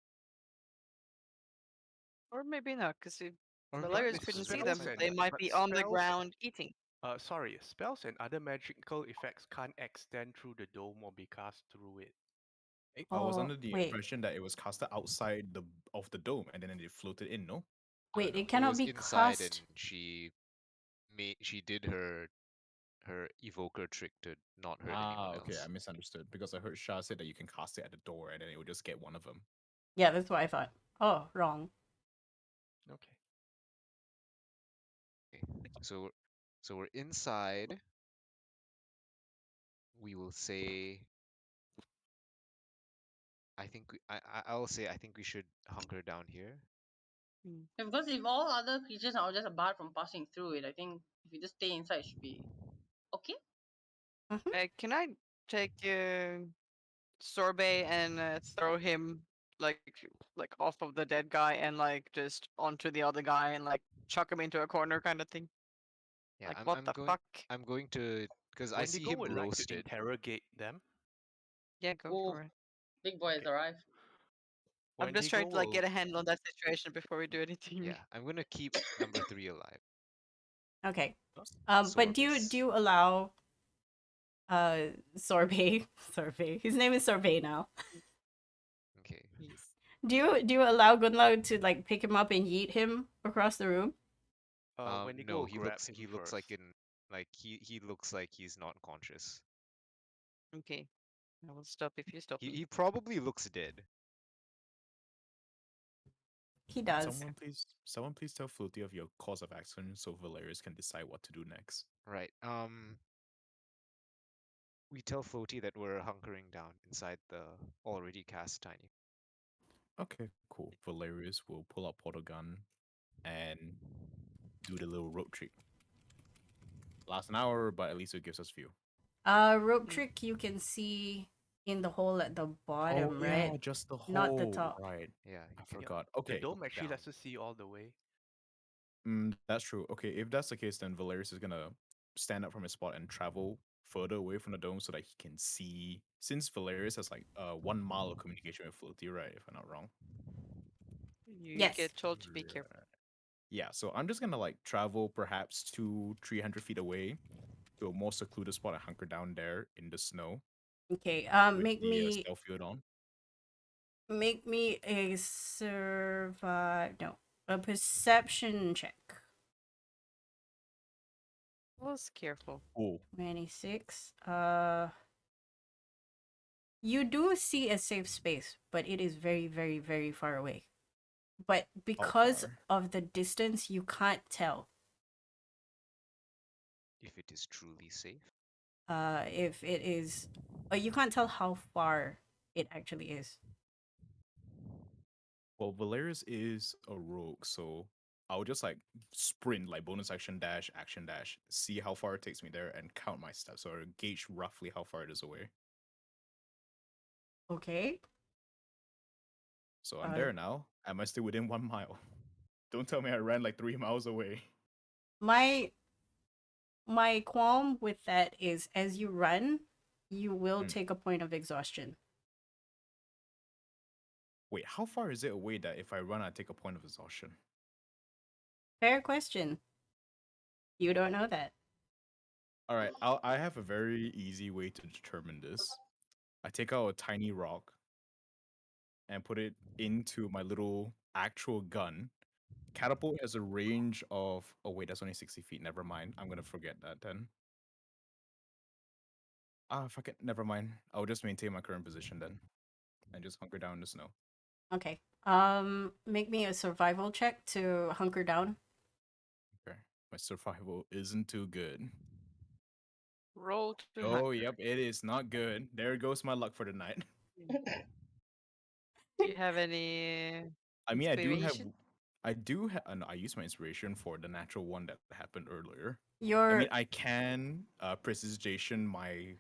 Or maybe not, because if Or maybe Valerius But this couldn't was see the them, spells inside and they hut. might but be on the spells ground eating. sorry, spells and other magical effects can't extend through the dome or be cast through it. I was Oh, under the wait, impression that it was casted outside the dome and then it floated in. No. No, wait, no, it it cannot was be inside, and cast. she did her evoker trick to not hurt anyone Okay, I else. misunderstood because I heard Shah say that you can cast it at the door and then it would just get one of them. Yeah, that's what I thought. Oh, wrong. Okay. Okay. So we're inside. We will say I'll say I think we should hunker down here. Mm. Yeah, because if all other creatures are just barred from passing through it, I think if you just stay inside, it should be okay. Can I take Sorbet and throw him like off of the dead guy and like just onto the other guy and like chuck him into a corner kind of thing? Yeah, Like what the fuck? I'm going to, because I see Wendigo him would like to roasted. interrogate them. Yeah, go Well, for it. Big boy has Okay. arrived. I'm just Wendigo trying to like get will a handle on that situation before we do anything. yeah, I'm gonna keep number 3 alive. Okay. S- But do Sorbus. you allow Sorbet Sorbet? His name is Sorbet now. Okay. Yes. Do you allow Gunlau to like pick him up and yeet him across the room? Wendigo No, will grab him he looks first. like he looks like he's not conscious. Okay. I will stop if you stop me. He probably looks dead. He does. Someone please tell Floaty of your course of action so Valerius can decide what to do next. Right. We tell Floaty that we're hunkering down inside the already cast tiny. Okay, cool. Valerius will pull out portal gun and do the little rope trick. Lasts an hour, but at least it gives us view. Rope trick you can see in the hole at the bottom, right? just the Not the hole. top. Right. Yeah. I Yeah, forgot. the Okay. dome actually down. lets us see all the way. That's true. Okay, if that's the case, then Valerius is gonna stand up from his spot and travel further away from the dome so that he can see. Since Valerius has like 1 mile of communication with Floaty, right? If I'm not wrong. You Yes. get told to be careful. Right. Yeah, so I'm just gonna like travel perhaps 200-300 feet away to a more secluded spot and hunker down there in the snow Okay. with the stealth field on. Make me a a perception check. Was careful. Oh, 26. You do see a safe space, but it is very, very, very far away. But because far? of the distance, you can't tell If it is truly safe. if it is. You can't tell how far it actually is. well, Valerius is a rogue, so I'll just like sprint, like bonus action dash, see how far it takes me there, and count my steps, or gauge roughly how far it is away. Okay. So I'm Uh, there now. Am I still within 1 mile? Don't tell me I ran like 3 miles away. my my qualm with that is as you run, you will Hmm. take a point of exhaustion. Wait, how far is it away that if I run, I take a point of exhaustion? Fair question. You don't know that. All right, I have a very easy way to determine this. I take out a tiny rock and put it into my little actual gun. Catapult has a range of. Oh wait, that's only 60 feet. Never mind. I'm gonna forget that then. Ah, fuck it. Never mind. I'll just maintain my current position then, and just hunker down in the snow. Okay. Make me a survival check to hunker down. Okay. My survival isn't too good. Roll to Oh, hunger. yep, it is not good. There goes my luck for the night. Do you have any I mean, inspiration? I do have. No, I use my inspiration for the natural one that happened earlier. I Your mean, I can precision my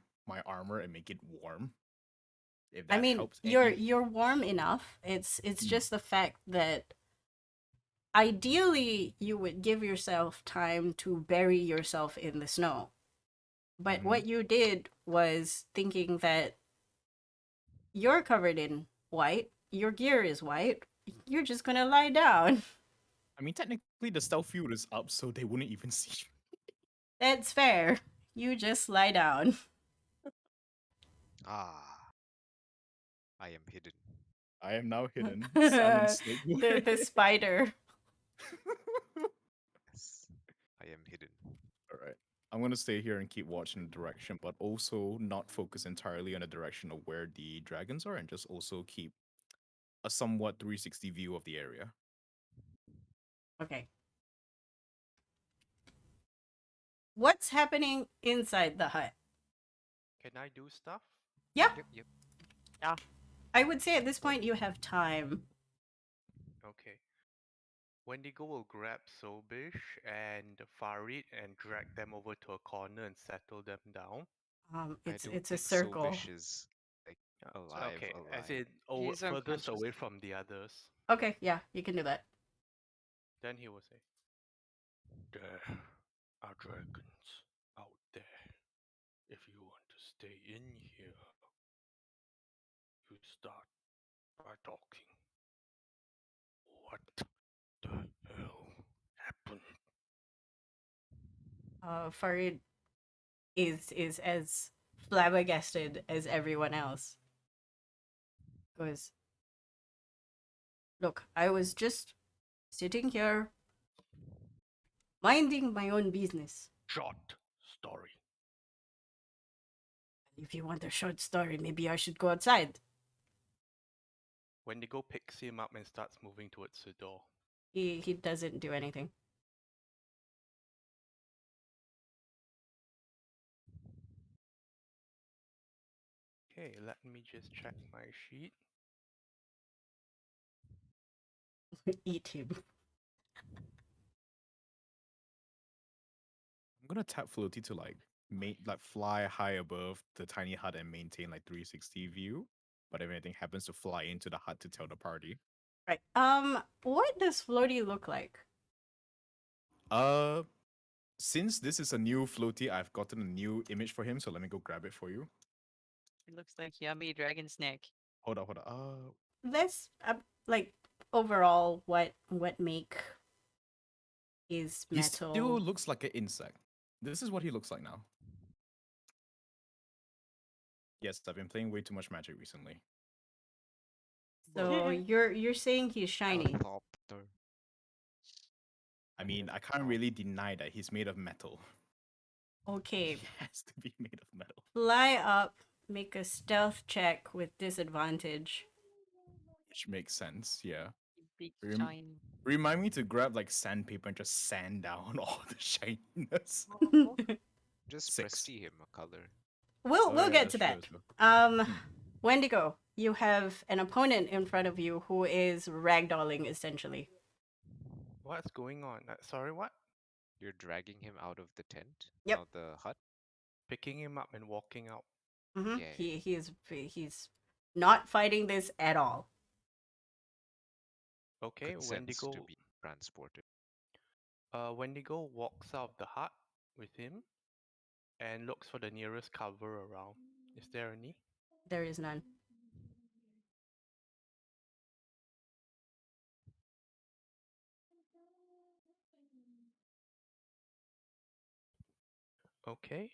armor and make it warm if I that mean, helps any. you're warm enough. It's Mm. just the fact that ideally you would give yourself time to bury yourself in the snow. But Mhm. what you did was thinking that you're covered in white, your gear is white, you're just gonna lie down. I mean, technically, the stealth field is up, so they wouldn't even see. That's fair. You just lie down. Ah, I am hidden. I am now hidden. Simon the Snake. the spider. Yes, I am hidden. All right. I'm gonna stay here and keep watching the direction, but also not focus entirely on the direction of where the dragons are, and just also keep a somewhat 360 view of the area. Okay. What's happening inside the hut? Can I do stuff? Yeah, Yep. I would say at this point you have time. Okay. Wendigo will grab Sobish and Farid and drag them over to a corner and settle them down. I It's don't a think circle. Sobish is like Yeah, alive. okay, as Alive. in He's furthest unconscious. away from the others. Okay, yeah, you can do that. Then he will say, "There are dragons out there. If you want to stay in here, you start by talking. What the hell happened?" Farid is as flabbergasted as everyone else. Goes, look, I was just sitting here minding my own business. Short story. If you want a short story, maybe I should go outside. Wendigo picks him up and starts moving towards the door. He doesn't do anything. Okay, let me just check my sheet. Eat him. I'm gonna tap Floaty to like fly high above the tiny hut and maintain like 360 view. But if anything happens to fly into the hut to tell the party. Right. What does Floaty look like? Uh since this is a new Floaty, I've gotten a new image for him, so let me go grab it for you. It looks like yummy dragon's neck. Hold on. This like overall what make is He metal. still looks like an insect. This is what he looks like now. Yes, I've been playing way too much Magic recently. So you're saying he's shiny. Orthopter. I mean, I can't really deny that he's made of metal. Okay. He has to be made of metal. Fly up, make a stealth check with disadvantage. Which makes sense, yeah. Big Rem- shiny. Remind me to grab like sandpaper and just sand down all the shininess. Just 6. presty him a color. we'll Oh, we'll yeah, get that's to true that. as well. Hmm. Wendigo, you have an opponent in front of you who is ragdolling essentially. What's going on? Sorry, what? You're dragging him out of the tent, Yep. out the hut. Picking him up and walking out. Mm-hmm. Yeah. He's not fighting this at all. Okay, Consents to Wendigo. be transported. Wendigo walks out of the hut with him and looks for the nearest cover around. Is there any? There is none. Okay.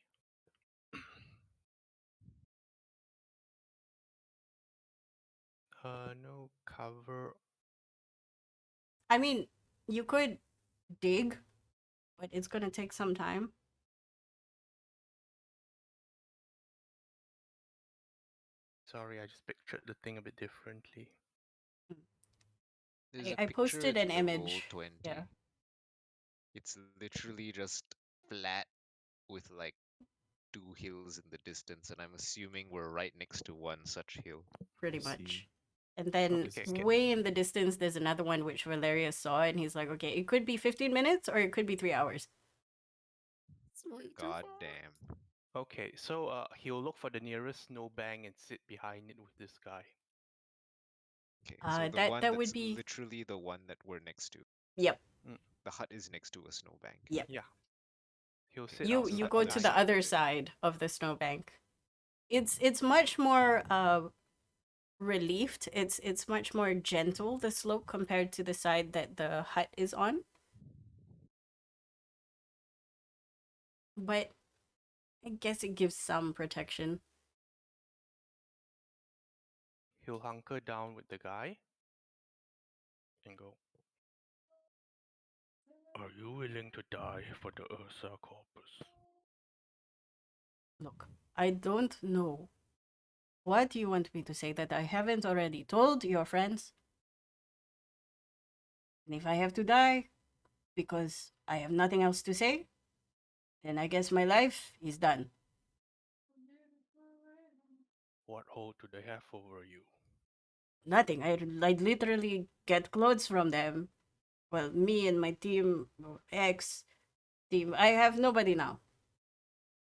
No cover. I mean, you could dig, but it's gonna take some time. Sorry, I just pictured the thing a bit differently. There's a I picture posted an in the image. Roll20. Yeah. It's literally just flat with like two hills in the distance, and I'm assuming we're right next to one such hill. Pretty I see. much. And then Okay, way in the distance, there's another one which Valeria saw, and he's like, okay, it could be 15 minutes or it could be 3 hours. God damn. Okay, so he'll look for the nearest snowbank and sit behind it with this guy. Okay, so the That one would that's be. literally the one that we're next to. Yep. The hut is next to a snowbank. Yep. Yeah. He'll sit You outside go the to the hut. other side of the snowbank. It's much more relieved. It's much more gentle, the slope, compared to the side that the hut is on. But I guess it gives some protection. He'll hunker down with the guy and go, "Are you willing to die for the Ursa Corpus?" Look, I don't know. What do you want me to say that I haven't already told your friends? And if I have to die because I have nothing else to say, then I guess my life is done. What hold do they have over you? Nothing. I literally get clothes from them. Well, me and my team, ex team, I have nobody now.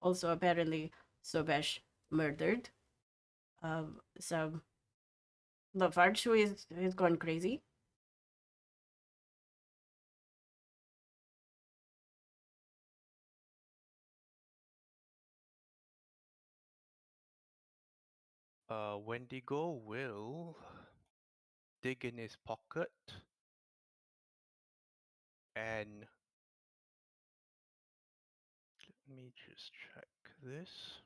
Also, apparently, Sobesh murdered. So Lavarchu is gone crazy. Wendigo will dig in his pocket and let me just check this.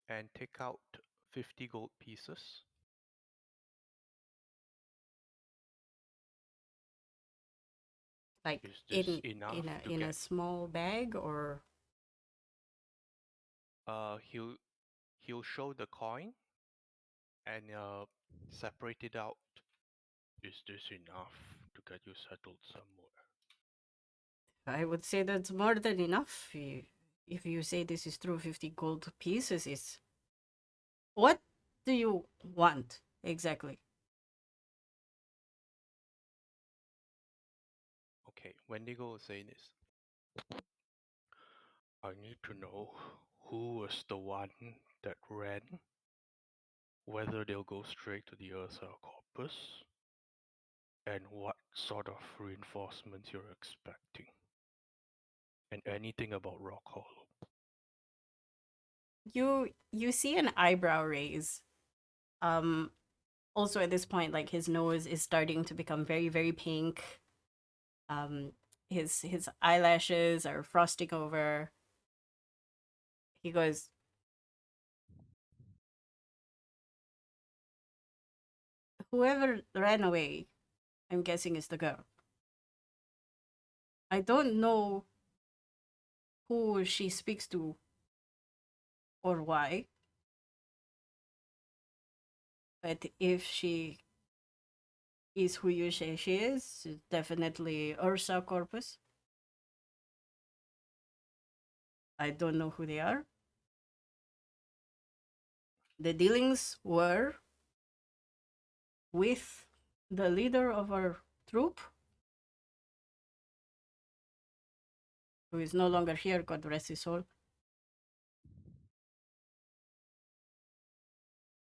And take out 50 gold pieces. Like Is this in enough in a to in a get? small bag, or He'll show the coin and separate it out. Is this enough to get you settled somewhere? I would say that's more than enough. If you say this is true, 50 gold pieces is. What do you want exactly? Okay, Wendigo will say this. I need to know who was the one that ran, whether they'll go straight to the Ursa Corpus, and what sort of reinforcements you're expecting, and anything about Rock Hollow. You see an eyebrow raise. Also at this point, like, his nose is starting to become very, very pink. His eyelashes are frosting over. He goes, whoever ran away, I'm guessing is the girl. I don't know who she speaks to or why. But if she is who you say she is, definitely Ursa Corpus. I don't know who they are. The dealings were with the leader of our troop, who is no longer here, God rest his soul.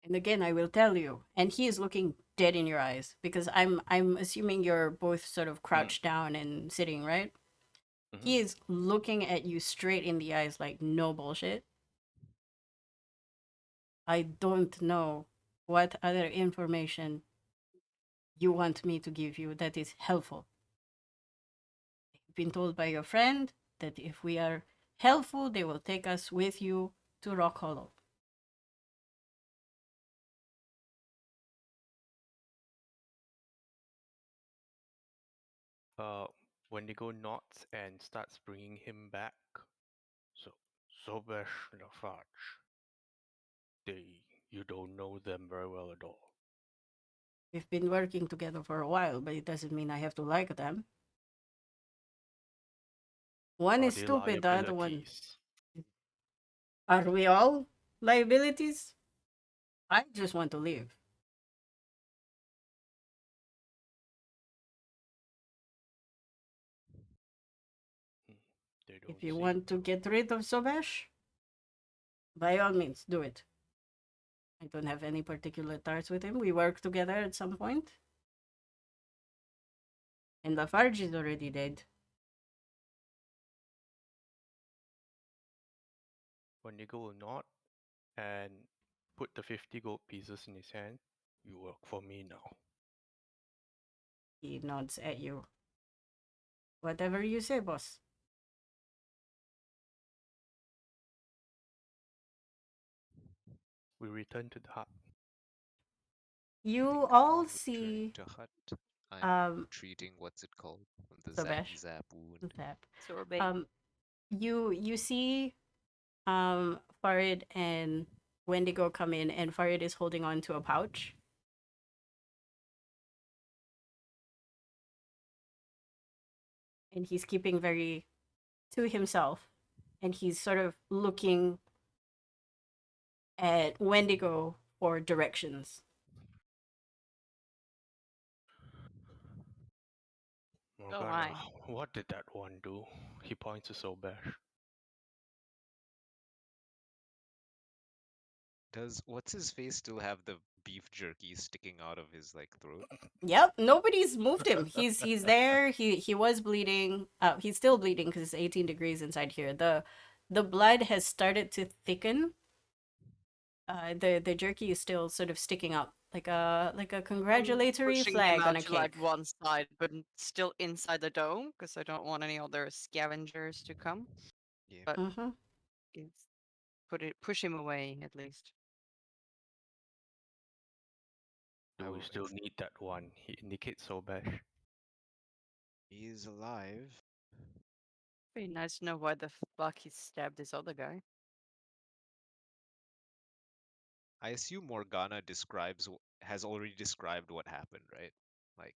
And again, I will tell you, and he is looking dead in your eyes because I'm assuming you're both sort of crouched down and sitting, right? He is looking at you straight in the eyes like no bullshit. I don't know what other information you want me to give you that is helpful. You've been told by your friend that if we are helpful, they will take us with you to Rock Hollow. Wendigo nods and starts bringing him back. So, Sobesh Lafarge. You don't know them very well at all. We've been working together for a while, but it doesn't mean I have to like them. One Are is they stupid, the other one. liabilities? Are we all liabilities? I just want to live. They don't If you seem want to get rid of Sobesh, by all means, do it. I don't have any particular ties with him. We worked together at some point. And Lafarge is already dead. Wendigo will nod and put the 50 gold pieces in his hand. You work for me now. He nods at you. Whatever you say, boss. We return to the hut. You think all upon returning see to hut, I'm um treating what's it called? The Sobesh. zappy zap wound. Zap. Sorbet. You see Farid and Wendigo come in, and Farid is holding on to a pouch. And he's keeping very to himself. And he's sort of looking at Wendigo for directions. Morgana, what did that one do? He points to Sobesh. Does what's his face still have the beef jerky sticking out of his like throat? Yep, nobody's moved him. He's there. He was bleeding. He's still bleeding because it's 18 degrees inside here. The blood has started to thicken. The jerky is still sort of sticking up like a congratulatory Pushing him flag on out a to like cake. one side, but still inside the dome because I don't want any other scavengers to come. Yeah. But Mm-hmm. it's push him away at least. Do I we will still need that one? He indicates Sobesh. He's alive. Be nice to know why the fuck he stabbed this other guy. I assume Morgana has already described what happened, right? Like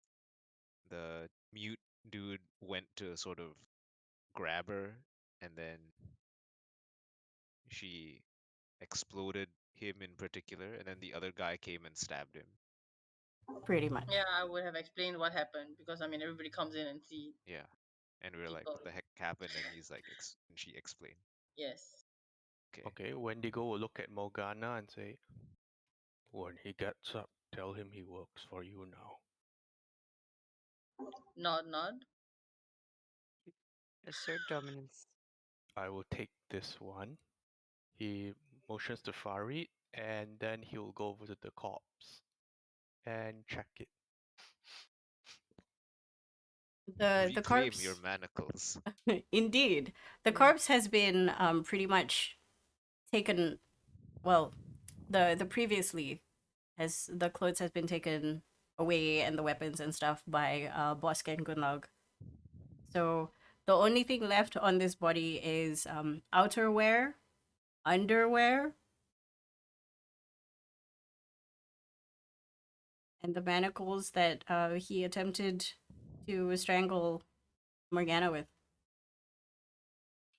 the mute dude went to sort of grab her, and then she exploded him in particular, and then the other guy came and stabbed him. Pretty much. Yeah, I would have explained what happened because I mean everybody comes in and see. Yeah. And we were like, what the heck happened? And he's like, and she explained. Yes. Okay. Okay, Wendigo will look at Morgana and say, when he gets up, tell him he works for you now. Nod, nod. Assert dominance. I will take this one. He motions to Farid, and then he'll go over to the corpse and check it. The Reclaim your corpse. manacles. Indeed, the Mm. corpse has been pretty much taken. Well, the previously has the clothes has been taken away and the weapons and stuff by Bosk and Gunlog. So the only thing left on this body is outerwear, underwear, and the manacles that he attempted to strangle Morgana with.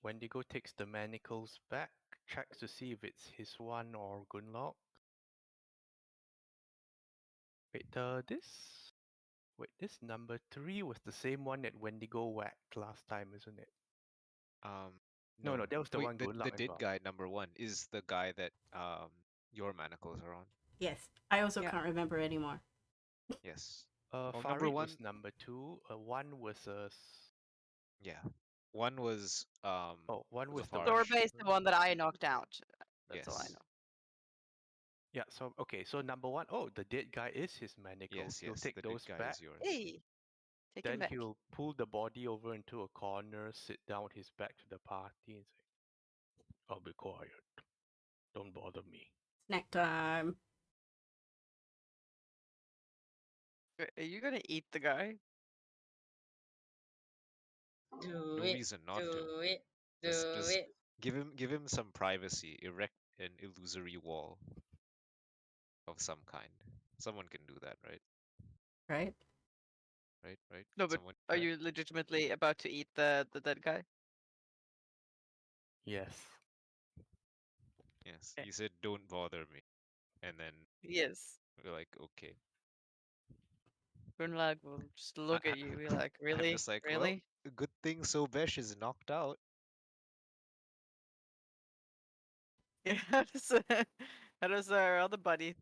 Wendigo takes the manacles back, checks to see if it's his one or Gunlock. Wait, this number 3 was the same one that Wendigo whacked last time, isn't it? No, No. that was the Wait, one the good the luck as dead well. guy number one is the guy that your manacles are on. Yes, I also Yeah. can't remember anymore. Yes. Well, number Farid one, was number 2. One was yeah. One was one was the Lafarge. one. Sorba is the one that I knocked out. That's all I Yes. know. Yeah. So okay. So number 1, oh, the dead guy is his manacles. Yes, He'll yes. take The dead those guy back. is yours. Hey, take him Then back. he'll pull the body over into a corner, sit down with his back to the party, and say, "I'll be quiet. Don't bother me." Snack time. Are you gonna eat the guy? Do No it. reason not to. Do it. Do Just it. give him some privacy. Erect an illusory wall of some kind. Someone can do that, right? Right? Right, right. No, Can but someone are do that? you legitimately about to eat the dead guy? Yes. Yes. Okay. You said don't bother me, and then Yes. we're like, okay. Brunlag will just I, look I, at you, be like, I'm really, just like, well, really? good thing Sobesh is knocked out. Yeah. How does our other buddy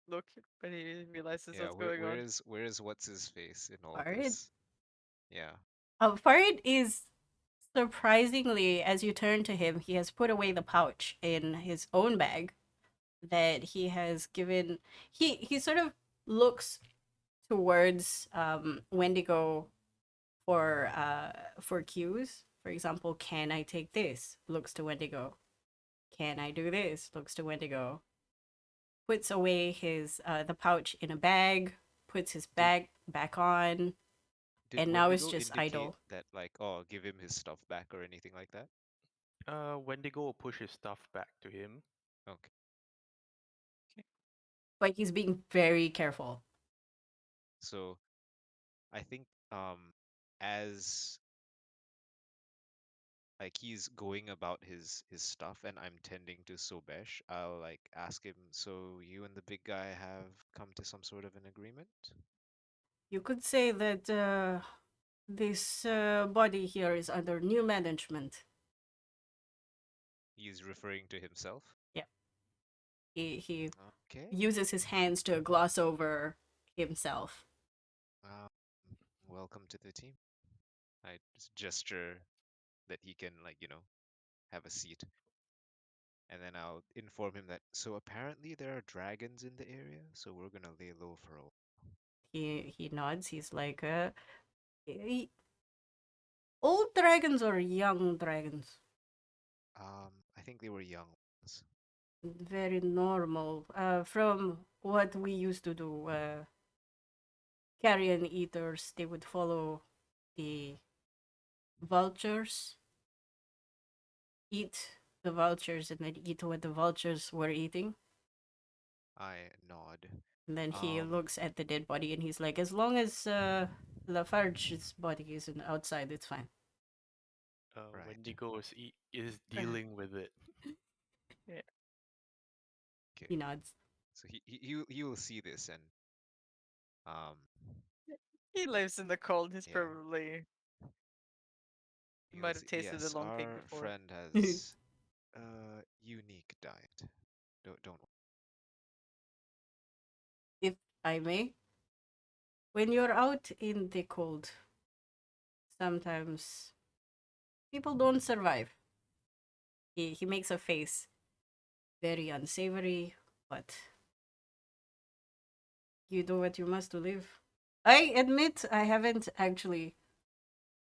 look when he realizes Yeah, what's going on? where is what's his face in all Farid. this? Yeah. Farid is surprisingly, as you turn to him, he has put away the pouch in his own bag that he has given. He sort of looks towards Wendigo for cues. For example, can I take this? Looks to Wendigo. Can I do this? Looks to Wendigo. Puts away his the pouch in a bag, puts his bag back on, Did and now it's Wendigo just indicate idle. that like, oh, give him his stuff back or anything like that? Wendigo will push his stuff back to him. Okay. But he's being very careful. So I think as like he's going about his stuff and I'm tending to Sobesh, I'll like ask him, so you and the big guy have come to some sort of an agreement? You could say that this body here is under new management. He's referring to himself. Yeah. He Okay. uses his hands to gloss over himself. Um, welcome to the team. I just gesture that he can like, have a seat. And then I'll inform him that so apparently there are dragons in the area, so we're gonna lay low for a while. He nods. He's like, old dragons or young dragons? I think they were young ones. Very normal. From what we used to do, carrion eaters, they would follow the vultures, eat the vultures, and then eat what the vultures were eating. I nod. And then he Um, looks at the dead body and he's like, as long as Lafarge's body isn't outside, it's fine. right. Wendigo is dealing with it. Yeah. Okay. He nods. So he will see this and um He lives in the cold. He's yeah, probably he will might have see. tasted the Yes, long cake our before. friend has a unique diet. Don't. If I may, when you're out in the cold, sometimes people don't survive. He makes a face, very unsavory, but you do what you must to live. I admit I haven't actually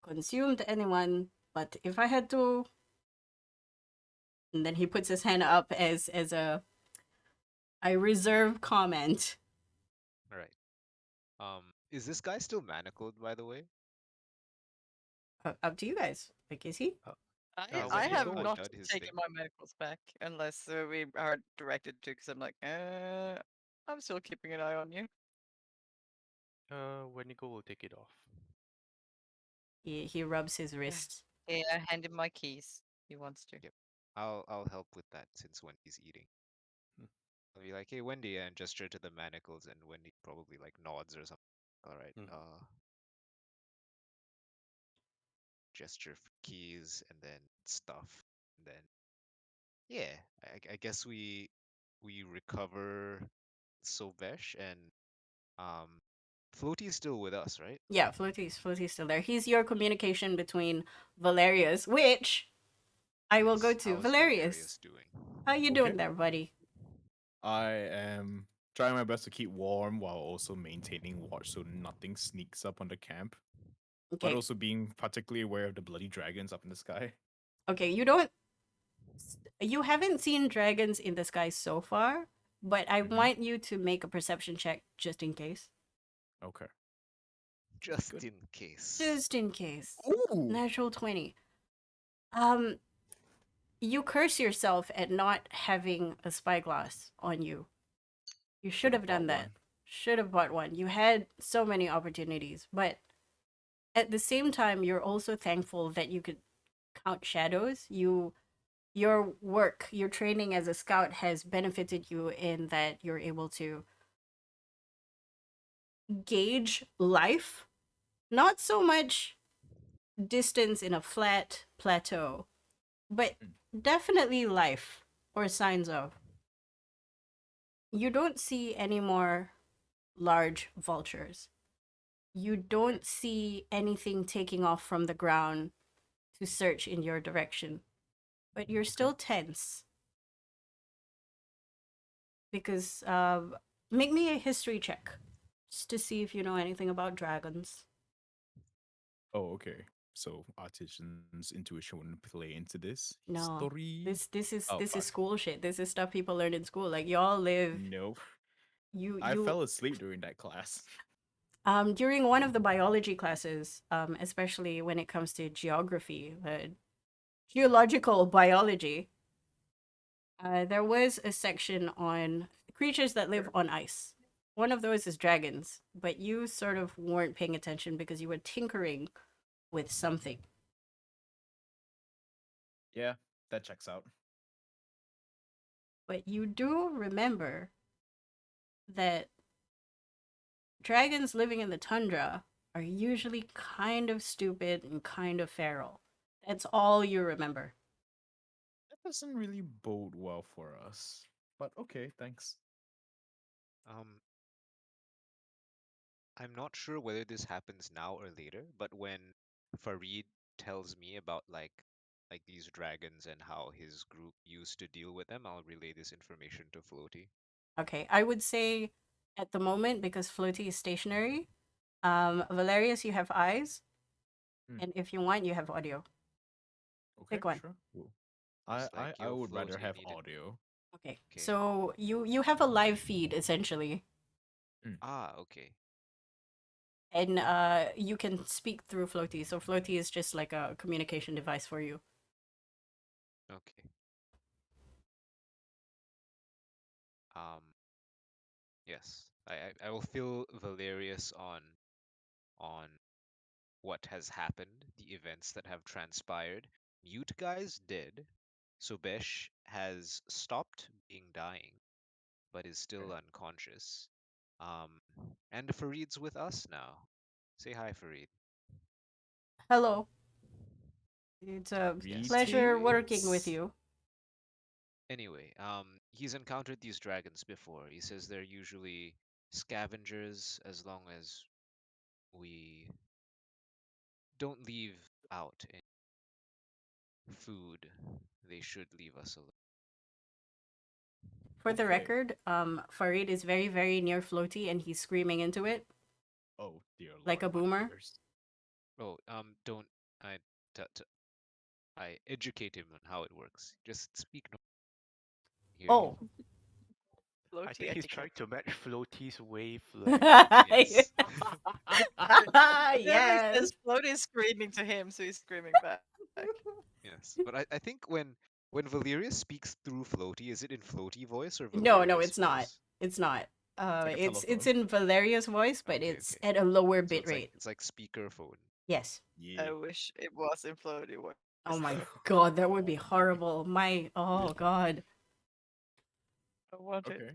consumed anyone, but if I had to, and then he puts his hand up as a I reserve comment. All right. Is this guy still manacled, by the way? Up to you guys. Like, is he? Yes, I he's have the one not done his taken thing. my medicals back unless we are directed to, because I'm like, I'm still keeping an eye on you. Wendigo will take it off. He rubs his wrist. Yeah, hand him my keys. He wants to. Yep. I'll help with that since Wendy's eating. I'll be like, "Hey, Wendy," and gesture to the manacles, and Wendy probably like nods or something. All right. Mm. Gesture for keys, and then stuff, and then yeah, I guess we recover Sobesh, and um, Floaty is still with us, right? Yeah, Floaty's still there. He's your communication between Valerius, which I will go Yes. to. How's Valerius, Valerius doing? how you Okay. doing there, buddy? I am trying my best to keep warm while also maintaining watch so nothing sneaks up on the camp, but Okay, also being particularly aware of the bloody dragons up in the sky. okay, you haven't seen dragons in the sky so far, but I Mhm. want you to make a perception check just in case. Okay. Just Good. in case. Just in case. Ooh. Natural 20. Um, you curse yourself at not having a spyglass on you. You should have done bought that. one. Should have bought one. You had so many opportunities, but at the same time, you're also thankful that you could count shadows. Your work, your training as a scout has benefited you in that you're able to gauge life, not so much distance in a flat plateau, but Mm. definitely life or signs of. You don't see any more large vultures. You don't see anything taking off from the ground to search in your direction, but you're still tense because make me a history check just to see if you know anything about dragons. Oh, okay. So artisan's intuition wouldn't play into this. No, History. this Oh, this is 5. school shit. This is stuff people learn in school. Like y'all live Nope. I you fell asleep during that class. during one of the biology classes, especially when it comes to geography, geological biology, there was a section on creatures that live on ice. One of those is dragons, but you sort of weren't paying attention because you were tinkering with something. Yeah, that checks out. But you do remember that dragons living in the tundra are usually kind of stupid and kind of feral. That's all you remember. That doesn't really bode well for us. But okay, thanks. Um, I'm not sure whether this happens now or later, but when Farid tells me about like these dragons and how his group used to deal with them, I'll relay this information to Floaty. Okay, I would say at the moment, because Floaty is stationary, Valerius, you have eyes, Hmm. and if you want, you have audio. Okay, Pick one. sure. Cool. It's I, like, I yo, would rather Floaty, I have need to. audio. Okay, Okay. so you have a live feed essentially, Ah, okay. and you can speak through Floaty. So Floaty is just like a communication device for you. Okay. Um, yes. I will fill Valerius on what has happened, the events that have transpired. Mute Guy's dead. Sobesh has stopped being dying, but is still Okay. unconscious. Um, and Farid's with us now. Say hi, Farid. Hello, it's a Yes. pleasure working with Greetings. you. Anyway, he's encountered these dragons before. He says they're usually scavengers as long as we don't leave out any food. They should leave us alone. For the Okay. record, Farid is very, very near Floaty, and he's screaming into it Oh dear like lord, a my boomer. ears. Oh, don't I t t I educate him on how it works. Just speak no hear you. Oh, I Floaty think he's trying etiquette. to match Floaty's wavelength. Yes. That makes yes. sense. Floaty is screaming to him, so he's screaming back. Yes. But I think when Valerius speaks through Floaty, is it in Floaty voice or No, no, Valerius it's not. voice? It's not. It's like a It's telephone. in Valeria's voice, but Okay, it's okay. at a lower So bit rate. it's like speakerphone. Yes. Yeah. I wish it was in Floaty voice. Oh my though. god, that would be horrible. My oh god. I want it. Okay.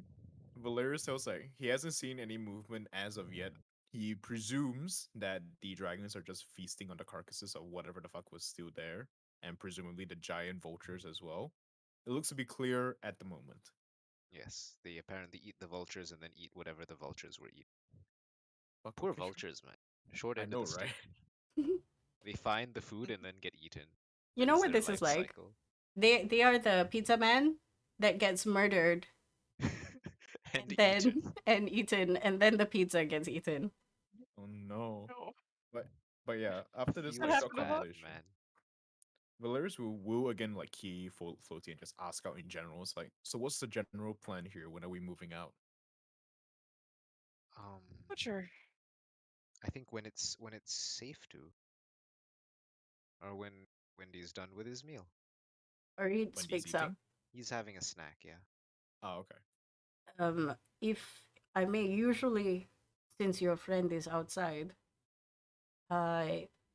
Valerius tells like he hasn't seen any movement as of yet. He presumes that the dragons are just feasting on the carcasses of whatever the fuck was still there, and presumably the giant vultures as well. It looks to be clear at the moment. Yes, they apparently eat the vultures and then eat whatever the vultures were eating. Fuck Poor official. vultures, man. Short I end of know, the stick. right? They find the food and then get eaten. You That know is what their this is life like? cycle. They are the pizza man that gets murdered And and eaten. and eaten, and then the pizza gets eaten. Oh no. No. But but yeah, after this Feels like happened a lot. bad, conversation, man. Valerius will woo again like key floaty and just ask out in general. It's like, so what's the general plan here? When are we moving out? Um, Not sure. I think when it's safe to, or when Wendy's done with his meal. Or he When he's speaks up. eating? He's having a snack, yeah. Oh, okay. If I may, usually, since your friend is outside, uh,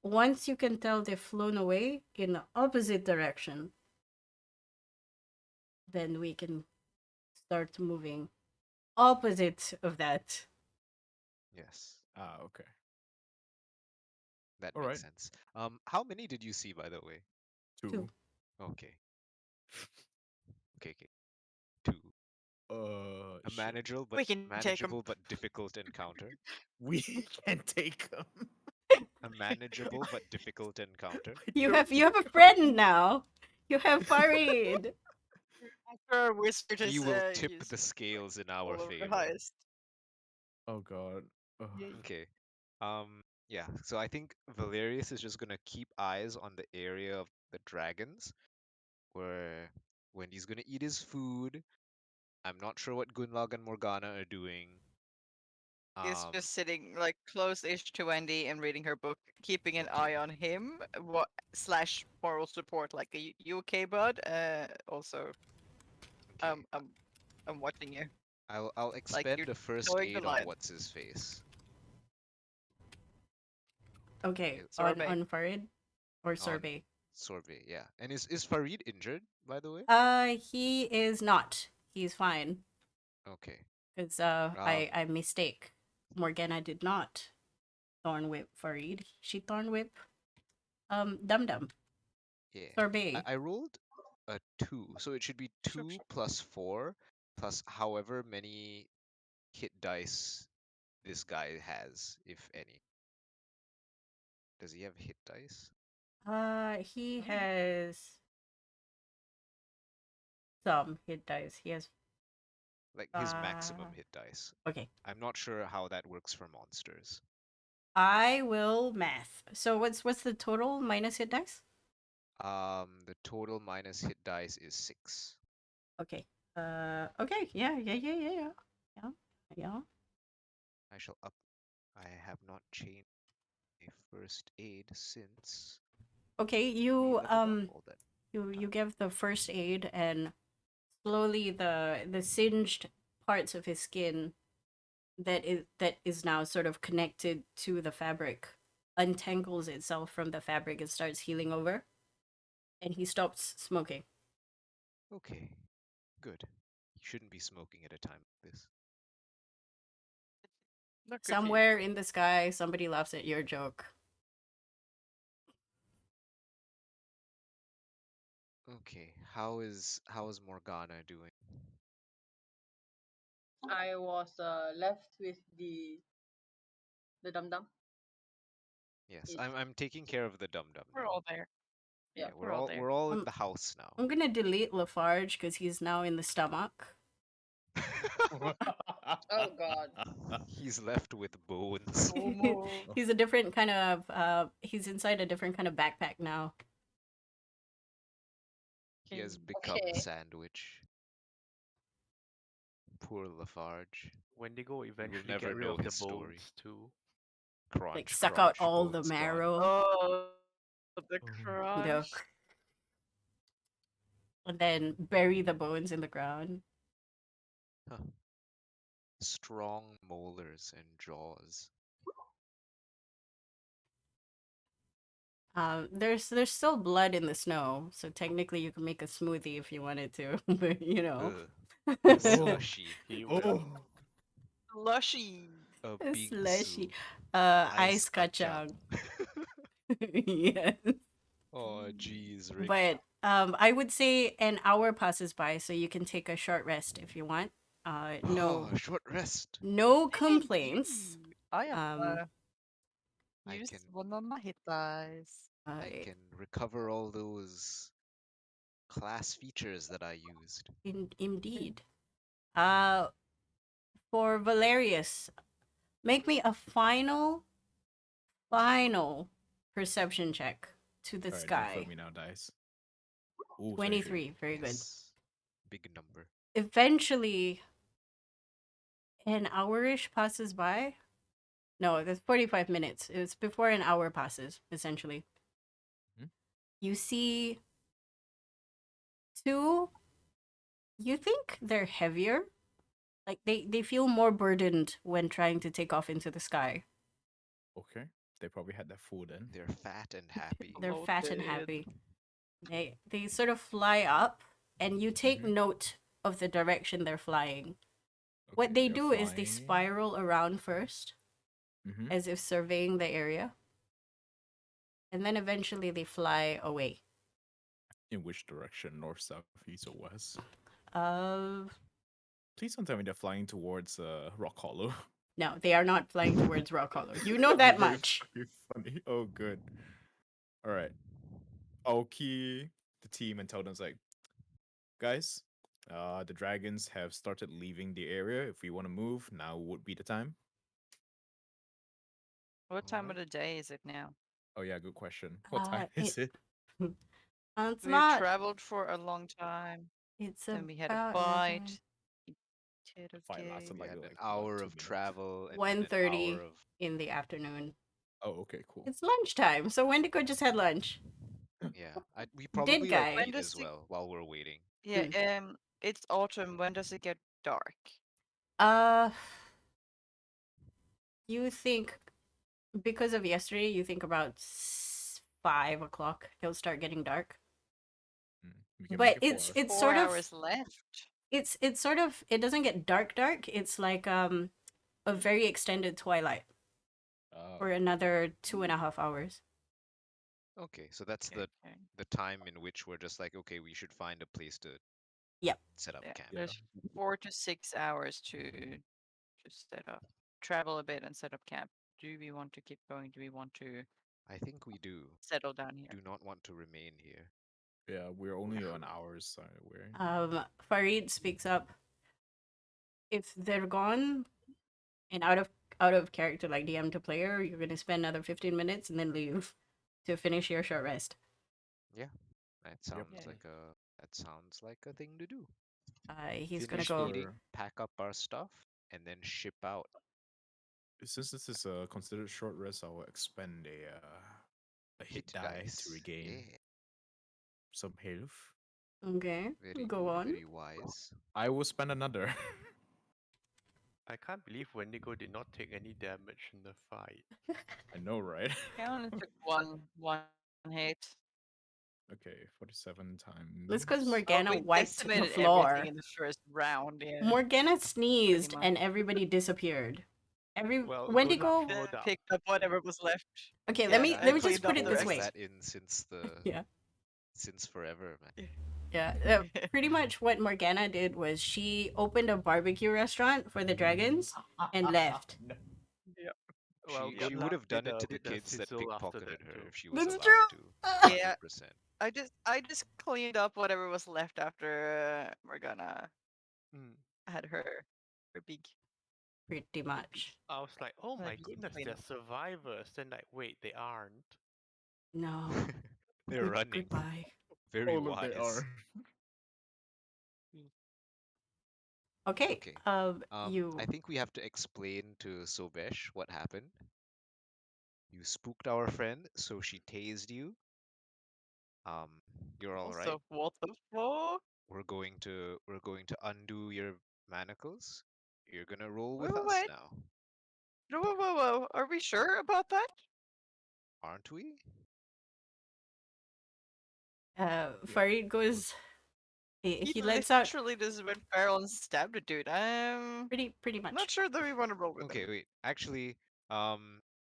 once you can tell they've flown away in the opposite direction, then we can start moving opposite of that. Yes, Ah, okay. that All makes right. sense. How many did you see, by the way? Two. Two. Okay, okay. Two. A Shit. We can take them. manageable but difficult encounter. We can take them. A manageable but difficult encounter. You have a friend now. You have Farid. After our wizard He is will tip he's the scales in all our over the favor. highest. Oh god. Ugh. Yay. Okay. Yeah, so I think Valerius is just gonna keep eyes on the area of the dragons where Wendy's gonna eat his food. I'm not sure what Gunlag and Morgana are doing. He's Um, just sitting like close-ish to Wendy and reading her book, keeping an okay, eye on him. What slash moral support? Like, you okay, bud? Also, okay. I'm watching you. I'll Like you're expend a first towing the aid on line. what's his face. Okay, Sorbet. on Farid or On sorbet. Sorbet, yeah. And is Farid injured, by the way? He is not. He's fine. Okay. Because Um, I mistake. Morgana did not thorn whip Farid. She thorn whip Dum Dum. yeah. Sorbet. I rolled a 2, so it should be Sure, 2 sure. plus 4 plus however many hit dice this guy has, if any. Does he have hit dice? He Mm. has some hit dice. He has Like his maximum uh hit dice. okay. I'm not sure how that works for monsters. I will math. So what's the total minus hit dice? The total minus hit dice is 6. Okay. Okay. Yeah. Yeah. Yeah. I shall up. I have not changed a first aid since Okay, we leveled up all that you time. give the first aid, and slowly the singed parts of his skin that is now sort of connected to the fabric untangles itself from the fabric and starts healing over, and he stops smoking. Okay, good. You shouldn't be smoking at a time like this. Not good for you. Somewhere in the sky, somebody laughs at your joke. Okay, how is Morgana doing? I was left with the dum dum. Yes, Is I'm taking care of the dum dum We're now. all there. Yeah, yeah. We're all there. we're all in Um, the house now. I'm gonna delete Lafarge because he's now in the stomach. Oh God. He's left with bones. Oh, move. He's a different kind of he's inside a different kind of backpack now. He has Mm. become Okay. sandwich. Poor Lafarge. Wendigo We will eventually never get rid know of the his story. bones too. Like Crunch, suck out crunch, all the bones gone. marrow, Oh, the you know, crush. and then bury the bones in the ground. Huh. Strong molars and jaws. There's still blood in the snow, so technically you can make a smoothie if you wanted to, but you know. Ugh. A Oh. slushy, He will. Oh. Lushy. a Slushy. bingsu, Ice ice kacang. kacang. Yes. Oh, geez, Rick. But I would say an hour passes by, so you can take a short rest if you want. No, Oh, short rest. no Thank complaints. you. I am Um, I use can one of my hit dice. I can recover all those class features that I used. indeed. Uh, for Valerius, make me a final perception check to the All right, sky. confirm me now, dice. Ooh, 23. Very good. Yes. Big number. Eventually, an hour-ish passes by. No, there's 45 minutes. It's before an hour passes, essentially. Mhm. You see two, you think they're heavier. Like they feel more burdened when trying to take off into the sky. Okay. They probably had their food in. They're fat and happy. They're fat and Bloated. happy. They sort of fly up and you take Mhm. note of the direction they're flying. Okay, What they they're do is they flying. spiral around first, Mhm. as if surveying the area. And then eventually they fly away. In which direction? North, south, east, or west? Uh Please don't tell me they're flying towards Rock Hollow. no, they are not flying towards Rock Hollow. You know That'd be that very much. fucking funny. Oh, good. All right. I'll key the team and tell them, like, guys, the dragons have started leaving the area. If we want to move, now would be the time. What time of Alright. the day is it now? Oh yeah, good question. What time It is it? it's We've not. traveled for a long time. It's Then we had a about fight. Fight lasted We like had an like what, hour 2 of minutes? travel and then an 1:30 hour of in the afternoon. Oh, okay, cool. It's lunchtime, so Wendigo just had lunch. yeah. We Did probably like guy. When ate does as it? well while we're waiting. Yeah. It's autumn. When does it get dark? Uh, you think because of yesterday, you think about 5 o'clock it'll start getting dark. We can But make it 4 hours. it's 4 sort of hours left. it's sort of it doesn't get dark. It's like a very extended twilight for Oh, another 2.5 hours. Okay, so that's Okay. the time in which we're just like, okay, we should find a place to Yep. set up Yeah. camp. yeah. There's 4 to 6 hours to set up, travel a bit, and set up camp. Do we want to keep going? Do we want to I think we do. settle down here? Do not want to remain here. Yeah, we're only on hours side away. Farid speaks up. If they're gone and out of character like DM to player, you're gonna spend another 15 minutes and then leave to finish your short rest. Yeah, that sounds Yeah. like a thing to do. He's gonna Finish go. eating, pack up our stuff, and then ship out. Since this is considered short rest, I will expend a hit die dice. to regain Yeah, some health. Okay, very go good, on. very wise. I will spend another. I can't believe Wendigo did not take any damage in the fight. I know, right? I only took one hit. Okay, 47 times. That's because Oh, Morgana we wiped the decimated floor. everything in the first round. Yeah. Morgana sneezed much. and everybody disappeared. Well, good Wendigo. luck for that. Picked up whatever was left. Okay, Yeah, let me I let me cleaned just put up it the this rest. way. That in since Yeah. since forever, man. Yeah, pretty much what Morgana did was she opened a barbecue restaurant for the dragons and left. Well, She good would luck have done it to the did the kids that sizzle after pickpocketed that her too. if she was That's allowed true. to. Yeah, 100%. I just cleaned up whatever was left after Morgana Mm. had her big. Pretty much. I was like, oh Well, my if you goodness, clean they're up. survivors. Then like, wait, they aren't. No. They're running. Goodbye. Very Oh, look, wise. they are. Okay. Okay. You. I think we have to explain to Sobesh what happened. You spooked our friend, so she tased you. Um, you're all right. Also, what the fuck? We're going to undo your manacles. You're gonna roll Wait, with wait, us wait. now, Whoa. Are we sure about that? aren't we? Farid goes. He lets out literally just went feral and stabbed a dude. I'm pretty much. not sure that we want to roll with Okay, him. wait. Actually,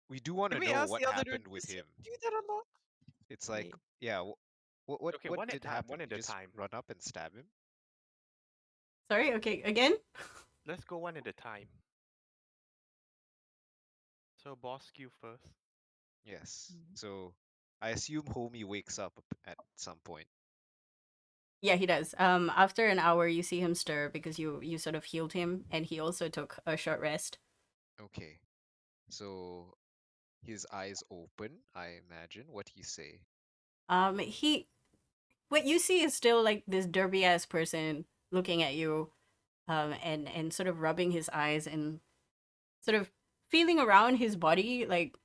we do want to Can we know ask what the other dude, happened with does he him. do that a lot? It's like, Yeah. yeah, Okay, what one at did time. happen? One at You a just time. run up and stab him? Sorry. Okay. Again. Let's go one at a time. So boss Q first. Yes. Mhm. So I assume homie wakes up at some point. Yeah, he does. After an hour, you see him stir because you sort of healed him, and he also took a short rest. Okay. So his eyes open, I imagine. What he say? He what you see is still like this derby ass person looking at you, and sort of rubbing his eyes and sort of feeling around his body, like,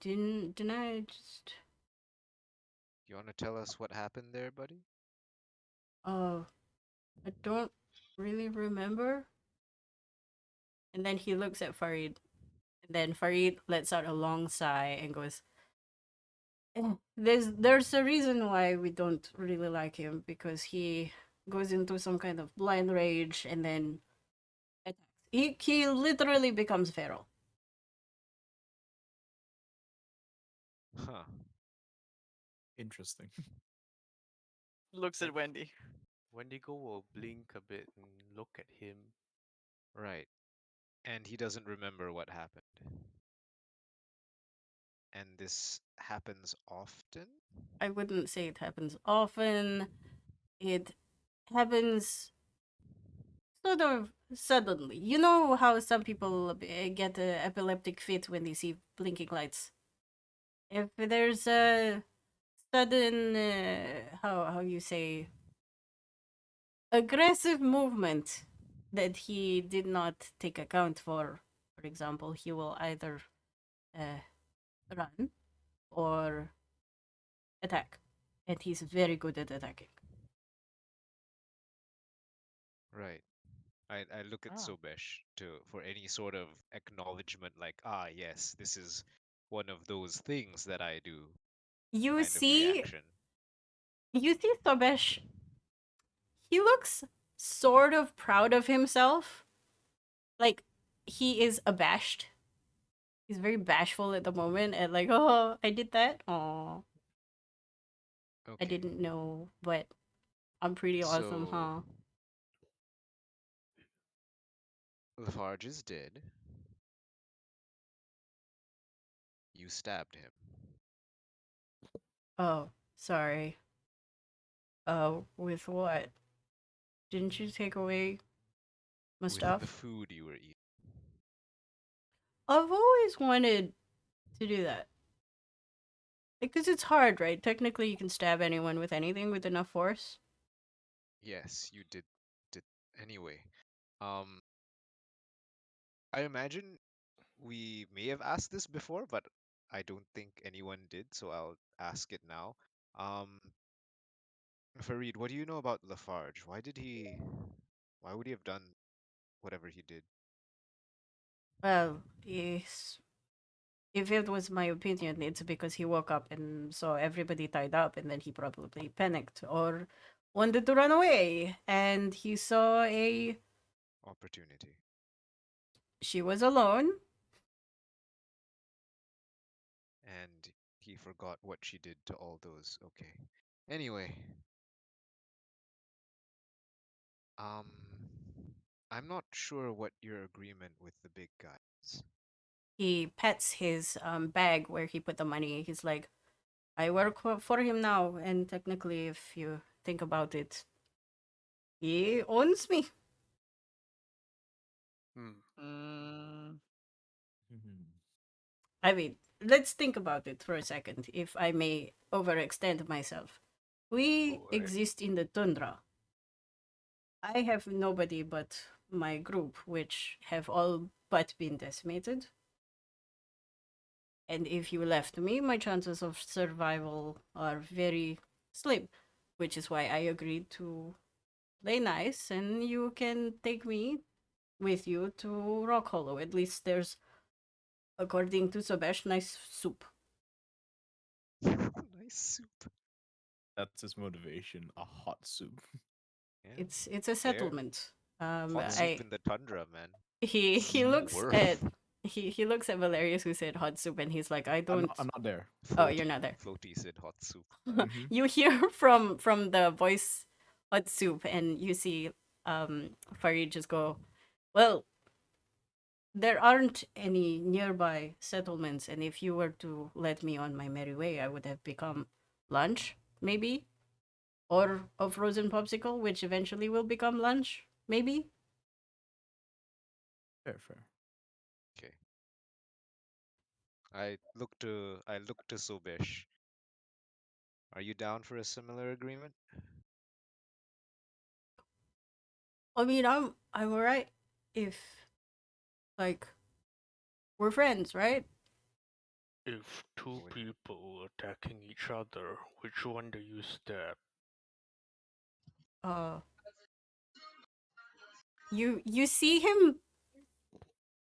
didn't I just, You want to tell us what happened there, buddy? oh, I don't really remember. And then he looks at Farid, and then Farid lets out a long sigh and goes, there's a reason why we don't really like him because he goes into some kind of blind rage and then attacks. He literally becomes feral. Huh. Interesting. Looks at That's- Wendy. Wendigo will blink a bit and look at him. Right. And he doesn't remember what happened. And this happens often? I wouldn't say it happens often. It happens sort of suddenly. You know how some people get an epileptic fit when they see blinking lights. If there's a sudden, how you say, aggressive movement that he did not take account for example, he will either uh, run or attack, and he's very good at attacking. Right. I look at Ah. Sobesh for any sort of acknowledgement like, ah, yes, this is one of those things that I do You kind of see, reaction. Sobesh. He looks sort of proud of himself. Like he is abashed. He's very bashful at the moment, and like, oh, I did that. Oh, I Okay. didn't know, but I'm pretty awesome, So huh? Lafarge is dead. You stabbed him. Oh, sorry. With what? Didn't you take away my With the stuff? food you were eating. I've always wanted to do that. Because it's hard, right? Technically, you can stab anyone with anything with enough force. Yes, you did anyway. Um I imagine we may have asked this before, but I don't think anyone did, so I'll ask it now. Um Farid, what do you know about Lafarge? Why would he have done whatever he did? Well, yes. If it was my opinion, it's because he woke up and saw everybody tied up, and then he probably panicked or wanted to run away. And he saw Opportunity. she was alone. And he forgot what she did to all those. Okay. Anyway, um, I'm not sure what your agreement with the big guy is. He pets his bag where he put the money. He's like, I work for him now, and technically, if you think about it, he owns me. Hmm. Mm, Mhm. I mean, let's think about it for a second, if I may overextend myself. We Go ahead. exist in the tundra. I have nobody but my group, which have all but been decimated. And if you left me, my chances of survival are very slim, which is why I agreed to play nice, and you can take me with you to Rock Hollow. At least there's, according to Sobesh, nice soup. Nice soup. That's his motivation. A hot soup. Yeah. it's a Fair. settlement. Hot soup in the tundra, man. He looks Worth. at he looks at Valerius who said hot soup and he's like, I don't. I'm not there. Oh, you're not there. Floaty said hot soup. Mhm. You hear from the voice hot soup and you see Farid just go, well, there aren't any nearby settlements, and if you were to let me on my merry way, I would have become lunch, maybe, or a frozen popsicle, which eventually will become lunch, maybe. Fair. Okay. I look to Sobesh. Are you down for a similar agreement? I mean, I'm alright if, like, we're friends, right? If two Would- people attacking each other, which one do you stab? Uh, you see him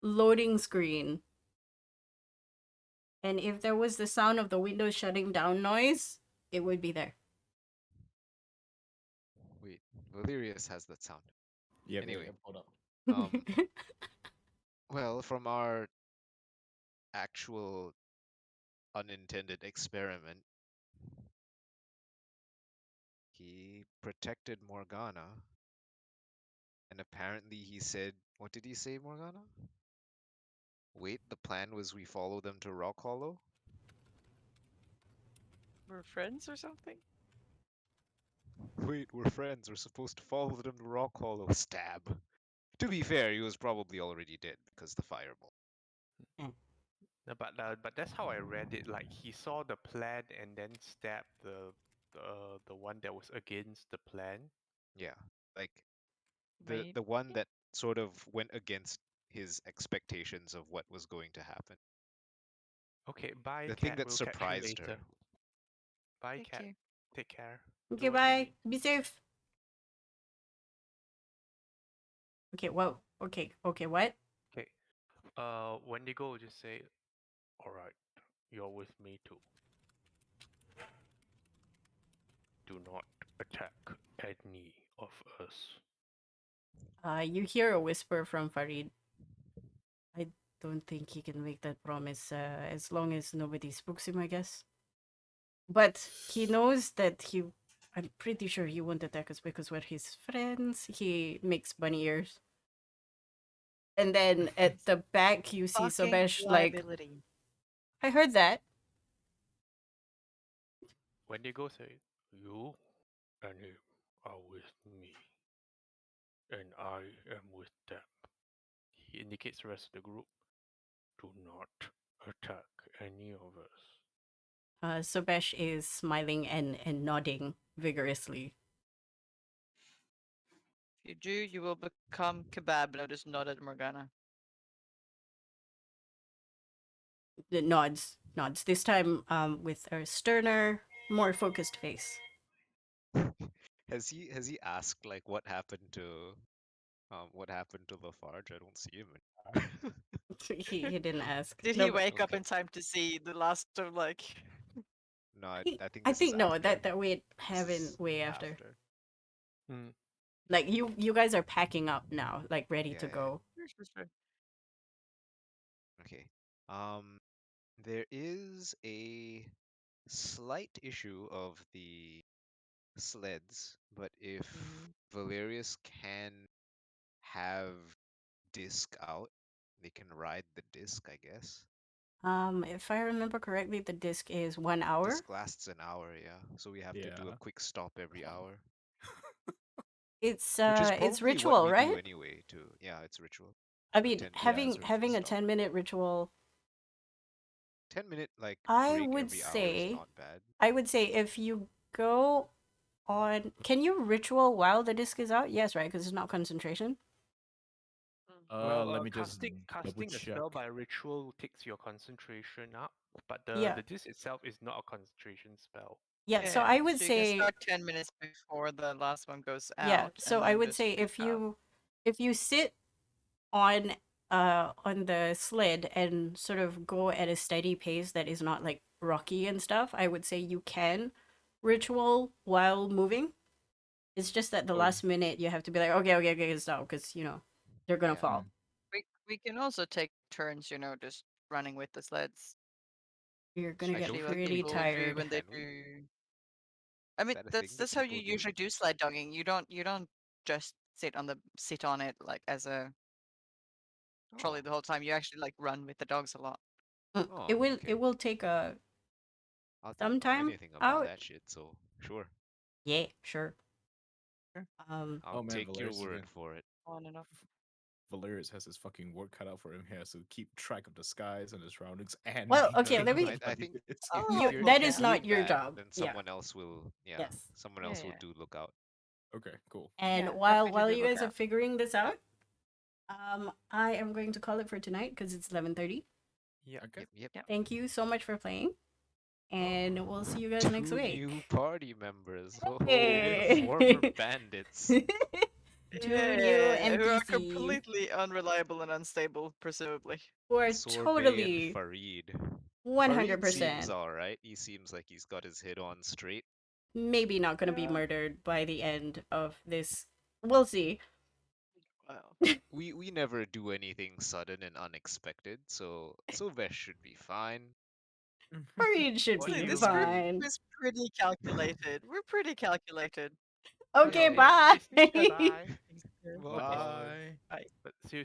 loading screen, and if there was the sound of the windows shutting down noise, it would be there. Wait, Valerius has that sound. Yep. Anyway. Hold up. Well, from our actual unintended experiment, he protected Morgana, and apparently he said, what did he say, Morgana? Wait, the plan was we follow them to Rock Hollow? We're friends or something? Wait, we're friends. We're supposed to follow them to Rock Hollow. Stab. To be fair, he was probably already dead because the fireball. No, but that's how I read it. Like he saw the plan and then stabbed the one that was against the plan. Yeah, like Maybe. the one that sort of went against his expectations of what was going to happen. Okay, bye, The cat. thing that We'll catch you surprised later. her. Bye, Thank cat. you. Take care. Do Okay, what you bye. need. Be safe. Okay, well, okay, what? Okay. When they go, just say, "All right, you're with me too. Do not attack any of us." You hear a whisper from Farid. I don't think he can make that promise as long as nobody spooks him, I guess. But he knows that I'm pretty sure he won't attack us because we're his friends. He makes bunny ears. And then at the back, you see Fucking Sabesh like, liability. I heard that. When they go, say, "You and him are with me, and I am with them." He indicates the rest of the group. Do not attack any of us. Sabesh is smiling and nodding vigorously. If you do, you will become kebab. Notice not at Morgana. The nods. This time with a sterner, more focused face. Has he asked like what happened to Lafarge? I don't see him anymore. He didn't ask. Did No, he but wake up Okay. in time to see the last of like? No, I think I this is think no, after. that we This have in is way after. Hmm. Like you guys are packing up now, like ready Yeah, to yeah. go. Sure. Okay. There is a slight issue of the sleds, but if Mhm. Valerius can have disc out, they can ride the disc, I guess. If I remember correctly, the disc is 1 hour. Disc lasts an hour, yeah. So we have to do a Yeah. quick stop every hour, It's which is it's probably what ritual, we do right? anyway. Yeah, it's ritual. I A mean, 10 minute Yeah, it's having a stop. 10-minute ritual, 10-minute like I break would every hour is say not bad. if you go on, can you ritual while the disc is out? Yes, right, because it's not concentration. Well, let me just double casting a check. spell by ritual takes your concentration up, but Yeah. the disc itself is not a concentration spell. Yeah, so I would so you can say start 10 minutes before the last one goes out. yeah, so and I then would just say freak out. if you sit on the sled and sort of go at a steady pace that is not like rocky and stuff, I would say you can ritual while moving. It's just that the Oh. last minute you have to be like, okay, stop, because they're gonna Yeah. fall. We can also take turns, just running with the sleds. You're gonna I get don't Usually what think we pretty people can. do tired. when they Can we? do. I mean, that a thing that's that how you people do? usually do sled dogging. You don't just sit on it like as a trolley Oh, the whole time. You actually like run with the dogs a lot. oh, It will okay. take I some don't know time anything about out. that shit, so sure. Yeah, sure. Sure. I'll Oh man, take your Valerius word again. for it. On and off. Valerius has his fucking work cut out for him. He has to keep track of the skies and the surroundings and Well, be okay, doing let the me. I bloody think bits. if, Oh, if you're That if is you're not doing your that, job. then Yeah. someone else will. Yeah, Yes. someone Yeah, else will yeah. do look out. Okay, cool. And Yeah, while happy to do you guys are lookout. figuring this out, I am going to call it for tonight because it's 11:30. Yeah. Okay. Yep. Thank you so much for playing, and we'll see you guys Two next week. new party members. Oh, Hey. former bandits. Two new Yeah, who are NPCs completely unreliable and unstable, presumably. who are Sorbet and totally Farid. 100% Seems alright. He seems like he's got his head on straight. maybe not going to be Yeah. murdered by the end of this. We'll see. Wow. We never do anything sudden and unexpected, so Vesh should be fine. Farid should What be do you This group mean? fine. is pretty calculated. We're pretty calculated. Okay, Okay. bye. Bye. Thanks, sir. Bye. Bye. Bye. But seriously.